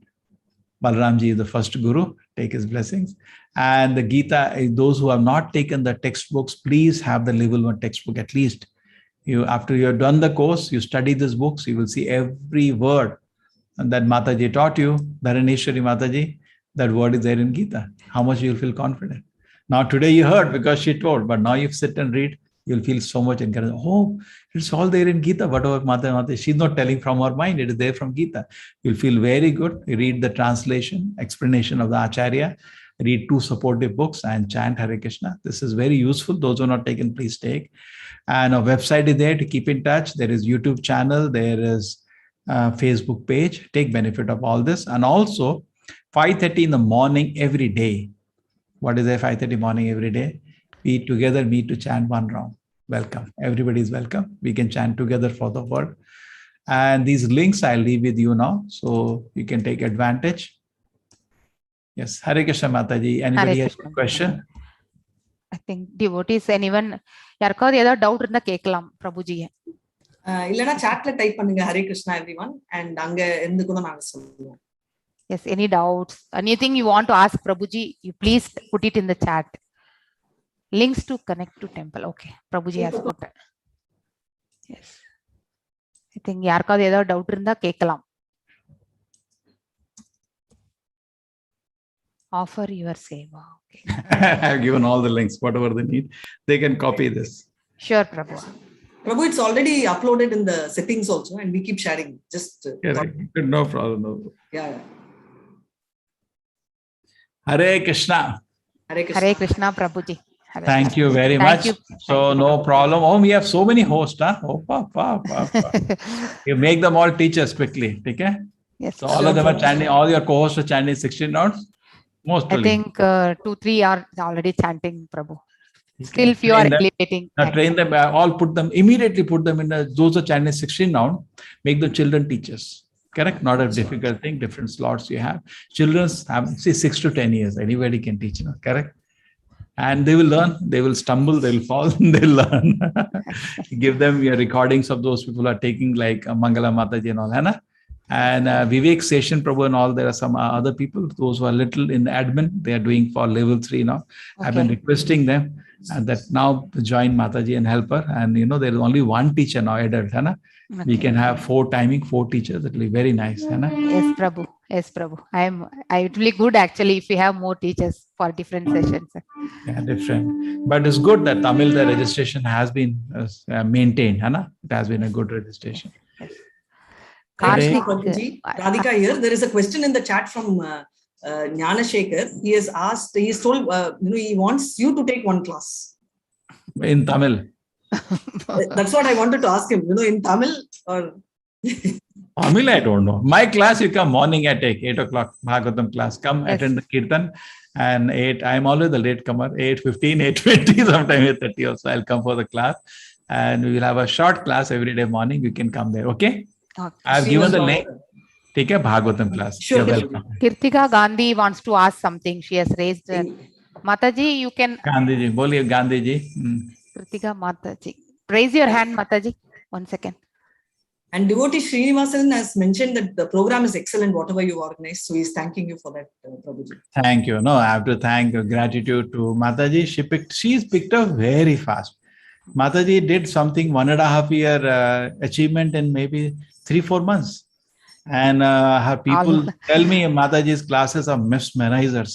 F: Balaramji is the first guru. Take his blessings. And the Gita, those who have not taken the textbooks, please have the level 1 textbook at least. After you have done the course, you study these books, you will see every word that Mataji taught you, Dharaneshwari Mataji, that word is there in Gita. How much you will feel confident. Now today you heard because she told, but now you sit and read, you'll feel so much encouraged. Oh, it's all there in Gita. Whatever Mataji, she's not telling from her mind, it is there from Gita. You'll feel very good. You read the translation, explanation of the Acharya, read 2 supportive books and chant Hare Krishna. This is very useful. Those who are not taken, please take. And a website is there to keep in touch. There is YouTube channel. There is Facebook page. Take benefit of all this. And also 5:30 in the morning every day. What is there 5:30 morning every day? We together meet to chant one round. Welcome. Everybody is welcome. We can chant together for the word. And these links I'll leave with you now. So you can take advantage. Yes. Hare Krishna Mataji. Anybody has a question?
A: I think devotees, anyone, யாருக்காவது ஏதாவது doubt இருந்தா கேட்கலாம் பிரபுஜியை.
H: இல்லனா chatல type பண்ணுங்க Hare Krishna everyone and அங்க இருந்து கூட நாங்க சொல்லுவோம்.
A: Yes, any doubts, anything you want to ask Prabhuji, you please put it in the chat. Links to connect to temple. Okay, Prabhuji has put it. Yes. I think யாருக்காவது ஏதாவது doubt இருந்தா கேட்கலாம். Offer your seva. Okay.
F: I have given all the links, whatever they need. They can copy this.
A: Sure, Prabhu.
H: Prabhu, it's already uploaded in the settings also, and we keep sharing. Just
F: No problem. No.
H: Yeah.
F: Hare Krishna.
H: Hare Krishna.
A: Hare Krishna, Prabhuji.
F: Thank you very
A: Thank
F: much.
A: you.
F: So no problem. Oh, we have so many hosts. Huh? Oh, You make them all teachers quickly. Okay?
A: Yes.
F: So all of them are chanting. All your co-hosts are chanting 16 rounds. Most
A: I think 2-3 are already chanting, Prabhu. Still few are elevating.
F: Now train them. All immediately put them in. Those are chanting 16 round. Make them children teachers. Correct? Not a difficult thing. Different slots you have. Children have 6 to 10 years. Anybody can teach. Correct? And they will learn. They will stumble. They will fall. They'll learn. Give them your recordings of those people who are taking like Mangala Mataji and all. Hai? And Vivek Session Prabhu and all, there are some other people, those who are little in admin, they are doing for level 3 now. Okay. I've been requesting them that now join Mataji and help her. And there is only one teacher now, adult. Okay. We can have 4 timing, 4 teachers. That will be very nice.
A: Yes, Prabhu. Yes, Prabhu. It will be good actually if we have more teachers for different sessions.
F: Yeah, different. But it's good that Tamil, the registration has been maintained. It has been a good registration.
A: Yes.
H: Radhika here. There is a question in the chat from Jnana Shekhar. He has asked, he is told, he wants you to take one class.
F: In Tamil.
H: That's what I wanted to ask him. In Tamil or...
F: Tamil, I don't know. My class, you come morning, I take 8 o'clock Bhagavatam class. Come attend the Kirtan. And 8, I'm always the late comer. 8:15, 8:20, sometimes 8:30 also. I'll come for the class. And we will have a short class every day morning. You can come there. Okay? I've given the link. Take a Bhagavatam class.
H: Sure.
F: You're welcome.
A: Kirtika Gandhi wants to ask something. She has raised. Mataji, you can.
F: Gandhiji, boliye Gandhiji.
A: Kirtika Mataji. Raise your hand, Mataji. 1 second.
H: And devotee Srinivasan has mentioned that the program is excellent, whatever you organized. So he's thanking you for that, Prabhuji.
F: Thank you. No, I have to thank gratitude to Mataji. She's picked up very fast. Mataji did something 1.5 year achievement in maybe 3-4 months. And her people tell me Mataji's classes are mesmerizers.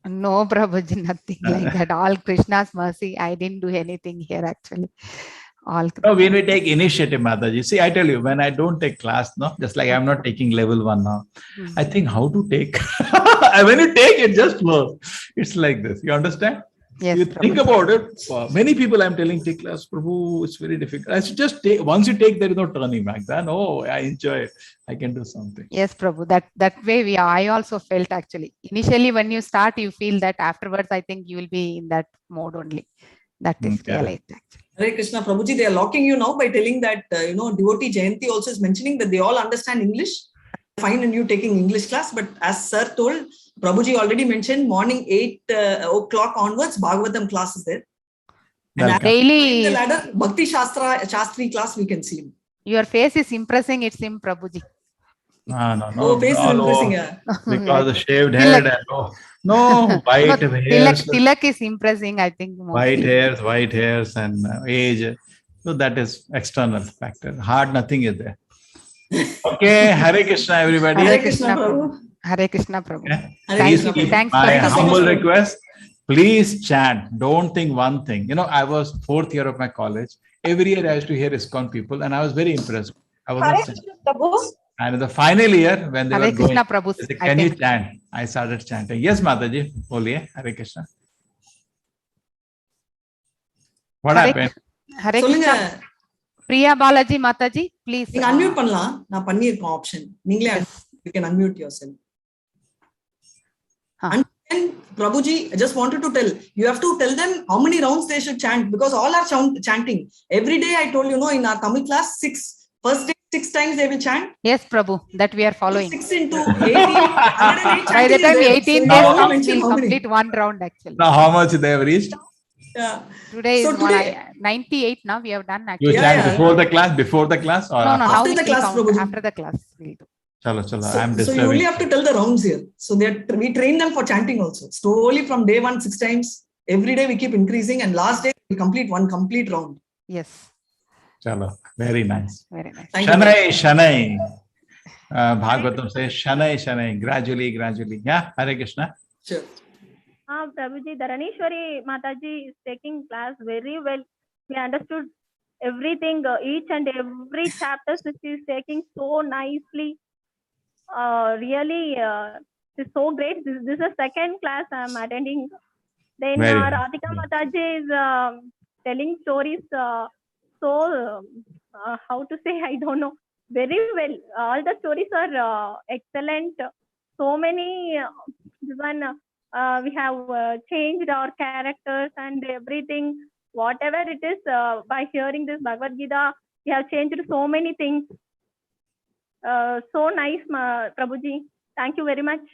A: No, Prabhuji, nothing like that. All Krishna's mercy. I didn't do anything here actually. All
F: No, when we take initiative, Mataji, see, I tell you, when I don't take class, no, just like I'm not taking level 1 now, I think how to take. When you take it, just flows. It's like this. You understand?
A: Yes,
F: You think
A: Prabhuji.
F: about it. Many people I'm telling take class, Prabhu, it's very difficult. I should just take. Once you take, there is no turning back. Then, oh, I enjoy it. I can do something.
A: Yes, Prabhu. That way I also felt actually. Initially, when you start, you feel that. Afterwards, I think you will be in that mode only. That is realized actually.
H: Hare Krishna, Prabhuji, they are locking you now by telling that, devotee Jayanti also is mentioning that they all understand English. Fine in you taking English class, but as sir told, Prabhuji already mentioned morning 8 o'clock onwards, Bhagavatam class is there. And
F: Welcome.
A: Daily,
H: the ladder, Bhakti Shastri class, we can see him.
A: your face is impressing. It's him, Prabhuji.
F: No.
H: Face is
F: all
H: impressing,
F: over. Because the shaved head and no white hairs.
A: Tilak is impressing, I think. Mostly.
F: White hairs and age. So that is external factor. Hard, nothing is there. Okay, Hare Krishna, everybody.
A: Hare Krishna, Prabhu. Hare Krishna, Prabhu.
F: Okay.
H: Hare
F: Please keep
A: Thanks
F: my
A: for
F: humble
H: coming.
F: request. Please chant. Don't think one thing. I was 4th year of my college. Every year I used to hear ISKCON people, and I was very impressed. I was not chanting. And in the final year, when they
A: Hare
F: were going,
A: Krishna, Prabhu.
F: they said, can you chant? I started chanting. Yes, Mataji. Boliye. Hare Krishna. What happened?
A: Hare Krishna. Priya Balaji Mataji, please.
H: நீங்க unmute பண்ணலாம். நான் பண்ணியிருக்கோம் option. நீங்களே you can unmute yourself. And then, Prabhuji, I just wanted to tell, you have to tell them how many rounds they should chant, because all are chanting. Every day I told in our Tamil class, 6. First day, 6 times they will chant.
A: Yes, Prabhu, that we are following.
H: 6 into 18, 108
A: By the time 18 days
H: so
A: comes, we'll complete one round actually.
F: Now, how much they have reached?
H: Yeah.
A: Today is
H: today,
A: 98 now, we have done
F: You
A: actually.
F: chant before the class? Or
A: No, now
H: after the class, Prabhuji.
A: after the class we'll do.
F: Chalo,
H: So,
F: I'm
H: so
F: disturbing.
H: you only have to tell the rounds here. So we train them for chanting also. Slowly from day 1, 6 times. Every day we keep increasing, and last day we complete one complete round.
A: Yes,
F: Chalo, very nice.
A: very nice.
H: Thank you.
F: Shanai. Bhagavatam says Shanai. Gradually. Yeah, Hare Krishna.
H: Sure.
I: Prabhuji, Dharaneshwari Mataji is taking class very well. We understood everything, each and every chapter which she is taking so nicely. Really, it's so great. This is the second class I am attending. Then Radhika Mataji is telling stories how to say, I don't know, very well. All the stories are excellent. So many, we have changed our characters and everything. Whatever it is, by hearing this Bhagavad Gita, we have changed so many things. So nice, Prabhuji. Thank you very much.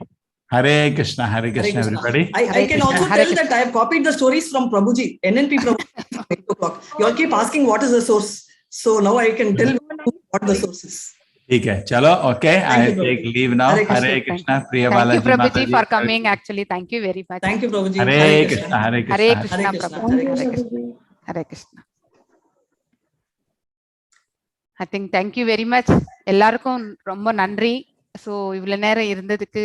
F: Hare Krishna, everybody.
H: I can also tell that I have copied the stories from Prabhuji, NNP Prabhuji. 8 o'clock. You all keep asking what is the source. So now I can tell you what the source is.
F: Okay, chalo, okay. I take leave now. Hare Krishna, Priya
A: Thank you,
F: Balaji
A: Prabhuji,
F: Mataji.
A: for coming. Actually, thank you very much.
H: Thank you, Prabhuji.
F: Hare Krishna.
A: Hare Krishna,
H: Hare Krishna.
A: Prabhu.
H: Hare
A: Hare Krishna. Hare Krishna. I think thank you very much. எல்லாருக்கும் ரொம்ப நன்றி. So இவ்வளோ நேரம் இருந்ததுக்கு,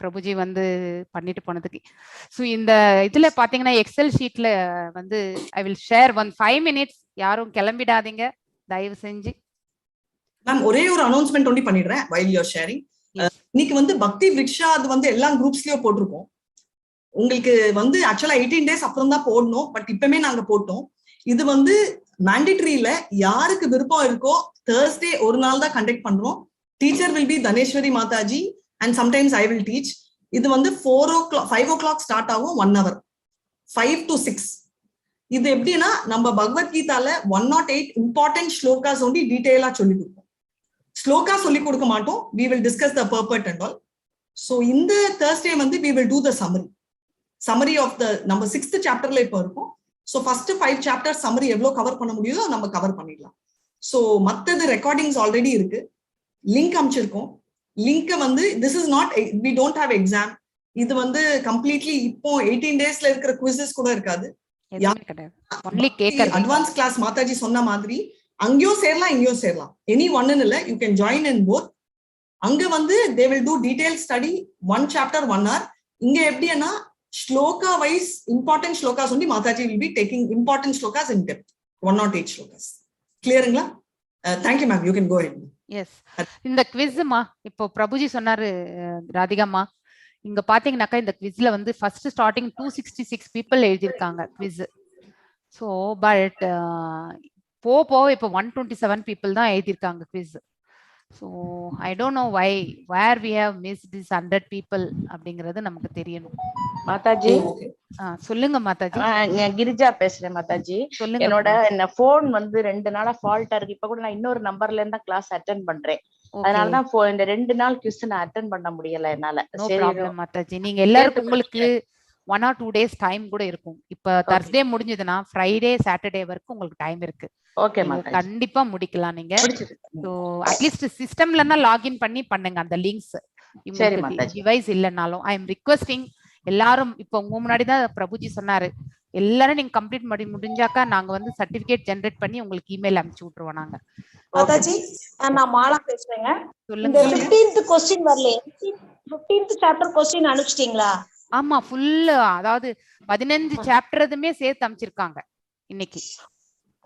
A: பிரபுஜி வந்து பண்ணிட்டு போனதுக்கு. So இந்த இதுல பாத்தீங்கன்னா எக்ஸல் ஷீட்ல வந்து ஐ வில் ஷேர் 5 minutes. யாரும் கிளம்பிடாதீங்க தயவு செஞ்சு.
H: மேம் ஒரே ஒரு அனௌன்ஸ்மெண்ட் ஒண்டி பண்ணிடுறேன் while you are sharing. இன்னைக்கு வந்து பக்தி விருக்ஷா அது வந்து எல்லா குரூப்ஸ்லயும் போட்டிருக்கோம். உங்களுக்கு வந்து ஆக்சுவலா 18 days அப்புறம் தான் போடணும், பட் இப்பவுமே நாங்க போட்டோம். இது வந்து மேண்டேட்டரியில யாருக்கு விருப்பம் இருக்கோ Thursday ஒரு நாள் தான் கண்டக்ட் பண்றோம். Teacher will be Thaneswari Mataji and sometimes I will teach. இது வந்து 5 o'clock ஸ்டார்ட் ஆகும், 1 hour 5 to 6. இது எப்படின்னா நம்ம பகவத்கீதால 108 இம்பார்ட்டன்ட் ஸ்லோகாஸ் ஒண்டி டீடைலா சொல்லி கொடுப்போம். ஸ்லோகா சொல்லி கொடுக்க மாட்டோம். we will discuss the purport and all. So இந்த Thursday வந்து we will do the summary of the நம்ம 6th chapterல இப்போ இருக்கும். So first 5 chapters summary எவ்வளவு கவர் பண்ண முடியுதோ நம்ம கவர் பண்ணிடலாம். So மத்தது ரெக்கார்டிங்ஸ் ஆல்ரெடி இருக்கு, லிங்க் அமைச்சிருக்கோம். லிங்க் வந்து this is not, we don't have exam. இது வந்து கம்ப்ளீட்லி இப்போ 18 daysல இருக்கிற குவிசஸ் கூட இருக்காது. அட்வான்ஸ் கிளாஸ் மாதாஜி சொன்ன மாதிரி அங்கேயும் சேரலாம், இங்கேயும் சேரலாம். எனி ஒன்னு இல்ல, you can join in both. அங்க வந்து they will do detailed study 1 chapter 1 hour. இங்க எப்படின்னா Shloka wise, important shlokas only Mataji will be taking important shlokas in depth. 108 shlokas. Clear? Thank you, ma'am. You can go ahead.
A: Yes. இந்த குவிஸ்மா இப்போ பிரபுஜி சொன்னாரு ராதிகாமா, இங்க பாத்தீங்கன்னாக்கா இந்த குவிஸ்ல வந்து ஃபர்ஸ்ட் ஸ்டார்டிங் 266 பீப்புள் எழுதியிருக்காங்க குவிஸ். ஸோ பட் போக இப்போ 127 பீப்புள் தான் எழுதியிருக்காங்க quiz. So I don't know where we have miss this 100 people அப்படிங்கிறது நமக்கு தெரியணும்.
J: மாதாஜி
A: சொல்லுங்க மாதாஜி.
J: கிரிஜா பேசுறேன் மாதாஜி.
A: சொல்லுங்க.
J: என்னோட போன் வந்து 2 நாளா ஃபால்ட்டா இருக்கு. இப்ப கூட நான் இன்னொரு நம்பர்ல இருந்தா கிளாஸ் அட்டென்ட் பண்றேன். அதனாலதான் இந்த 2 நாள் கியூஸ் நான் அட்டென்ட் பண்ண முடியல என்னால.
A: No problem Mataji. நீங்க எல்லாருக்கும் உங்களுக்கு 1 or 2 days டைம் கூட இருக்கும். இப்ப Thursday முடிஞ்சதுன்னா Friday Saturday வரைக்கும் உங்களுக்கு டைம் இருக்கு.
J: ஓகே மாதாஜி.
A: கண்டிப்பா முடிக்கலாம் நீங்க. சோ அட்லீஸ்ட் சிஸ்டம்லன்னா லாகின் பண்ணி பண்ணுங்க அந்த லிங்க்ஸ். டிவைஸ் இல்லனாலும் ஐ அம் ரிக்வெஸ்டிங் எல்லாரும். இப்போ உங்க முன்னாடி தான் பிரபுஜி சொன்னாரு, எல்லாரும் நீங்க கம்ப்ளீட் முடிஞ்சாக்கா நாங்க வந்து சர்டிபிகேட் ஜெனரேட் பண்ணி உங்களுக்கு இமெயில் அனுப்பிச்சு விட்டுருவோம் நாங்க.
K: மாதாஜி நான் மாலா பேசுறேங்க.
A: சொல்லுங்க.
K: 15th क्वेश्चन வரல. 15th chapter question அனுப்பிச்சிட்டீங்களா?
A: ஆமா, ஃபுல் அதாவது 15 சாப்டர்துமே சேர்த்து அனுப்பிச்சிருக்காங்க இன்னைக்கு.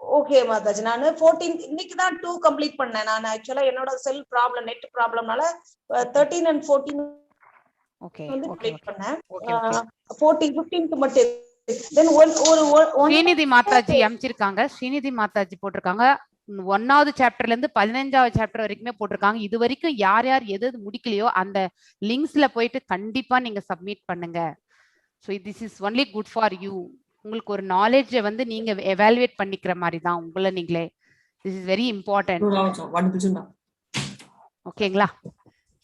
K: ஓகே மாதாஜி. நான் 14th இன்னைக்கு தான் 2 கம்ப்ளீட் பண்ணேன். நான் ஆக்சுவலா என்னோட செல் ப்ராப்ளம் நெட் ப்ராப்ளம்னால 13 and 14
A: ஓகே
K: வந்து கம்ப்ளீட் பண்ணேன்.
A: ஓகே
K: 14 15th மட்டும். தென்
A: ஸ்ரீநிதி மாதாஜி அனுப்பிச்சிருக்காங்க. ஸ்ரீநிதி மாதாஜி போட்டிருக்காங்க 1வது சாப்டர்ல இருந்து 15வது சாப்டர் வரைக்குமே போட்டிருக்காங்க. இது வரைக்கும் யார் யார் எது முடிக்கலையோ அந்த லிங்க்ஸ்ல போயிட்டு கண்டிப்பா நீங்க சப்மிட் பண்ணுங்க. So this is only good for you. உங்களுக்கு ஒரு நாலேஜை வந்து நீங்க எவாலுவேட் பண்ணிக்கிற மாதிரி தான் உங்களை நீங்களே. This is very important. ஓகேங்களா?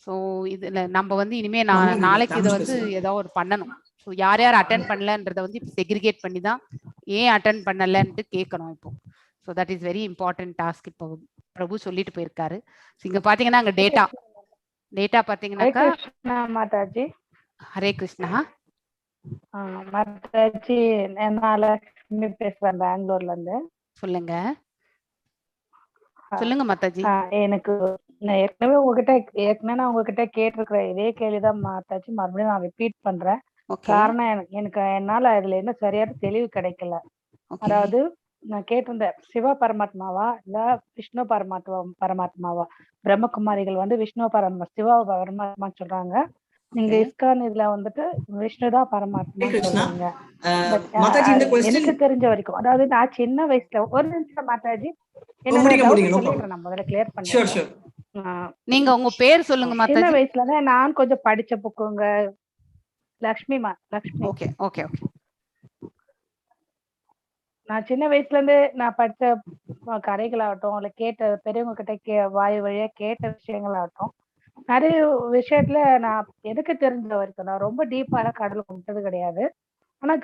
A: ஸோ இதுல நம்ம வந்து இனிமே நாளைக்கு இதை வந்து ஏதோ ஒரு பண்ணணும். ஸோ யார் யார் அட்டென்ட் பண்ணலன்றதை வந்து இப்போ செக்ரிகேட் பண்ணி தான் ஏன் அட்டென்ட் பண்ணலன்ட்டு கேட்கணும் இப்போ. So that is very important task. இப்போ பிரபு சொல்லிட்டு போயிருக்காரு. இங்க பாத்தீங்கன்னா அங்க டேட்டா பாத்தீங்கன்னாக்கா
L: மாதாஜி.
A: ஹரே கிருஷ்ணா.
L: மாதாஜி நான் லட்சுமி பேசுறேன் பெங்களூர்ல இருந்து.
A: சொல்லுங்க மாதாஜி.
L: எனக்கு நான் ஏற்கனவே உங்ககிட்ட கேட்டிருக்கிறேன் இதே கேள்விதான் மாதாஜி. மறுபடியும் நான் ரிப்பீட் பண்றேன். காரணம் எனக்கு என்னால இதுல என்ன சரியான தெளிவு கிடைக்கல. அதாவது நான் கேட்டிருந்தேன், சிவ பரமாத்மாவா இல்ல விஷ்ணு பரமாத்மாவா? பிரம்மகுமாரிகள் வந்து விஷ்ணு சிவ பரமாத்மா சொல்றாங்க. நீங்க இஸ்கான் இதுல வந்துட்டு விஷ்ணு தான் பரமாத்மா சொல்றீங்க. எனக்கு தெரிஞ்ச வரைக்கும், அதாவது நான் சின்ன வயசுல ஒரு நிமிஷம் மாதாஜி நான் முதல்ல கிளியர் பண்ணேன்.
A: நீங்க உங்க பேர் சொல்லுங்க மாதாஜி.
L: சின்ன வயசுல நான் கொஞ்சம் படிச்ச புக்குங்க. லக்ஷ்மி.
A: Okay okay okay.
L: நான் சின்ன வயசுல இருந்து நான் படிச்ச கதைகளாகட்டும் இல்ல கேட்ட பெரியவங்க கிட்ட வாய் வழியா கேட்ட விஷயங்களாகட்டும், நிறைய விஷயத்துல நான் எனக்கு தெரிஞ்ச வரைக்கும் நான் ரொம்ப டீப்பான கடல் கும்பிட்டது கிடையாது. ஆனா